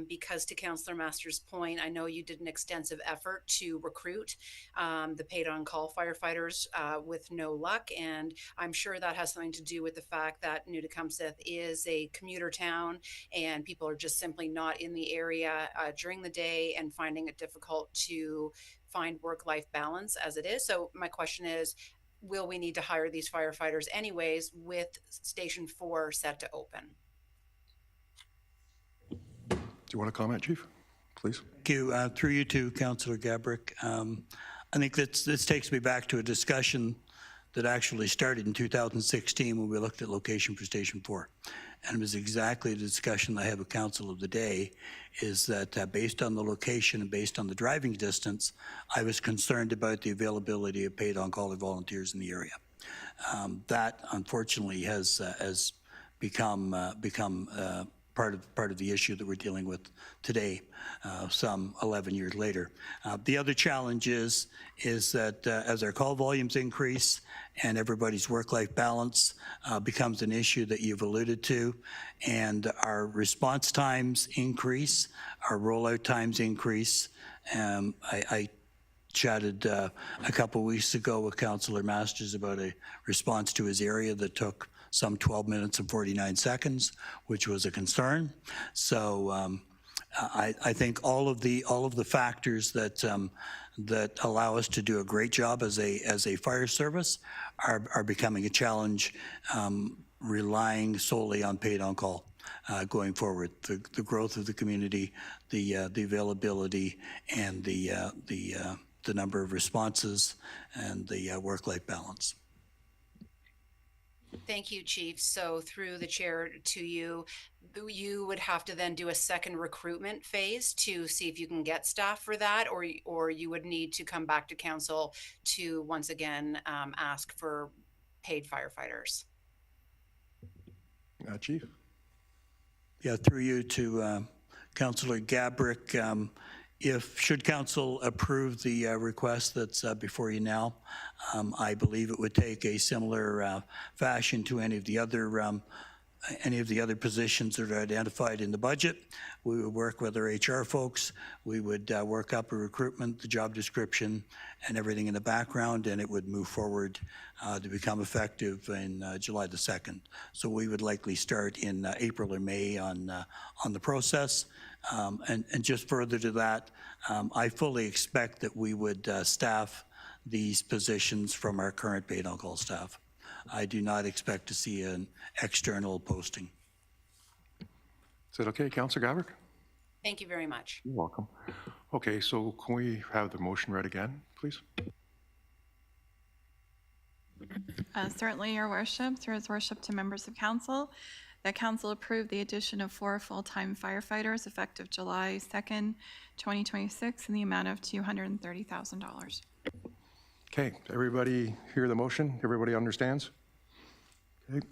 Because to Councillor Masters' point, I know you did an extensive effort to recruit the paid on-call firefighters with no luck, and I'm sure that has something to do with the fact that New Tecumseth is a commuter town and people are just simply not in the area during the day and finding it difficult to find work-life balance as it is. So my question is, will we need to hire these firefighters anyways with Station 4 set to open? Do you want to comment, Chief? Please. Thank you. Through you to Councillor Gabrick. I think this takes me back to a discussion that actually started in 2016 when we looked at location for Station 4. And it was exactly the discussion I had with Council of the day, is that based on the location and based on the driving distance, I was concerned about the availability of paid on-call volunteers in the area. That unfortunately has become part of the issue that we're dealing with today, some 11 years later. The other challenge is that as our call volumes increase and everybody's work-life balance becomes an issue that you've alluded to, and our response times increase, our rollout times increase. I chatted a couple weeks ago with Councillor Masters about a response to his area that took some 12 minutes and 49 seconds, which was a concern. So I think all of the factors that allow us to do a great job as a fire service are becoming a challenge, relying solely on paid on call. Going forward, the growth of the community, the availability, and the number of responses, and the work-life balance. Thank you, Chief. So through the chair to you, you would have to then do a second recruitment phase to see if you can get staff for that, or you would need to come back to council to once again ask for paid firefighters. Chief. Yeah, through you to Councillor Gabrick. Should council approve the request that's before you now, I believe it would take a similar fashion to any of the other positions that are identified in the budget. We would work with our HR folks. We would work up a recruitment, the job description, and everything in the background, and it would move forward to become effective in July the 2nd. So we would likely start in April or May on the process. And just further to that, I fully expect that we would staff these positions from our current paid on-call staff. I do not expect to see an external posting. Is that okay, Councillor Gabrick? Thank you very much. You're welcome. Okay, so can we have the motion read again, please? Certainly, Your Worship, through His Worship to members of council, that council approved the addition of 4 full-time firefighters effective July 2nd, 2026 in the amount of $230,000. Okay, everybody hear the motion? Everybody understands? Okay.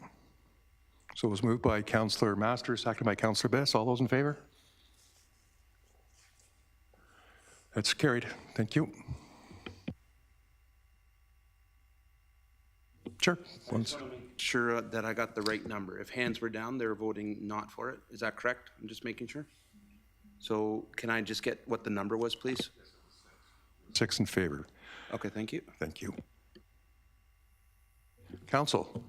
So it was moved by Councillor Masters, seconded by Councillor Biss. All those in favor? That's carried. Thank you. Sure. Sure that I got the right number. If hands were down, they were voting not for it. Is that correct? I'm just making sure. So can I just get what the number was, please? 6 in favor. Okay, thank you. Thank you. Council,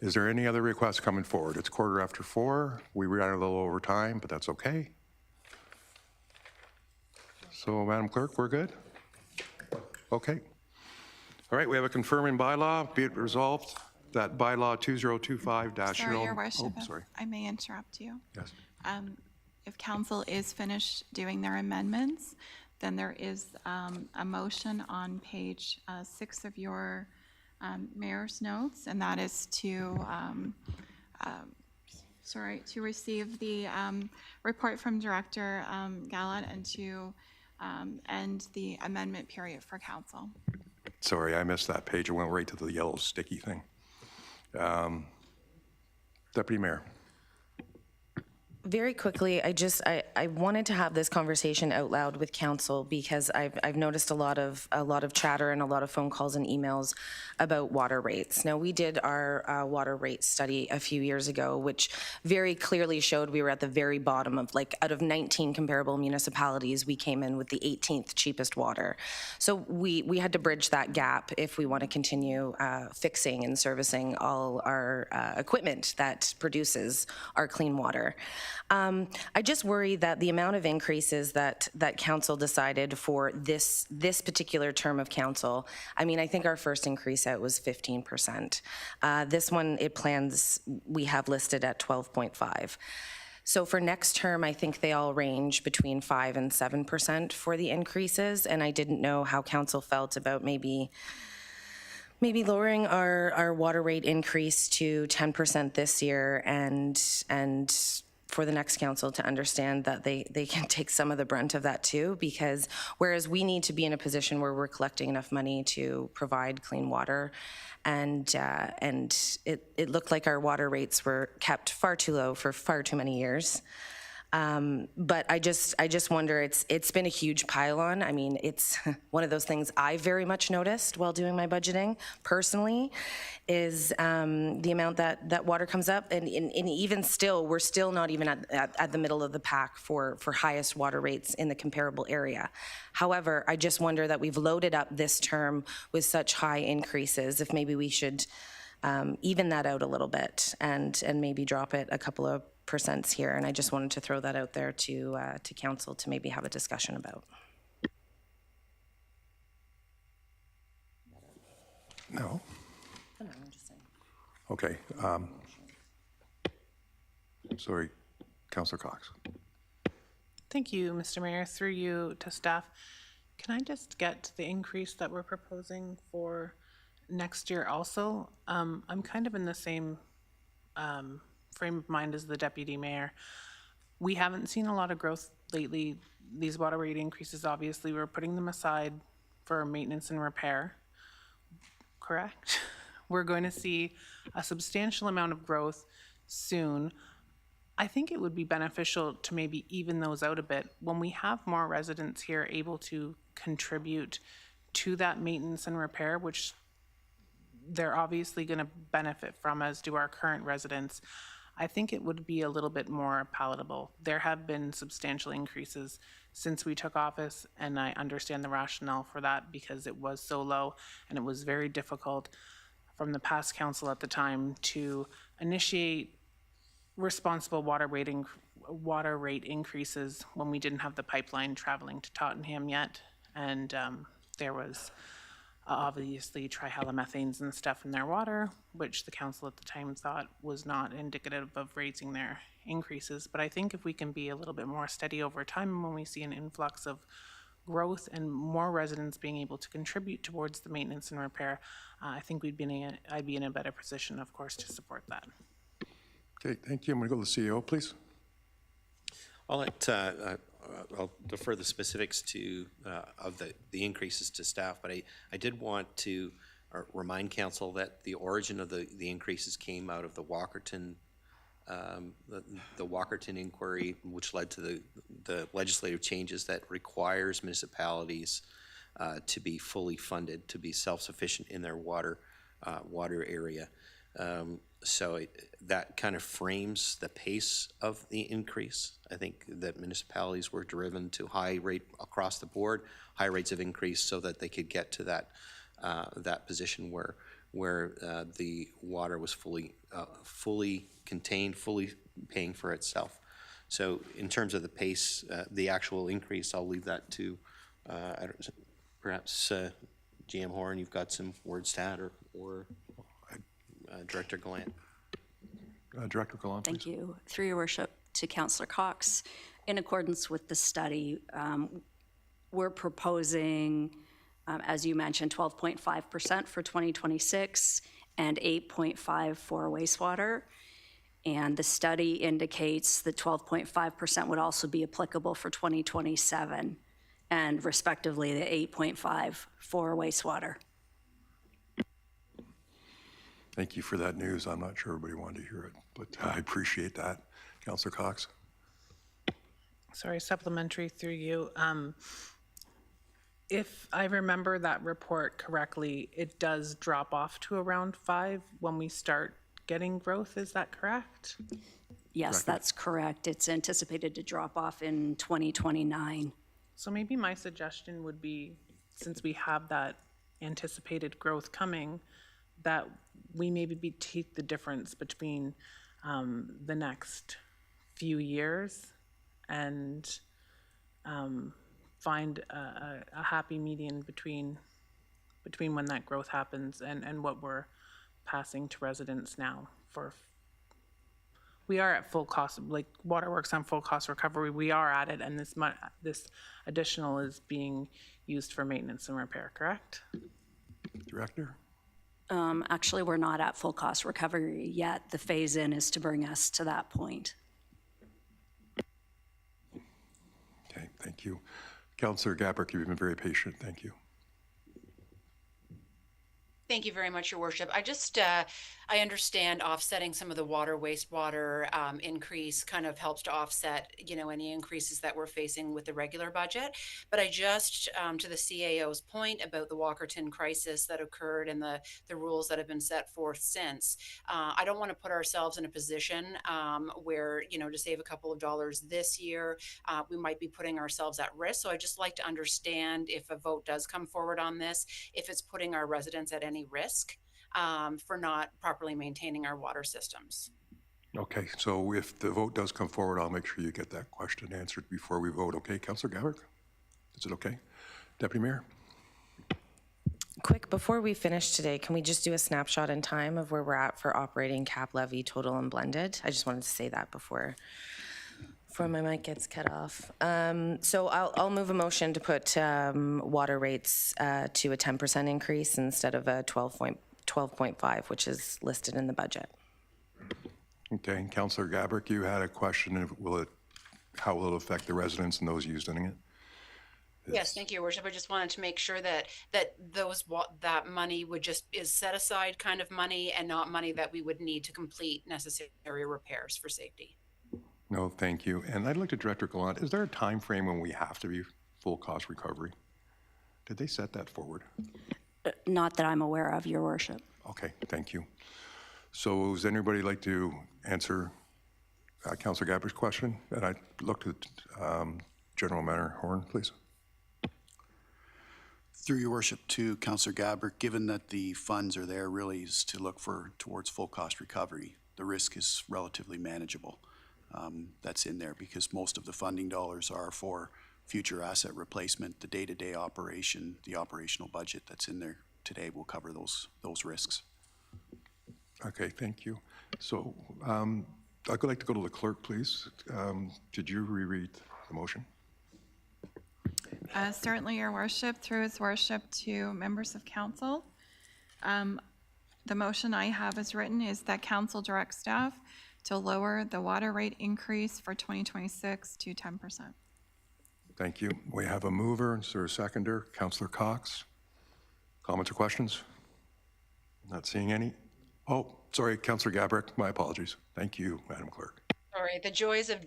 is there any other requests coming forward? It's 4:15. We ran a little over time, but that's okay. So, Madam Clerk, we're good? Okay. All right, we have a confirming bylaw. Be it resolved that bylaw 2025-0. Sorry, Your Worship, Oh, sorry. if I may interrupt you. Yes. If council is finished doing their amendments, then there is a motion on page 6 of your mayor's notes, and that is to receive the report from Director Gallant and to end the amendment period for council. Sorry, I missed that page. I went right to the yellow sticky thing. Deputy Mayor. Very quickly, I wanted to have this conversation out loud with council because I've noticed a lot of chatter and a lot of phone calls and emails about water rates. Now, we did our water rate study a few years ago, which very clearly showed we were at the very bottom of, like, out of 19 comparable municipalities, we came in with the 18th cheapest water. So we had to bridge that gap if we want to continue fixing and servicing all our equipment that produces our clean water. I just worry that the amount of increases that council decided for this particular term of council, I mean, I think our first increase out was 15%. This one, we have listed at 12.5. So for next term, I think they all range between 5 and 7% for the increases, and I didn't know how council felt about maybe lowering our water rate increase to 10% this year, and for the next council to understand that they can take some of the brunt of that too, because whereas we need to be in a position where we're collecting enough money to provide clean water, and it looked like our water rates were kept far too low for far too many years. But I just wonder, it's been a huge pile-on. I mean, it's one of those things I very much noticed while doing my budgeting personally, is the amount that water comes up, and even still, we're still not even at the middle of the pack for highest water rates in the comparable area. However, I just wonder that we've loaded up this term with such high increases, if maybe we should even that out a little bit and maybe drop it a couple of percents here. And I just wanted to throw that out there to council to maybe have a discussion about. No? I'm just saying. Okay. Sorry, Councillor Cox. Thank you, Mr. Mayor. Through you to staff, can I just get the increase that we're proposing for next year also? I'm kind of in the same frame of mind as the deputy mayor. We haven't seen a lot of growth lately. These water rate increases, obviously, we're putting them aside for maintenance and repair, correct? We're going to see a substantial amount of growth soon. I think it would be beneficial to maybe even those out a bit when we have more residents here able to contribute to that maintenance and repair, which they're obviously going to benefit from, as do our current residents. I think it would be a little bit more palatable. There have been substantial increases since we took office, and I understand the rationale for that because it was so low, and it was very difficult from the past council at the time to initiate responsible water rate increases when we didn't have the pipeline traveling to Tottenham yet, and there was obviously trihalomethanes and stuff in their water, which the council at the time thought was not indicative of raising their increases. But I think if we can be a little bit more steady over time, and when we see an influx of growth and more residents being able to contribute towards the maintenance and repair, I think I'd be in a better position, of course, to support that. Okay, thank you. I'm going to go to the CEO, please. I'll defer the specifics of the increases to staff, but I did want to remind council that the origin of the increases came out of the Walkerton inquiry, which led to the legislative changes that requires municipalities to be fully funded, to be self-sufficient in their water area. So that kind of frames the pace of the increase. I think that municipalities were driven to high rate across the board, high rates of increase, so that they could get to that position where the water was fully contained, fully paying for itself. So in terms of the pace, the actual increase, I'll leave that to perhaps GM Horn. You've got some words to add, or Director Gallant. Director Gallant, please. Thank you. Through your worship, to Councillor Cox, in accordance with the study, we're proposing, as you mentioned, 12.5% for 2026 and 8.5% for wastewater. And the study indicates that 12.5% would also be applicable for 2027, and respectively the 8.5% for wastewater. Thank you for that news. I'm not sure everybody wanted to hear it, but I appreciate that. Councillor Cox. Sorry, supplementary through you. If I remember that report correctly, it does drop off to around 5 when we start getting growth. Is that correct? Yes, that's correct. It's anticipated to drop off in 2029. So maybe my suggestion would be, since we have that anticipated growth coming, that we maybe take the difference between the next few years and find a happy median between when that growth happens and what we're passing to residents now. We are at full cost, like Waterworks on full cost recovery, we are at it, and this additional is being used for maintenance and repair, correct? Director? Actually, we're not at full cost recovery yet. The phase-in is to bring us to that point. Okay, thank you. Councillor Gabrick, you've been very patient. Thank you. Thank you very much, Your Worship. I understand offsetting some of the water wastewater increase kind of helps to offset, any increases that we're facing with the regular budget. But I just, to the CAO's point about the Walkerton crisis that occurred and the rules that have been set forth since, I don't want to put ourselves in a position where, to save a couple of dollars this year, we might be putting ourselves at risk. So I'd just like to understand if a vote does come forward on this, if it's putting our residents at any risk for not properly maintaining our water systems. Okay, so if the vote does come forward, I'll make sure you get that question answered before we vote. Okay, Councillor Gabrick? Is it okay? Deputy Mayor? Quick, before we finish today, can we just do a snapshot in time of where we're at for operating, cap, levy, total, and blended? I just wanted to say that before my mic gets cut off. So I'll move a motion to put water rates to a 10% increase instead of a 12.5, which is listed in the budget. Okay, and Councillor Gabrick, you had a question of how will it affect the residents and those using it? Yes, thank you, Your Worship. I just wanted to make sure that that money is set aside kind of money and not money that we would need to complete necessary repairs for safety. No, thank you. And I'd like to Director Gallant, is there a time frame when we have to be full cost recovery? Did they set that forward? Not that I'm aware of, Your Worship. Okay, thank you. So does anybody like to answer Councillor Gabrick's question? And I looked at General Manager Horn, please. Through Your Worship to Councillor Gabrick, given that the funds are there really is to look towards full cost recovery, the risk is relatively manageable. That's in there because most of the funding dollars are for future asset replacement, the day-to-day operation, the operational budget that's in there today will cover those risks. Okay, thank you. So I'd like to go to the clerk, please. Did you reread the motion? Certainly, Your Worship, through His Worship to members of council. The motion I have as written is that council directs staff to lower the water rate increase for 2026 to 10%. Thank you. We have a mover. Is there a seconder? Councillor Cox. Comments or questions? Not seeing any. Oh, sorry, Councillor Gabrick. My apologies. Thank you, Madam Clerk. Sorry, the joys of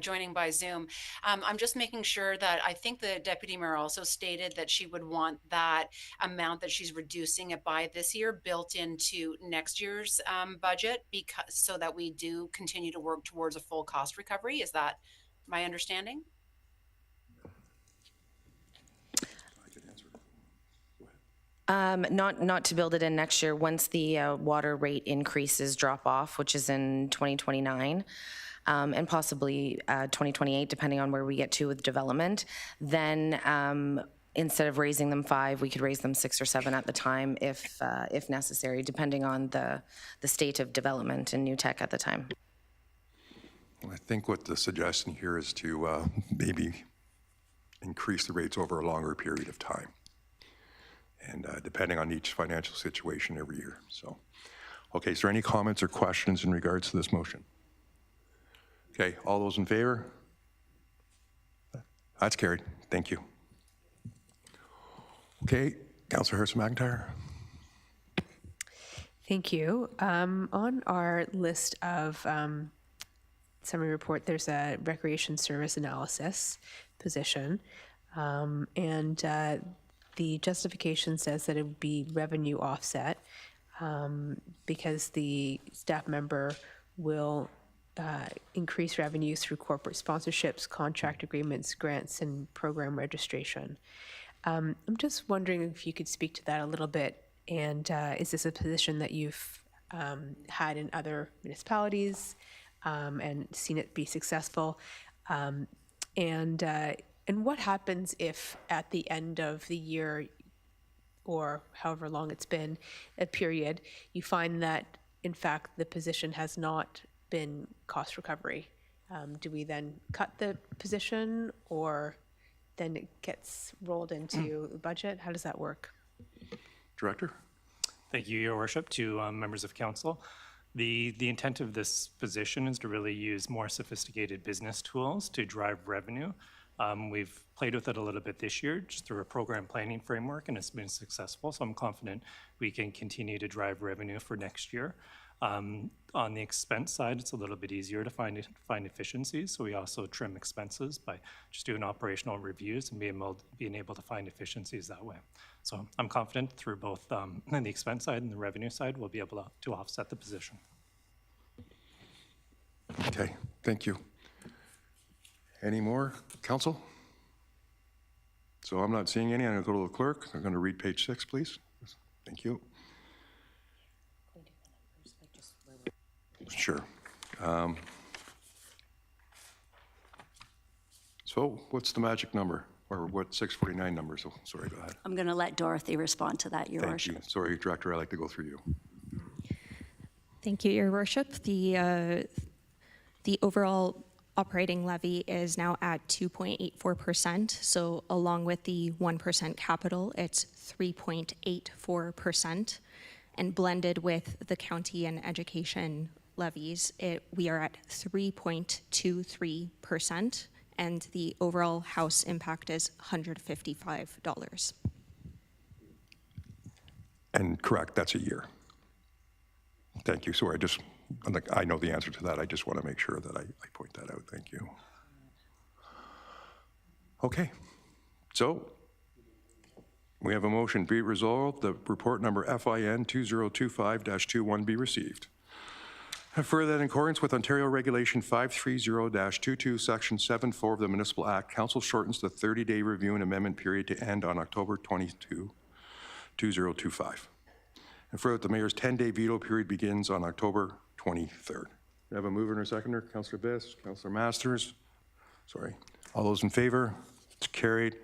joining by Zoom. I'm just making sure that I think the Deputy Mayor also stated that she would want that amount that she's reducing it by this year built into next year's budget so that we do continue to work towards a full cost recovery. Is that my understanding? Not to build it in next year. Once the water rate increases drop off, which is in 2029, and possibly 2028, depending on where we get to with development, then instead of raising them 5, we could raise them 6 or 7 at the time if necessary, depending on the state of development and new tech at the time. I think what the suggestion here is to maybe increase the rates over a longer period of time, and depending on each financial situation every year. So, okay, is there any comments or questions in regards to this motion? Okay, all those in favor? That's carried. Thank you. Okay, Councillor Harrison-McIntyre. Thank you. On our list of summary report, there's a recreation service analysis position, and the justification says that it would be revenue offset because the staff member will increase revenues through corporate sponsorships, contract agreements, grants, and program registration. I'm just wondering if you could speak to that a little bit, and is this a position that you've had in other municipalities? and seen it be successful. And what happens if at the end of the year, or however long it's been, a period, you find that in fact the position has not been cost recovery? Do we then cut the position, or then it gets rolled into the budget? How does that work? Director? Thank you, Your Worship, to members of council. The intent of this position is to really use more sophisticated business tools to drive revenue. We've played with it a little bit this year just through a program planning framework, and it's been successful. So I'm confident we can continue to drive revenue for next year. On the expense side, it's a little bit easier to find efficiencies. So we also trim expenses by just doing operational reviews and being able to find efficiencies that way. So I'm confident through both on the expense side and the revenue side, we'll be able to offset the position. Okay, thank you. Any more, council? So I'm not seeing any. I'm going to go to the clerk. I'm going to read page 6, please. Thank you. Sure. So what's the magic number, or what 649 number? So sorry, go ahead. I'm going to let Dorothy respond to that, Your Thank Worship. you. Sorry, Director, I like to go through you. Thank you, Your Worship. The overall operating levy is now at 2.84%. So along with the 1% capital, it's 3.84%. And blended with the county and education levies, we are at 3.23%. And the overall house impact is $155. And correct, that's a year. Thank you. Sorry, I know the answer to that. I just want to make sure that I point that out. Thank you. Okay. So we have a motion. Be it resolved that report number FIN 2025-21 be received. And further, that in accordance with Ontario Regulation 530-22, Section 7.4 of the Municipal Act, Council shortens the 30-day review and amendment period to end on October 22, 2025. And further, the mayor's 10-day veto period begins on October 23rd. We have a mover and a seconder. Councillor Biss, Councillor Masters. Sorry. All those in favor? It's carried.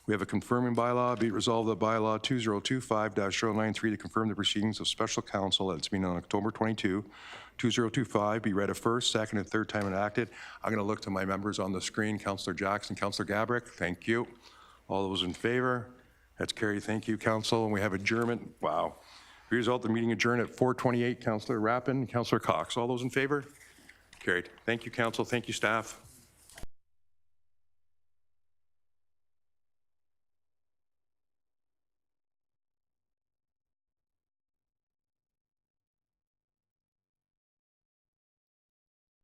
We have a confirming bylaw. Be it resolved that bylaw 2025-093 to confirm the proceedings of special council at its meeting on October 22, 2025 be read a first, second, and third time enacted. I'm going to look to my members on the screen. Councillor Jackson, Councillor Gabrick, thank you. All those in favor? That's carried. Thank you, council. And we have adjournment. Wow. Be resolved the meeting adjourned at 4:28. Councillor Rappin, Councillor Cox. All those in favor? Carried. Thank you, council. Thank you, staff.